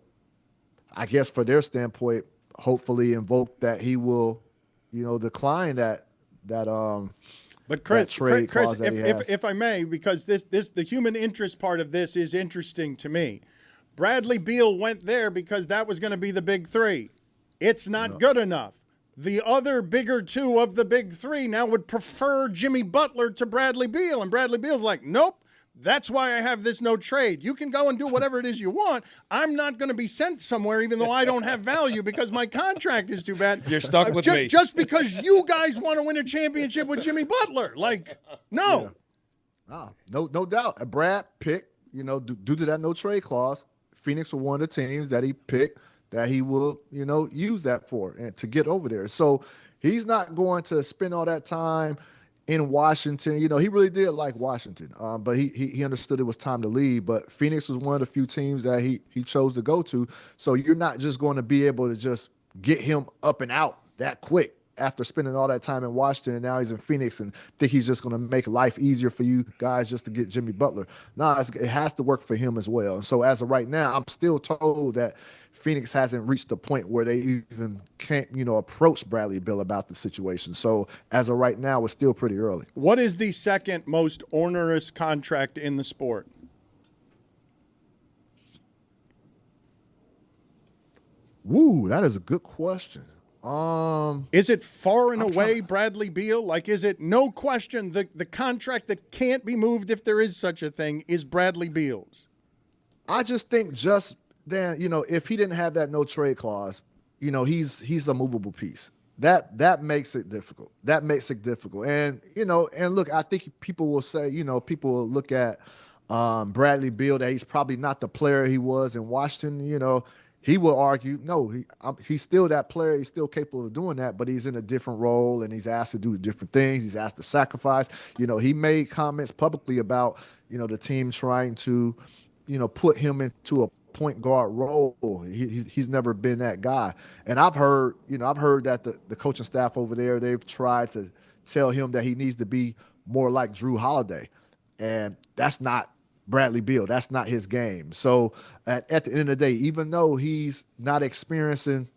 I guess, for their standpoint, hopefully invoke that he will, decline that. But Chris, that if I may, because the human interest part of this is interesting to me. Bradley Beal went there because that was going to be the big three. It's not good enough. The other bigger two of the big three now would prefer Jimmy Butler to Bradley Beal. And Bradley Beal's like, nope, that's why I have this no trade. You can go and do whatever it is you want. I'm not going to be sent somewhere even though I don't have value because my contract is too bad. You're stuck with me. Just because you guys want to win a championship with Jimmy Butler. Like, no. Yeah. No doubt. A Brad pick, due to that no trade clause, Phoenix were one of the teams that he picked that he will, use that for and to get over there. So he's not going to spend all that time in Washington. He really did like Washington, but he understood it was time to leave. But Phoenix was one of the few teams that he chose to go to. So you're not just going to be able to just get him up and out that quick after spending all that time in Washington, and now he's in Phoenix and think he's just going to make life easier for you guys just to get Jimmy Butler. No, it has to work for him as well. And so as of right now, I'm still told that Phoenix hasn't reached the point where they even can't, approach Bradley Beal about the situation. So as of right now, it's still pretty early. What is the second most onerous contract in the sport? Woo, that is a good question. Is it far and away Bradley Beal? Like, is it no question the contract that can't be moved if there is such a thing is Bradley Beal's? I just think Dan, if he didn't have that no trade clause, he's a movable piece. That makes it difficult. And, and look, I think people will say, people will look at Bradley Beal, that he's probably not the player he was in Washington. He will argue, no, he's still that player. He's still capable of doing that, but he's in a different role and he's asked to do different things. He's asked to sacrifice. He made comments publicly about, the team trying to, put him into a point guard role. He's never been that guy. And I've heard that the coaching staff over there, they've tried to tell him that he needs to be more like Drew Holiday. And that's not Bradley Beal. That's not his game. So at the end of the day, even though he's not experiencing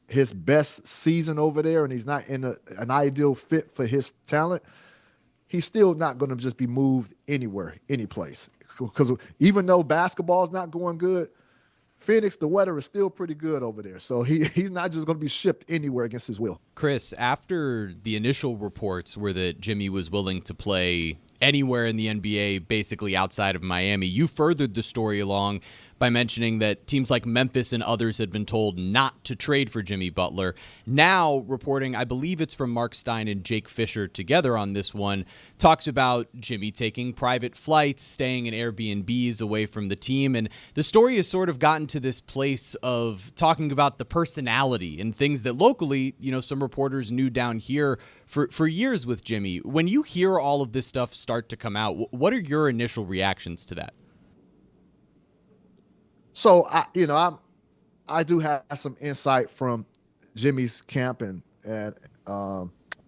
his best season over there and he's not in an ideal fit for his talent, he's still not going to just be moved anywhere, any place. Because even though basketball is not going good, Phoenix, the weather is still pretty good over there. So he's not just going to be shipped anywhere against his will. Chris, after the initial reports were that Jimmy was willing to play anywhere in the NBA, basically outside of Miami, you furthered the story along by mentioning that teams like Memphis and others had been told not to trade for Jimmy Butler. Now, reporting, I believe it's from Mark Stein and Jake Fisher together on this one, talks about Jimmy taking private flights, staying in Airbnbs away from the team. And the story has sort of gotten to this place of talking about the personality and things that locally, some reporters knew down here for years with Jimmy. When you hear all of this stuff start to come out, what are your initial reactions to that? So I do have some insight from Jimmy's camp and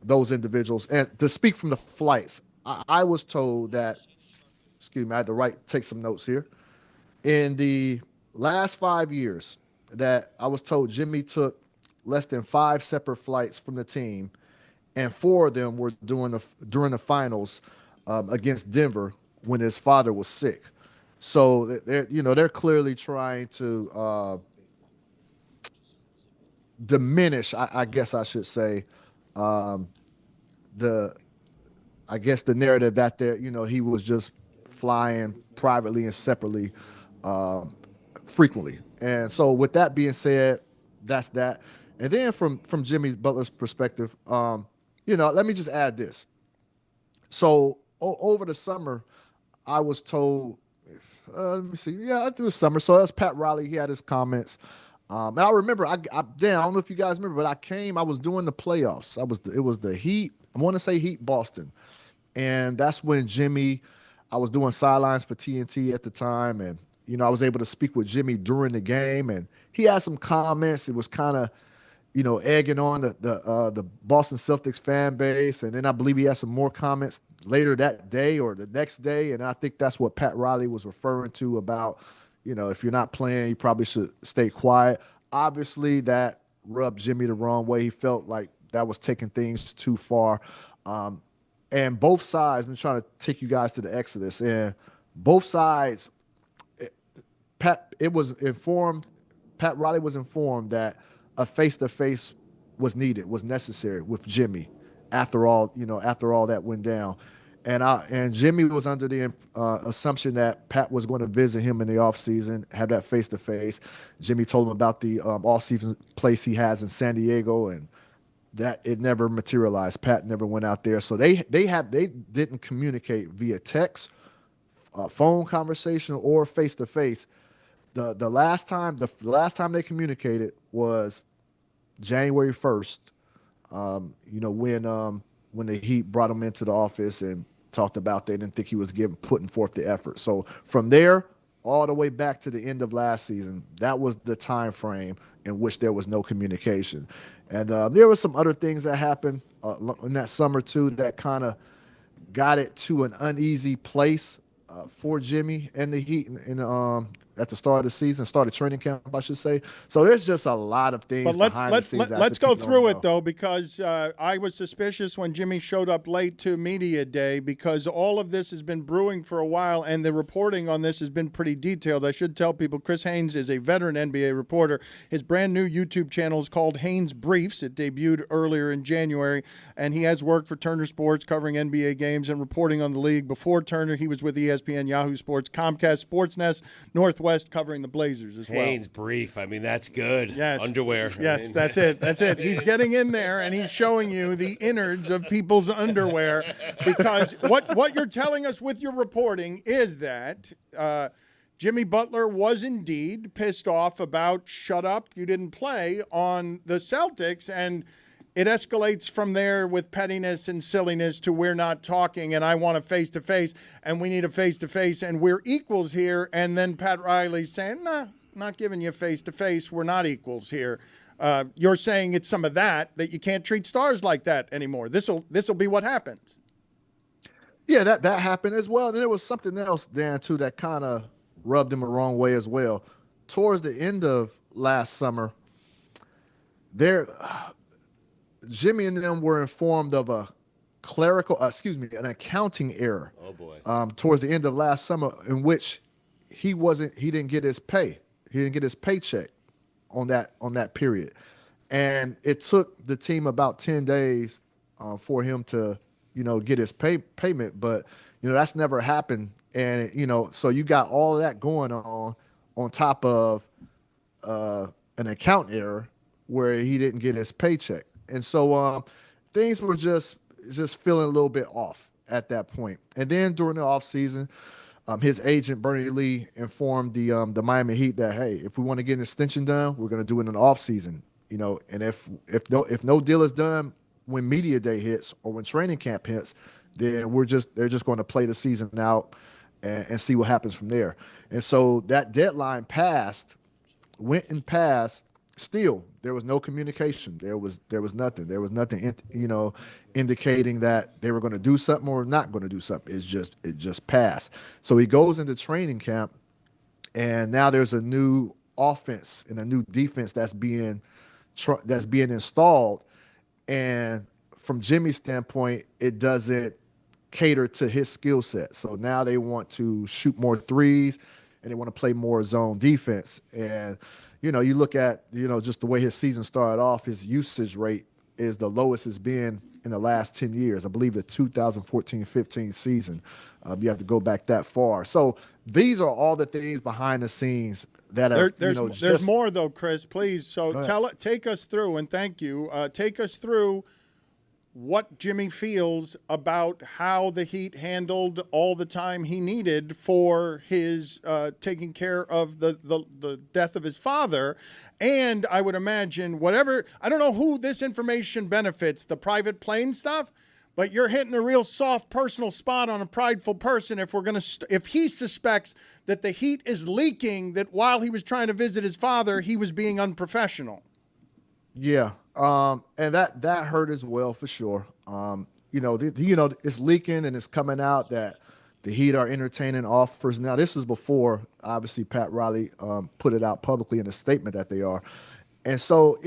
those individuals. And to speak from the flights, I was told that, I had to take some notes here. In the last 5 years, that I was told Jimmy took less than 5 separate flights from the team, and 4 of them were during the finals against Denver when his father was sick. So they're clearly trying to diminish, I guess I should say, the narrative that he was just flying privately and separately frequently. And so with that being said, that's that. And then from Jimmy Butler's perspective, let me just add this. So over the summer, I was told, let me see, through the summer. So that's Pat Riley. He had his comments. And I remember, Dan, I don't know if you guys remember, but I was doing the playoffs. It was the Heat. I want to say Heat Boston. And that's when I was doing sidelines for TNT at the time. And, I was able to speak with Jimmy during the game. And he had some comments. It was kind of, egging on the Boston Celtics fan base. And then I believe he had some more comments later that day or the next day. And I think that's what Pat Riley was referring to about, if you're not playing, you probably should stay quiet. Obviously, that rubbed Jimmy the wrong way. He felt like that was taking things too far. And both sides, I've been trying to take you guys to the Exodus, and both sides, Pat Riley was informed that a face-to-face was necessary with Jimmy after all that went down. And Jimmy was under the assumption that Pat was going to visit him in the offseason, have that face-to-face. Jimmy told him about the off-season place he has in San Diego, and that it never materialized. Pat never went out there. So they didn't communicate via text, phone conversation, or face-to-face. The last time they communicated was January 1st, when the Heat brought him into the office and talked about they didn't think he was putting forth the effort. So from there all the way back to the end of last season, that was the time frame in which there was no communication. And there were some other things that happened in that summer too that kind of got it to an uneasy place for Jimmy and the Heat at the start of the season, start of training camp, I should say. So there's just a lot of things. But let's go through it though, because I was suspicious when Jimmy showed up late to media day, because all of this has been brewing for a while, and the reporting on this has been pretty detailed. I should tell people Chris Haynes is a veteran NBA reporter. His brand new YouTube channel is called Haynes Briefs. It debuted earlier in January, and he has worked for Turner Sports covering NBA games and reporting on the league. Before Turner, he was with ESPN, Yahoo Sports, Comcast, Sportsnet, Northwest, covering the Blazers as well. Haynes Brief. I mean, that's good. Yes. Underwear. Yes, that's it. That's it. He's getting in there and he's showing you the innards of people's underwear, because what you're telling us with your reporting is that Jimmy Butler was indeed pissed off about shut up, you didn't play on the Celtics, and it escalates from there with pettiness and silliness to we're not talking and I want a face-to-face and we need a face-to-face and we're equals here. And then Pat Riley's saying, nah, not giving you face-to-face. We're not equals here. You're saying it's some of that you can't treat stars like that anymore. This'll be what happens. Yeah, that happened as well. And there was something else, Dan, too, that kind of rubbed him the wrong way as well. Towards the end of last summer, Jimmy and them were informed of an accounting error. Oh boy. Towards the end of last summer, in which he didn't get his pay. He didn't get his paycheck on that period. And it took the team about 10 days for him to, get his payment. But, that's never happened. And, so you got all of that going on top of an account error where he didn't get his paycheck. And so things were just feeling a little bit off at that point. And then during the offseason, his agent, Bernie Lee, informed the Miami Heat that, hey, if we want to get an extension done, we're going to do it in the offseason. And if no deal is done when media day hits or when training camp hits, then they're just going to play the season out and see what happens from there. And so that deadline went and passed. Still, there was no communication. There was nothing. There was nothing, indicating that they were going to do something or not going to do something. It just passed. So he goes into training camp, and now there's a new offense and a new defense that's being installed. And from Jimmy's standpoint, it doesn't cater to his skill set. So now they want to shoot more threes and they want to play more zone defense. And, you look at, just the way his season started off, his usage rate is the lowest it's been in the last 10 years. I believe the 2014-15 season. You have to go back that far. So these are all the things behind the scenes that are, there's more though, Chris, please. So take us through, and thank you. Take us through what Jimmy feels about how the Heat handled all the time he needed for his taking care of the death of his father. And I would imagine I don't know who this information benefits, the private plane stuff, but you're hitting a real soft personal spot on a prideful person if he suspects that the Heat is leaking that while he was trying to visit his father, he was being unprofessional. Yeah. And that hurt as well, for sure. It's leaking and it's coming out that the Heat are entertaining offers. Now, this is before, obviously, Pat Riley put it out publicly in a statement that they are. And so,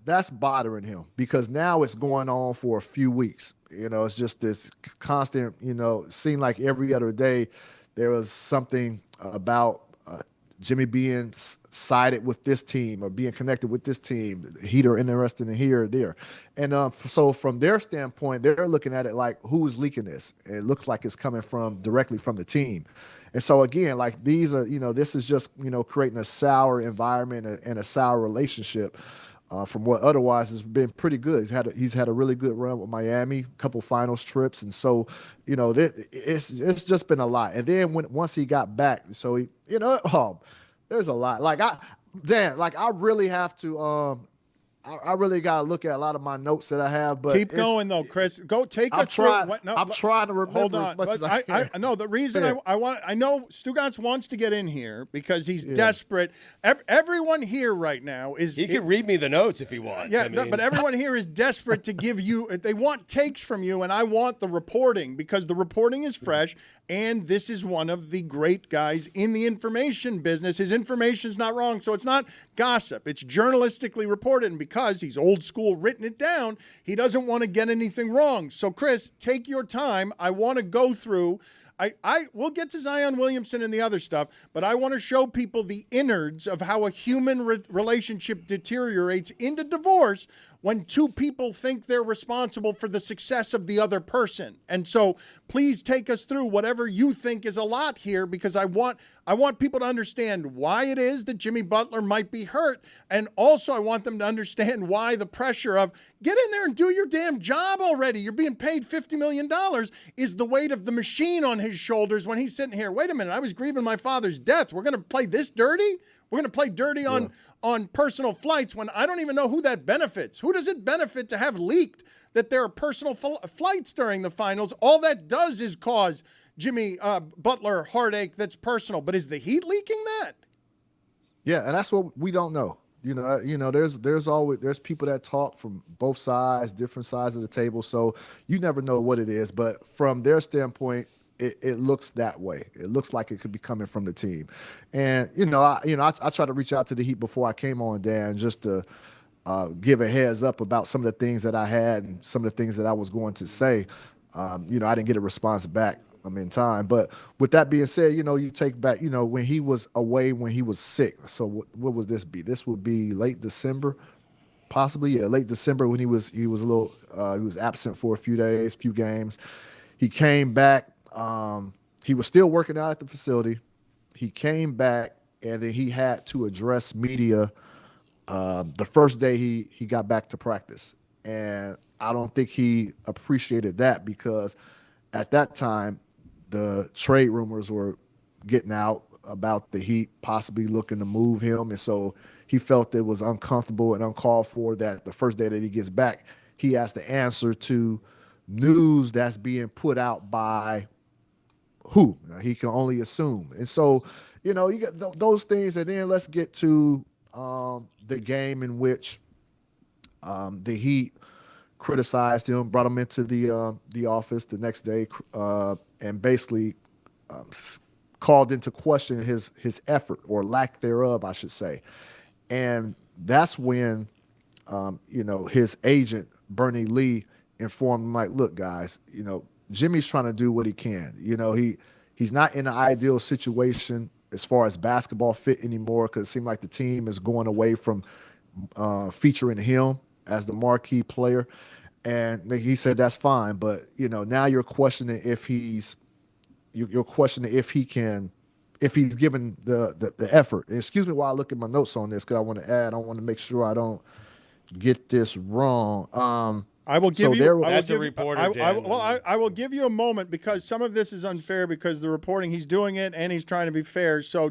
that's bothering him because now it's going on for a few weeks. It's just this constant, it seemed like every other day there was something about Jimmy being sided with this team or being connected with this team. The Heat are interested in here or there. And so from their standpoint, they're looking at it like, who is leaking this? And it looks like it's coming directly from the team. And so again, like these are, this is just, creating a sour environment and a sour relationship from what otherwise has been pretty good. He's had a really good run with Miami, a couple finals trips. And so, it's just been a lot. And then once he got back, so he, there's a lot. Like I really have to, I really got to look at a lot of my notes that I have, but keep going though, Chris. Go take us through. I'm trying to remember. Hold on. As much as I can. I know the reason I know Stugotz wants to get in here because he's desperate. Everyone here right now is. He can read me the notes if he wants. Yeah, but everyone here is desperate to give you. They want takes from you, and I want the reporting because the reporting is fresh. And this is one of the great guys in the information business. His information is not wrong, so it's not gossip. It's journalistically reported, and because he's old school, written it down, he doesn't want to get anything wrong. So, Chris, take your time. I want to go through. We'll get to Zion Williamson and the other stuff, but I want to show people the innards of how a human relationship deteriorates into divorce when two people think they're responsible for the success of the other person. And so please take us through whatever you think is a lot here, because I want people to understand why it is that Jimmy Butler might be hurt. And also I want them to understand why the pressure of get in there and do your damn job already. You're being paid $50 million is the weight of the machine on his shoulders when he's sitting here. Wait a minute, I was grieving my father's death. We're going to play this dirty? We're going to play dirty on personal flights when I don't even know who that benefits. Who does it benefit to have leaked that there are personal flights during the finals? All that does is cause Jimmy Butler heartache that's personal. But is the Heat leaking that? Yeah, and that's what we don't know. There's people that talk from both sides, different sides of the table. So you never know what it is. But from their standpoint, it looks that way. It looks like it could be coming from the team. And, I tried to reach out to the Heat before I came on, Dan, just to give a heads up about some of the things that I had and some of the things that I was going to say. I didn't get a response back in time. But with that being said, you take back, when he was away, when he was sick. So what would this be? This would be late December, possibly. Yeah, late December when he was absent for a few days, few games. He came back. He was still working out at the facility. He came back, and then he had to address media the first day he got back to practice. And I don't think he appreciated that because at that time, the trade rumors were getting out about the Heat possibly looking to move him. And so he felt it was uncomfortable and uncalled for that the first day that he gets back, he has to answer to news that's being put out by who he can only assume. And so, you got those things. And then let's get to the game in which the Heat criticized him, brought him into the office the next day, and basically called into question his effort or lack thereof, I should say. And that's when, his agent, Bernie Lee, informed him, like, look, guys, Jimmy's trying to do what he can. He's not in an ideal situation as far as basketball fit anymore, because it seemed like the team is going away from featuring him as the marquee player. And he said, that's fine. But, now you're questioning if he's given the effort. And excuse me while I look at my notes on this, because I want to make sure I don't get this wrong. I will give you. That's a reporter. I will give you a moment, because some of this is unfair because the reporting, he's doing it and he's trying to be fair. So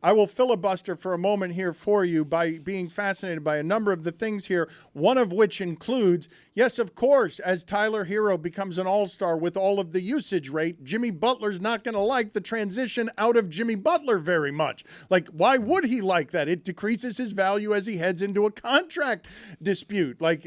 I will filibuster for a moment here for you by being fascinated by a number of the things here. One of which includes, yes, of course, as Tyler Hero becomes an all-star with all of the usage rate, Jimmy Butler's not going to like the transition out of Jimmy Butler very much. Like, why would he like that? It decreases his value as he heads into a contract dispute. Like,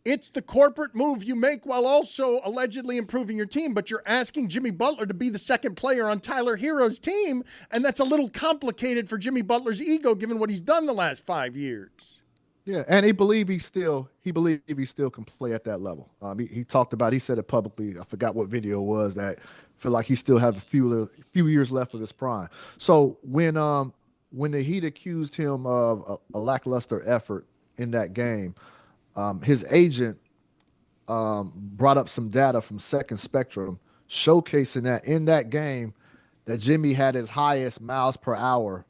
it's the corporate move you make while also allegedly improving your team, but you're asking Jimmy Butler to be the second player on Tyler Hero's team, and that's a little complicated for Jimmy Butler's ego given what he's done the last 5 years. Yeah, and he believed he still can play at that level. He talked about, he said it publicly, I forgot what video it was, that feel like he still have a few years left of his prime. So when the Heat accused him of a lackluster effort in that game, his agent brought up some data from Second Spectrum showcasing that in that game that Jimmy had his highest miles per hour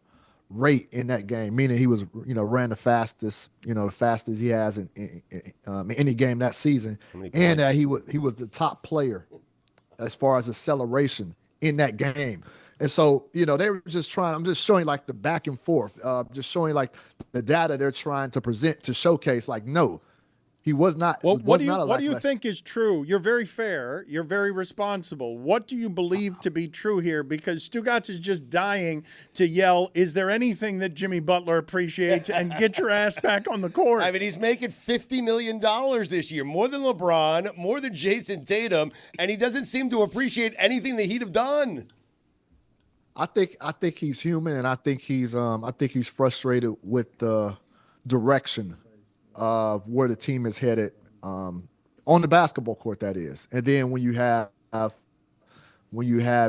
rate in that game, meaning he was, ran the fastest he has in any game that season, and that he was the top player as far as acceleration in that game. And so, they were I'm just showing like the back and forth, just showing like the data they're trying to present to showcase, like, no, he was not. Well, what do you think is true? You're very fair. You're very responsible. What do you believe to be true here? Because Stugotz is just dying to yell, is there anything that Jimmy Butler appreciates? And get your ass back on the court. I mean, he's making $50 million this year, more than LeBron, more than Jason Tatum, and he doesn't seem to appreciate anything the Heat have done. I think he's human, and I think he's frustrated with the direction of where the team is headed on the basketball court, that is. And then when you have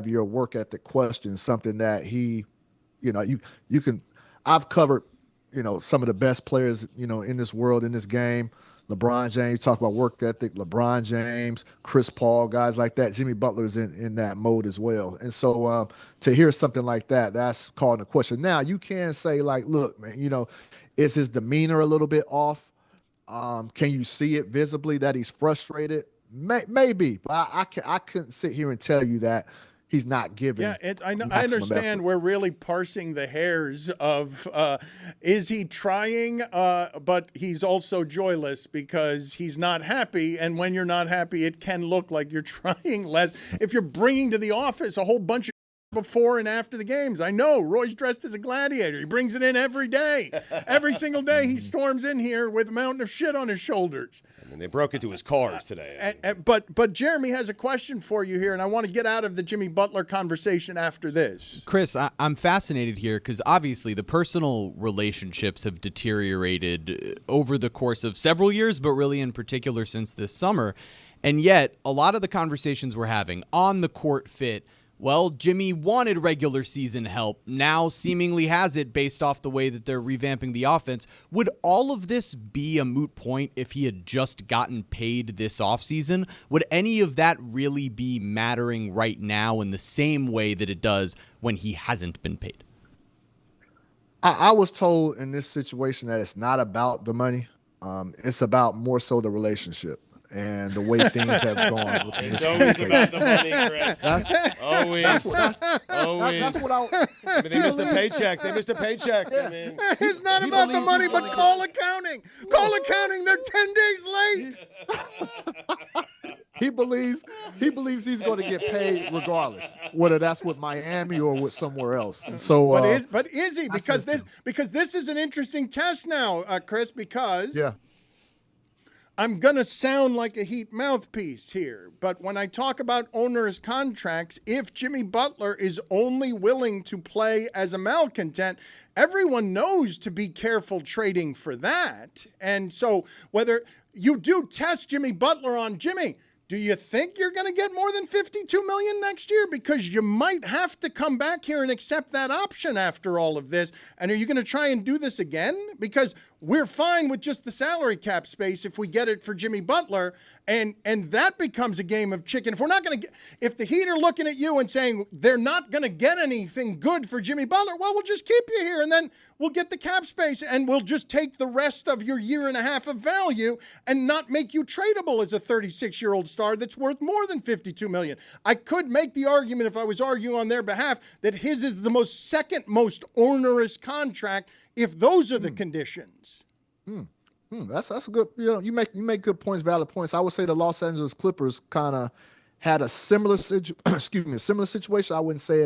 your work ethic question, something that you can, I've covered, some of the best players, in this world, in this game. LeBron James, talk about work ethic, LeBron James, Chris Paul, guys like that. Jimmy Butler's in that mode as well. And so to hear something like that, that's calling a question. Now, you can say, like, look, man, is his demeanor a little bit off? Can you see it visibly that he's frustrated? Maybe, but I couldn't sit here and tell you that he's not giving. Yeah, I understand effort. We're really parsing the hairs of is he trying, but he's also joyless because he's not happy. And when you're not happy, it can look like you're trying less. If you're bringing to the office a whole bunch of before and after the games. I know Roy's dressed as a gladiator. He brings it in every day. Every single day he storms in here with a mountain of shit on his shoulders. I mean, they broke into his cars today. But Jeremy has a question for you here, and I want to get out of the Jimmy Butler conversation after this. Chris, I'm fascinated here because obviously the personal relationships have deteriorated over the course of several years, but really in particular since this summer. And yet, a lot of the conversations we're having on the court fit, well, Jimmy wanted regular season help, now seemingly has it based off the way that they're revamping the offense. Would all of this be a moot point if he had just gotten paid this offseason? Would any of that really be mattering right now in the same way that it does when he hasn't been paid? I was told in this situation that it's not about the money. It's about more so the relationship and the way things have gone. It's always about the money, Chris. Always. That's what I mean, they missed a paycheck. Yeah. I mean, it's not about the money, but call accounting. Call accounting. They're 10 days late. He believes he's going to get paid regardless, whether that's with Miami or with somewhere else. So, but is he? Because this is an interesting test now, Chris. Because I'm going to sound like a Heat mouthpiece here, but when I talk about onerous contracts, if Jimmy Butler is only willing to play as a malcontent, everyone knows to be careful trading for that. And so whether you do test Jimmy Butler on Jimmy, do you think you're going to get more than $52 million next year? Because you might have to come back here and accept that option after all of this. And are you going to try and do this again? Because we're fine with just the salary cap space if we get it for Jimmy Butler, and that becomes a game of chicken. If we're not going to get, if the Heat are looking at you and saying they're not going to get anything good for Jimmy Butler, well, we'll just keep you here, and then we'll get the cap space, and we'll just take the rest of your year and a half of value and not make you tradable as a 36-year-old star that's worth more than $52 million. I could make the argument, if I was arguing on their behalf, that his is the second most onerous contract if those are the conditions. That's a good. You make good points, valid points. I would say the Los Angeles Clippers kind of had a similar similar situation. I wouldn't say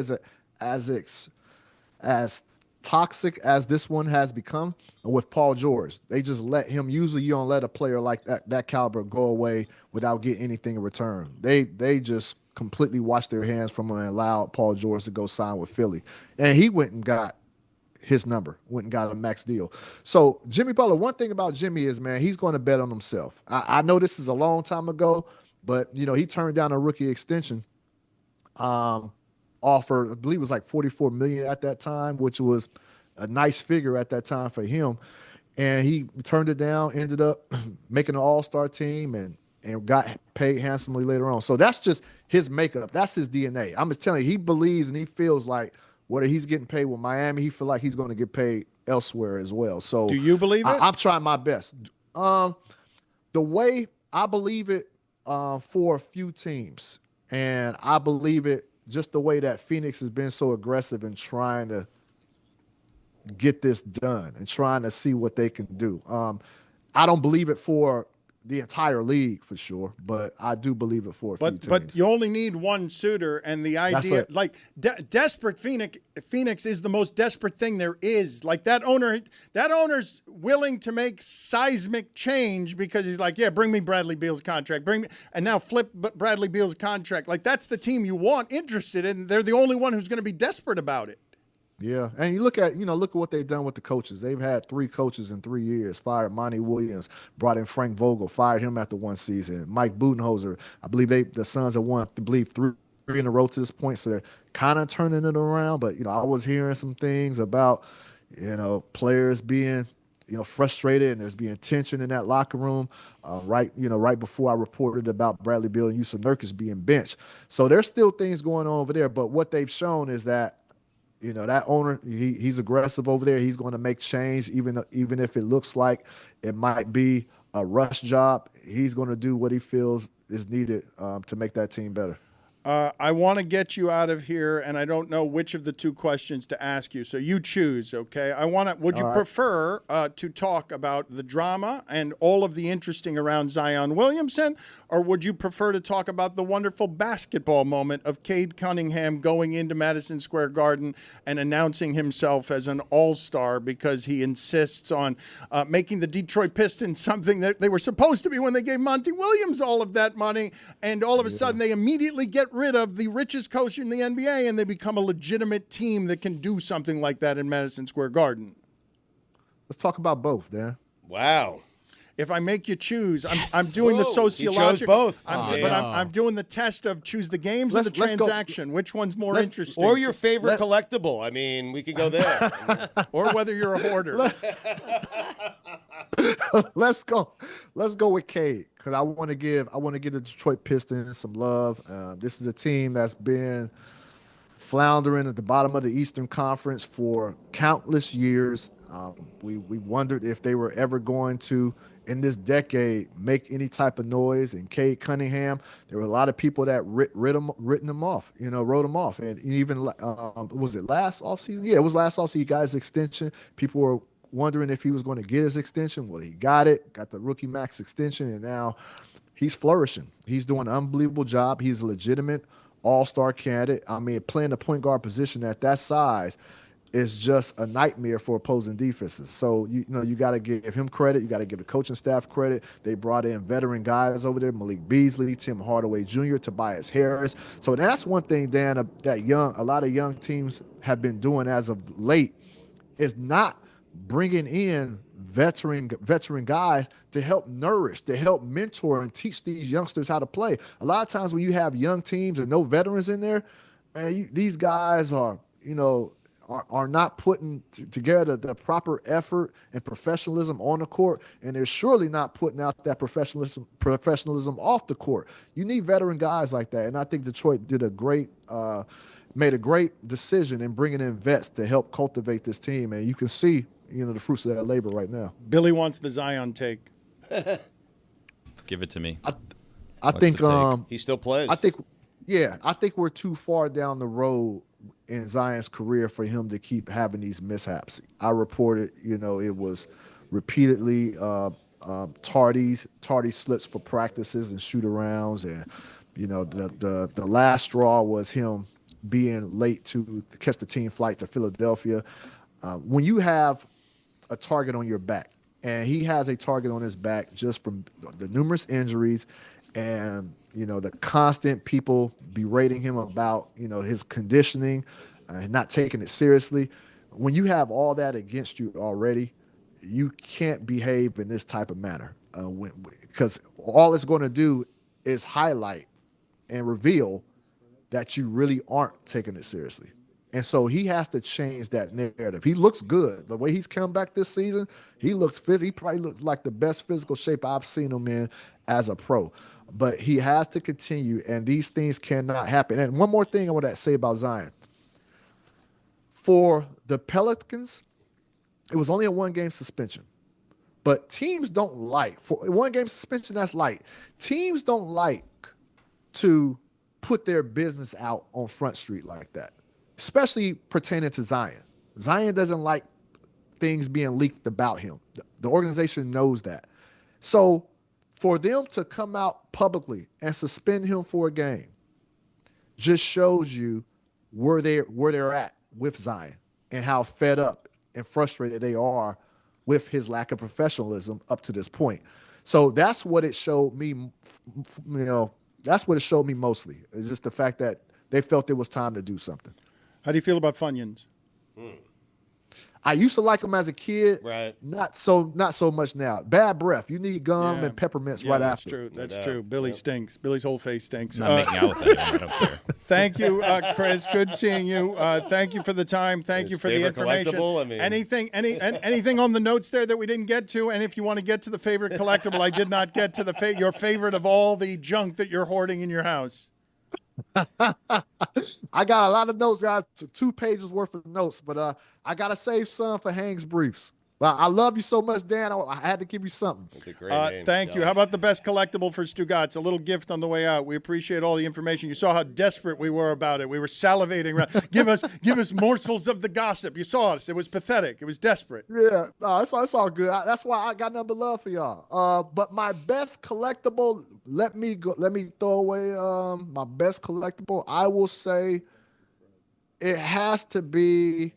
as toxic as this one has become with Paul George. They just let him. Usually, you don't let a player like that caliber go away without getting anything in return. They just completely washed their hands from him and allowed Paul George to go sign with Philly, and he went and got his number, went and got a max deal. So Jimmy Butler, one thing about Jimmy is, man, he's going to bet on himself. I know this is a long time ago, but, he turned down a rookie extension offer, I believe it was like $44 million at that time, which was a nice figure at that time for him. And he turned it down, ended up making an all-star team and got paid handsomely later on. So that's just his makeup. That's his DNA. I'm just telling you, he believes and he feels like whether he's getting paid with Miami, he feel like he's going to get paid elsewhere as well. So do you believe it? I'm trying my best. The way I believe it for a few teams, and I believe it just the way that Phoenix has been so aggressive in trying to get this done and trying to see what they can do. I don't believe it for the entire league for sure, but I do believe it for a few teams. But you only need one suitor, and the idea, like desperate Phoenix is the most desperate thing there is. Like that owner's willing to make seismic change because he's like, yeah, bring me Bradley Beal's contract, and now flip Bradley Beal's contract. Like that's the team you want interested in. They're the only one who's going to be desperate about it. Yeah, and you look at what they've done with the coaches. They've had 3 coaches in 3 years. Fired Monty Williams, brought in Frank Vogel, fired him after 1 season. Mike Budenholzer, I believe the Suns have won, I believe, 3 in a row to this point, so they're kind of turning it around. But I was hearing some things about players being frustrated, and there's being tension in that locker room. Right before I reported about Bradley Beal and Yusuf Nurkic being benched. So there's still things going on over there. But what they've shown is that. That owner, he's aggressive over there. He's going to make change, even if it looks like it might be a rush job. He's going to do what he feels is needed to make that team better. I want to get you out of here, and I don't know which of the 2 questions to ask you. So you choose, okay? Would you prefer to talk about the drama and all of the interesting around Zion Williamson, or would you prefer to talk about the wonderful basketball moment of Cade Cunningham going into Madison Square Garden and announcing himself as an all-star because he insists on making the Detroit Pistons something that they were supposed to be when they gave Monty Williams all of that money, and all of a sudden they immediately get rid of the richest coach in the NBA and they become a legitimate team that can do something like that in Madison Square Garden? Let's talk about both, Dan. Wow. If I make you choose, I'm doing the sociological. He chose both. I'm doing the test of choose the games or the transaction. Which one's more interesting? Or your favorite collectible. I mean, we could go there. Or whether you're a hoarder. Let's go with Cade, because I want to give the Detroit Pistons some love. This is a team that's been floundering at the bottom of the Eastern Conference for countless years. We wondered if they were ever going to, in this decade, make any type of noise. And Cade Cunningham, there were a lot of people that written him off, wrote him off. And even, was it last offseason? Yeah, it was last offseason. He got his extension. People were wondering if he was going to get his extension. Well, he got the rookie max extension, and now he's flourishing. He's doing an unbelievable job. He's a legitimate all-star candidate. I mean, playing the point guard position at that size is just a nightmare for opposing defenses. So you got to give him credit. You got to give the coaching staff credit. They brought in veteran guys over there: Malik Beasley, Tim Hardaway Jr., Tobias Harris. So that's one thing, Dan, a lot of young teams have been doing as of late, is not bringing in veteran guys to help nourish, to help mentor and teach these youngsters how to play. A lot of times when you have young teams and no veterans in there, man, these guys are not putting together the proper effort and professionalism on the court, and they're surely not putting out that professionalism off the court. You need veteran guys like that, and I think Detroit made a great decision in bringing in vets to help cultivate this team, and you can see the fruits of that labor right now. Billy wants the Zion take. Give it to me. I think he still plays. I think we're too far down the road in Zion's career for him to keep having these mishaps. I reported, it was repeatedly tardy slips for practices and shoot-arounds, and the last straw was him being late to catch the team flight to Philadelphia. When you have a target on your back, and he has a target on his back just from the numerous injuries and the constant people berating him about his conditioning and not taking it seriously. When you have all that against you already, you can't behave in this type of manner, because all it's going to do is highlight and reveal that you really aren't taking it seriously. And so he has to change that narrative. He looks good. The way he's come back this season, he probably looks like the best physical shape I've seen him in as a pro. But he has to continue, and these things cannot happen. And one more thing I want to say about Zion. For the Pelicans, it was only a one-game suspension. But teams don't like, for one-game suspension, that's light. Teams don't like to put their business out on Front Street like that, especially pertaining to Zion. Zion doesn't like things being leaked about him. The organization knows that. So for them to come out publicly and suspend him for a game just shows you where they're at with Zion and how fed up and frustrated they are with his lack of professionalism up to this point. So that's what it showed me, that's what it showed me mostly. It's just the fact that they felt it was time to do something. How do you feel about Funyuns? I used to like them as a kid. Right. Not so much now. Bad breath. You need gum and peppermints right after. That's true. Billy stinks. Billy's whole face stinks. I'm not making out with anyone. I don't care. Thank you, Chris. Good seeing you. Thank you for the time. Thank you for the information. Anything on the notes there that we didn't get to? And if you want to get to the favorite collectible, I did not get to your favorite of all the junk that you're hoarding in your house. I got a lot of notes, guys. 2 pages worth of notes, but I gotta save some for Haynes briefs. But I love you so much, Dan. I had to give you something. That's a great name. Thank you. How about the best collectible for Stugotz? A little gift on the way out. We appreciate all the information. You saw how desperate we were about it. We were salivating around. Give us morsels of the gossip. You saw us. It was pathetic. It was desperate. Yeah, it's all good. That's why I got nothing but love for y'all. But my best collectible, let me throw away my best collectible. I will say it has to be.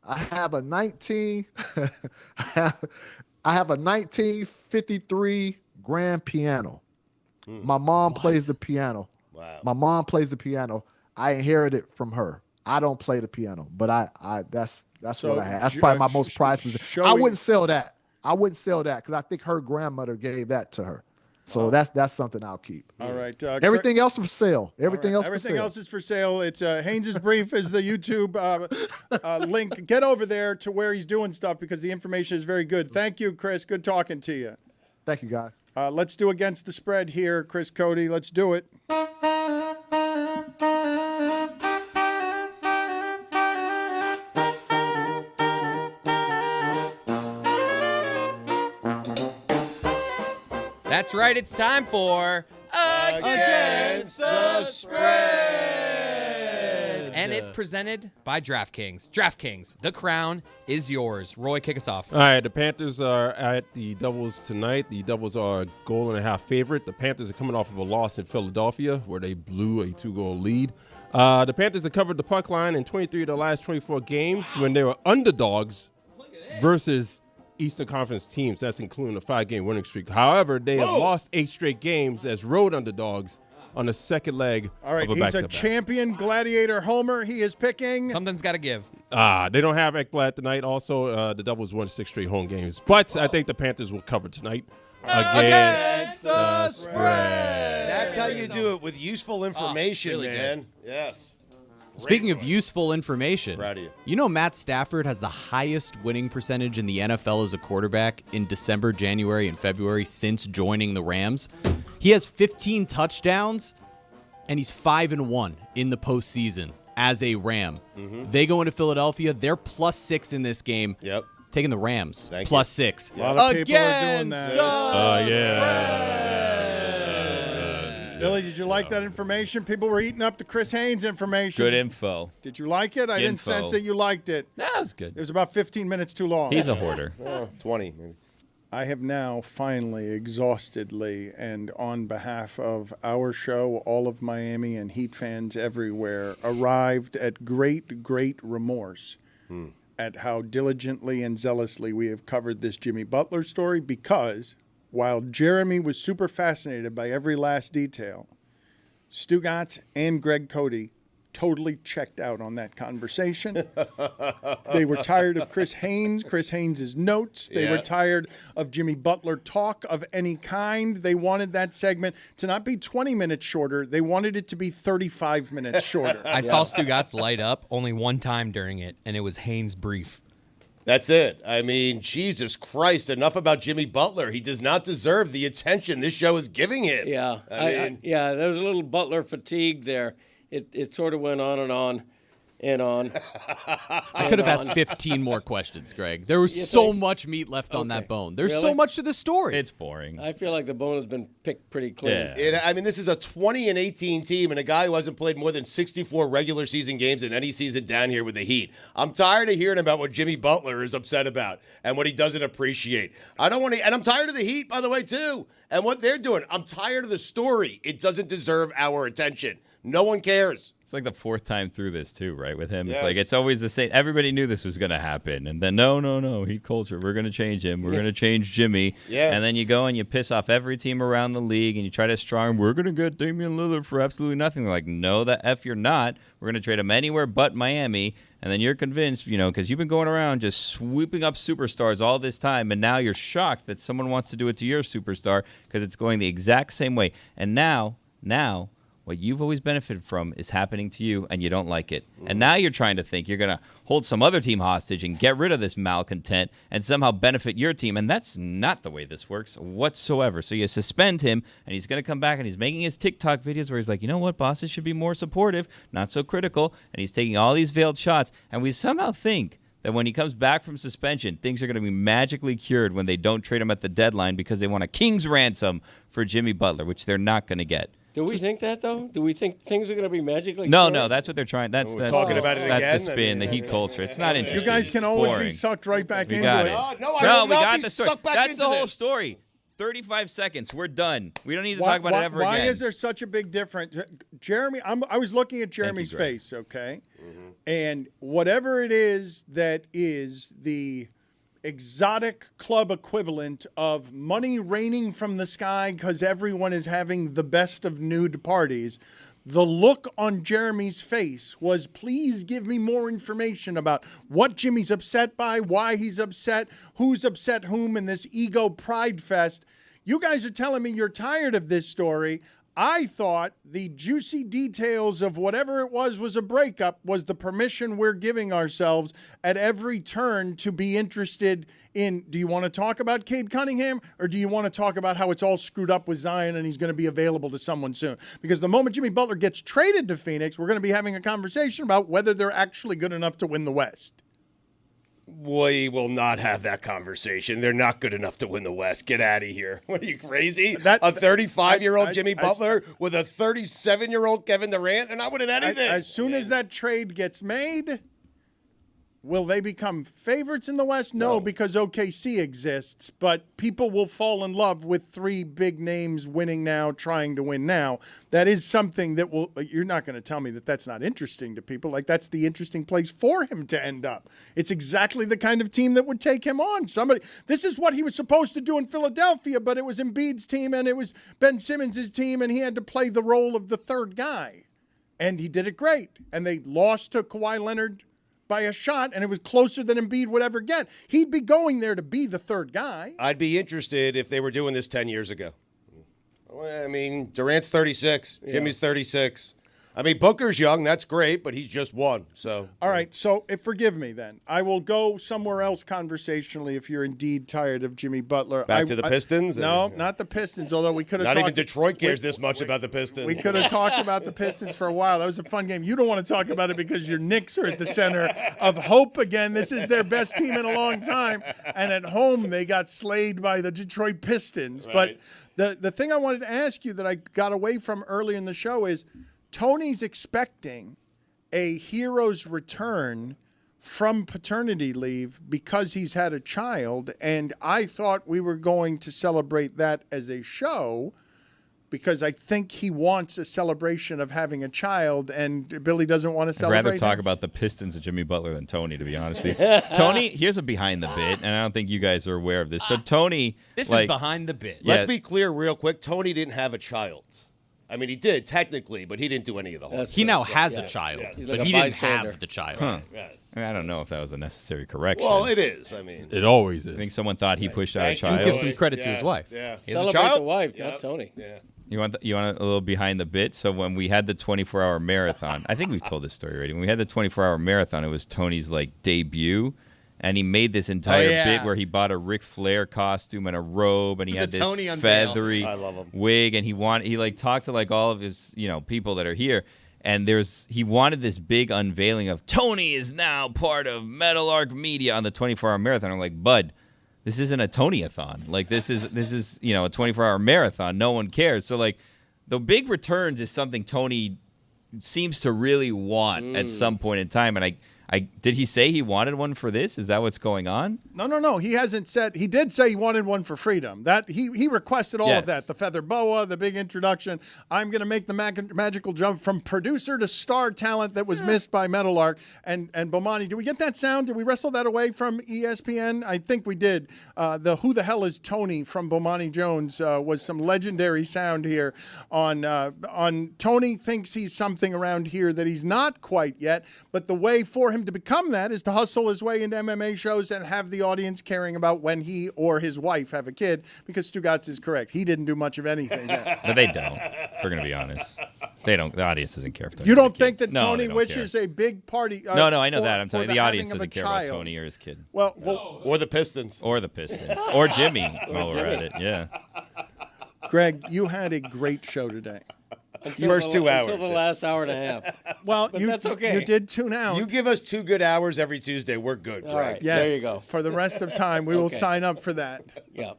I have a 1953 grand piano. My mom plays the piano. Wow. My mom plays the piano. I inherited it from her. I don't play the piano, but that's what I have. That's probably my most prized possession. I wouldn't sell that. Because I think her grandmother gave that to her. So that's something I'll keep. All right. Everything else for sale. Everything else is for sale. It's Haynes' Brief is the YouTube link. Get over there to where he's doing stuff because the information is very good. Thank you, Chris. Good talking to you. Thank you, guys. Let's do Against the Spread here, Chris Cote. Let's do it. That's right, it's time for Against the Spread. And it's presented by DraftKings. DraftKings, the crown is yours. Roy, kick us off. All right, the Panthers are at the Devils tonight. The Devils are a 1.5 favorite. The Panthers are coming off of a loss in Philadelphia where they blew a 2-goal lead. The Panthers have covered the puck line in 23 of the last 24 games when they were underdogs versus Eastern Conference teams. That's including a 5-game winning streak. However, they have lost 8 straight games as road underdogs on the second leg All right, of a he's a back-to-back. champion gladiator homer. He is picking. Something's got to give. They don't have Ekblad tonight. Also, the Devils won 6 straight home games. But I think the Panthers will cover tonight against the spread. That's how you do it with useful information, really man. Yes. Speaking of useful information, Proud of you. You know Matt Stafford has the highest winning percentage in the NFL as a quarterback in December, January, and February since joining the Rams. He has 15 touchdowns, and he's 5-1 in the postseason as a Ram. They go into Philadelphia. They're +6 in this game. Yep. Taking the Rams. Thank +6. A lot of people are doing that. Billy, did you like that information? People were eating up the Chris Haynes information. Good info. Did you like it? I didn't Info. sense that you liked it. That was good. It was about 15 minutes too long. He's a hoarder. 20 maybe. I have now finally, exhaustedly, and on behalf of our show, all of Miami and Heat fans everywhere, arrived at great remorse at how diligently and zealously we have covered this Jimmy Butler story, because while Jeremy was super fascinated by every last detail, Stugotz and Greg Cote totally checked out on that conversation. They were tired of Chris Haynes' notes. They were tired of Jimmy Butler talk of any kind. They wanted that segment to not be 20 minutes shorter. They wanted it to be 35 minutes shorter. I saw Stugotz light up only one time during it, and it was Haynes' brief. That's it. I mean, Jesus Christ, enough about Jimmy Butler. He does not deserve the attention this show is giving him. Yeah, there was a little Butler fatigue there. It sort of went on and on and on. I could have asked 15 more questions, Greg. There was so much meat left on that bone. There's so much to the story. It's boring. I feel like the bone has been picked pretty clean. Yeah. I mean, this is a 20-18 team and a guy who hasn't played more than 64 regular season games in any season down here with the Heat. I'm tired of hearing about what Jimmy Butler is upset about and what he doesn't appreciate. I don't want to, and I'm tired of the Heat, by the way, too, and what they're doing. I'm tired of the story. It doesn't deserve our attention. No one cares. It's like the 4th time through this, too, right, with him. Yes. It's like it's always the same. Everybody knew this was going to happen. And then, no, Heat culture. We're going to change him. We're going to change Jimmy. Yeah. And then you go and you piss off every team around the league and you try to strong, we're going to get Damian Lillard for absolutely nothing. They're like, no, the F you're not. We're going to trade him anywhere but Miami. And then you're convinced, because you've been going around just swooping up superstars all this time, and now you're shocked that someone wants to do it to your superstar because it's going the exact same way. And now, what you've always benefited from is happening to you, and you don't like it. And now you're trying to think you're going to hold some other team hostage and get rid of this malcontent and somehow benefit your team, and that's not the way this works whatsoever. So you suspend him, and he's going to come back, and he's making his TikTok videos where he's like, you know what, bosses should be more supportive, not so critical, and he's taking all these veiled shots, and we somehow think that when he comes back from suspension, things are going to be magically cured when they don't trade him at the deadline because they want a king's ransom for Jimmy Butler, which they're not going to get. Do we think that, though? Do we think things are going to be magically No, cured? that's what they're trying. That's talking about it that's again? the spin, the Heat culture. It's not interesting. You guys can It's always boring. be sucked right back We into got it. it. No, I No, will we not got be the story. sucked back That's into the whole this. story. 35 seconds. We're done. We don't need to talk about it ever why again. is there such a big difference? Jeremy, I was looking at Jeremy's Greg. face, okay? And whatever it is that is the exotic club equivalent of money raining from the sky because everyone is having the best of nude parties, the look on Jeremy's face was, please give me more information about what Jimmy's upset by, why he's upset, who's upset whom in this ego pride fest. You guys are telling me you're tired of this story. I thought the juicy details of whatever it was a breakup, was the permission we're giving ourselves at every turn to be interested in, do you want to talk about Cade Cunningham, or do you want to talk about how it's all screwed up with Zion and he's going to be available to someone soon? Because the moment Jimmy Butler gets traded to Phoenix, we're going to be having a conversation about whether they're actually good enough to win the West. We will not have that conversation. They're not good enough to win the West. Get out of here. What are you, crazy? A 35-year-old Jimmy Butler with a 37-year-old Kevin Durant? They're not winning anything. As soon as that trade gets made, Will they become favorites in the West? No, because OKC exists, but people will fall in love with 3 big names winning now, trying to win now. That is something that you're not going to tell me that that's not interesting to people. Like, that's the interesting place for him to end up. It's exactly the kind of team that would take him on. This is what he was supposed to do in Philadelphia, but it was Embiid's team and it was Ben Simmons' team, and he had to play the role of the third guy. And he did it great. And they lost to Kawhi Leonard by a shot, and it was closer than Embiid would ever get. He'd be going there to be the third guy. I'd be interested if they were doing this 10 years ago. I mean, Durant's 36. Jimmy's 36. I mean, Booker's young. That's great, but he's just one. So all right. So forgive me then. I will go somewhere else conversationally if you're indeed tired of Jimmy Butler. Back to the Pistons? No, not the Pistons, although we could have Not talked. even Detroit cares this much about the Pistons. We could have talked about the Pistons for a while. That was a fun game. You don't want to talk about it because your Knicks are at the center of hope again. This is their best team in a long time. And at home, they got slayed by the Detroit Pistons. Right. But the thing I wanted to ask you that I got away from early in the show is, Tony's expecting a hero's return from paternity leave because he's had a child, and I thought we were going to celebrate that as a show because I think he wants a celebration of having a child, and Billy doesn't want to celebrate I'd rather talk him. about the Pistons and Jimmy Butler than Tony, to be honest with you. Tony, here's a behind the bit, and I don't think you guys are aware of this. So Tony, This is behind the bit. Let's be clear real quick. Tony didn't have a child. I mean, he did technically, but he didn't do any of the whole. He now has a child, but he didn't have the child. Huh. Yes. I mean, I don't know if that was a necessary correction. Well, it is. I mean, It always is. I think someone thought he pushed out a Thank you. child. Give some credit to his wife. Yeah. He has a Celebrate child. the wife, not Tony. Yeah. You want a little behind the bit? So when we had the 24-hour marathon, I think we've told this story already. When we had the 24-hour marathon, it was Tony's debut, and he made this entire bit where he bought a Ric Flair costume and a robe, and he had this Tony unveil. feathery I love him. wig, and he talked to all of his people that are here. And he wanted this big unveiling of Tony is now part of Metal Arc Media on the 24-hour marathon. I'm like, bud, this isn't a Tony-a-thon. This is a 24-hour marathon. No one cares. So the big returns is something Tony seems to really want at some point in time. And did he say he wanted one for this? Is that what's going on? No. He hasn't said. He did say he wanted one for Freedom. That he requested all of Yes. that. The feather boa, the big introduction. I'm going to make the magical jump from producer to star talent that was missed by Metal Arc. And Bomani, did we get that sound? Did we wrestle that away from ESPN? I think we did. The Who the Hell is Tony from Bomani Jones was some legendary sound here on Tony thinks he's something around here that he's not quite yet. But the way for him to become that is to hustle his way into MMA shows and have the audience caring about when he or his wife have a kid, because Stugotz is correct. He didn't do much of anything yet. But they don't. If we're going to be honest. They don't. The audience doesn't care if they're You having don't a kid. think that No, Tony they don't wishes care. a big party? No, I know that. I'm for telling you, the the audience having of a doesn't care about child. Tony or his kid. Well, Or the Pistons. Or the Pistons. Or Jimmy while we're at it. Yeah. Greg, you had a great show today. First 2 hours. Until the last hour and a half. Well, But that's okay. You did tune out. You give us 2 good hours every Tuesday. We're good, Greg. All right. Yes, There you go. For the rest of time, we will sign up for that. Yeah.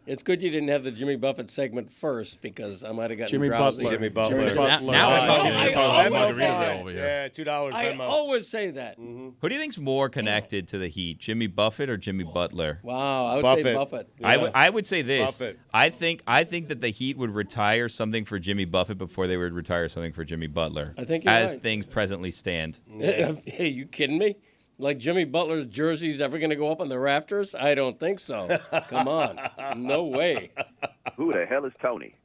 It's good you didn't have the Jimmy Buffett segment first, because I might have gotten Jimmy drowsy. Butler. Jimmy Butler. Now it's on I Jimmy. always say Venmo that. fine. Yeah, $2 I Venmo. always say that. Who do you think's more connected to the Heat, Jimmy Buffett or Jimmy Butler? Wow, I would say Buffett. I would say this. Buffett. I think that the Heat would retire something for Jimmy Buffett before they would retire something for Jimmy Butler. I think you're as right. things presently stand. Hey, you kidding me? Like Jimmy Butler's jersey's ever going to go up on the rafters? I don't think so. Come on. No way. Who the hell is Tony?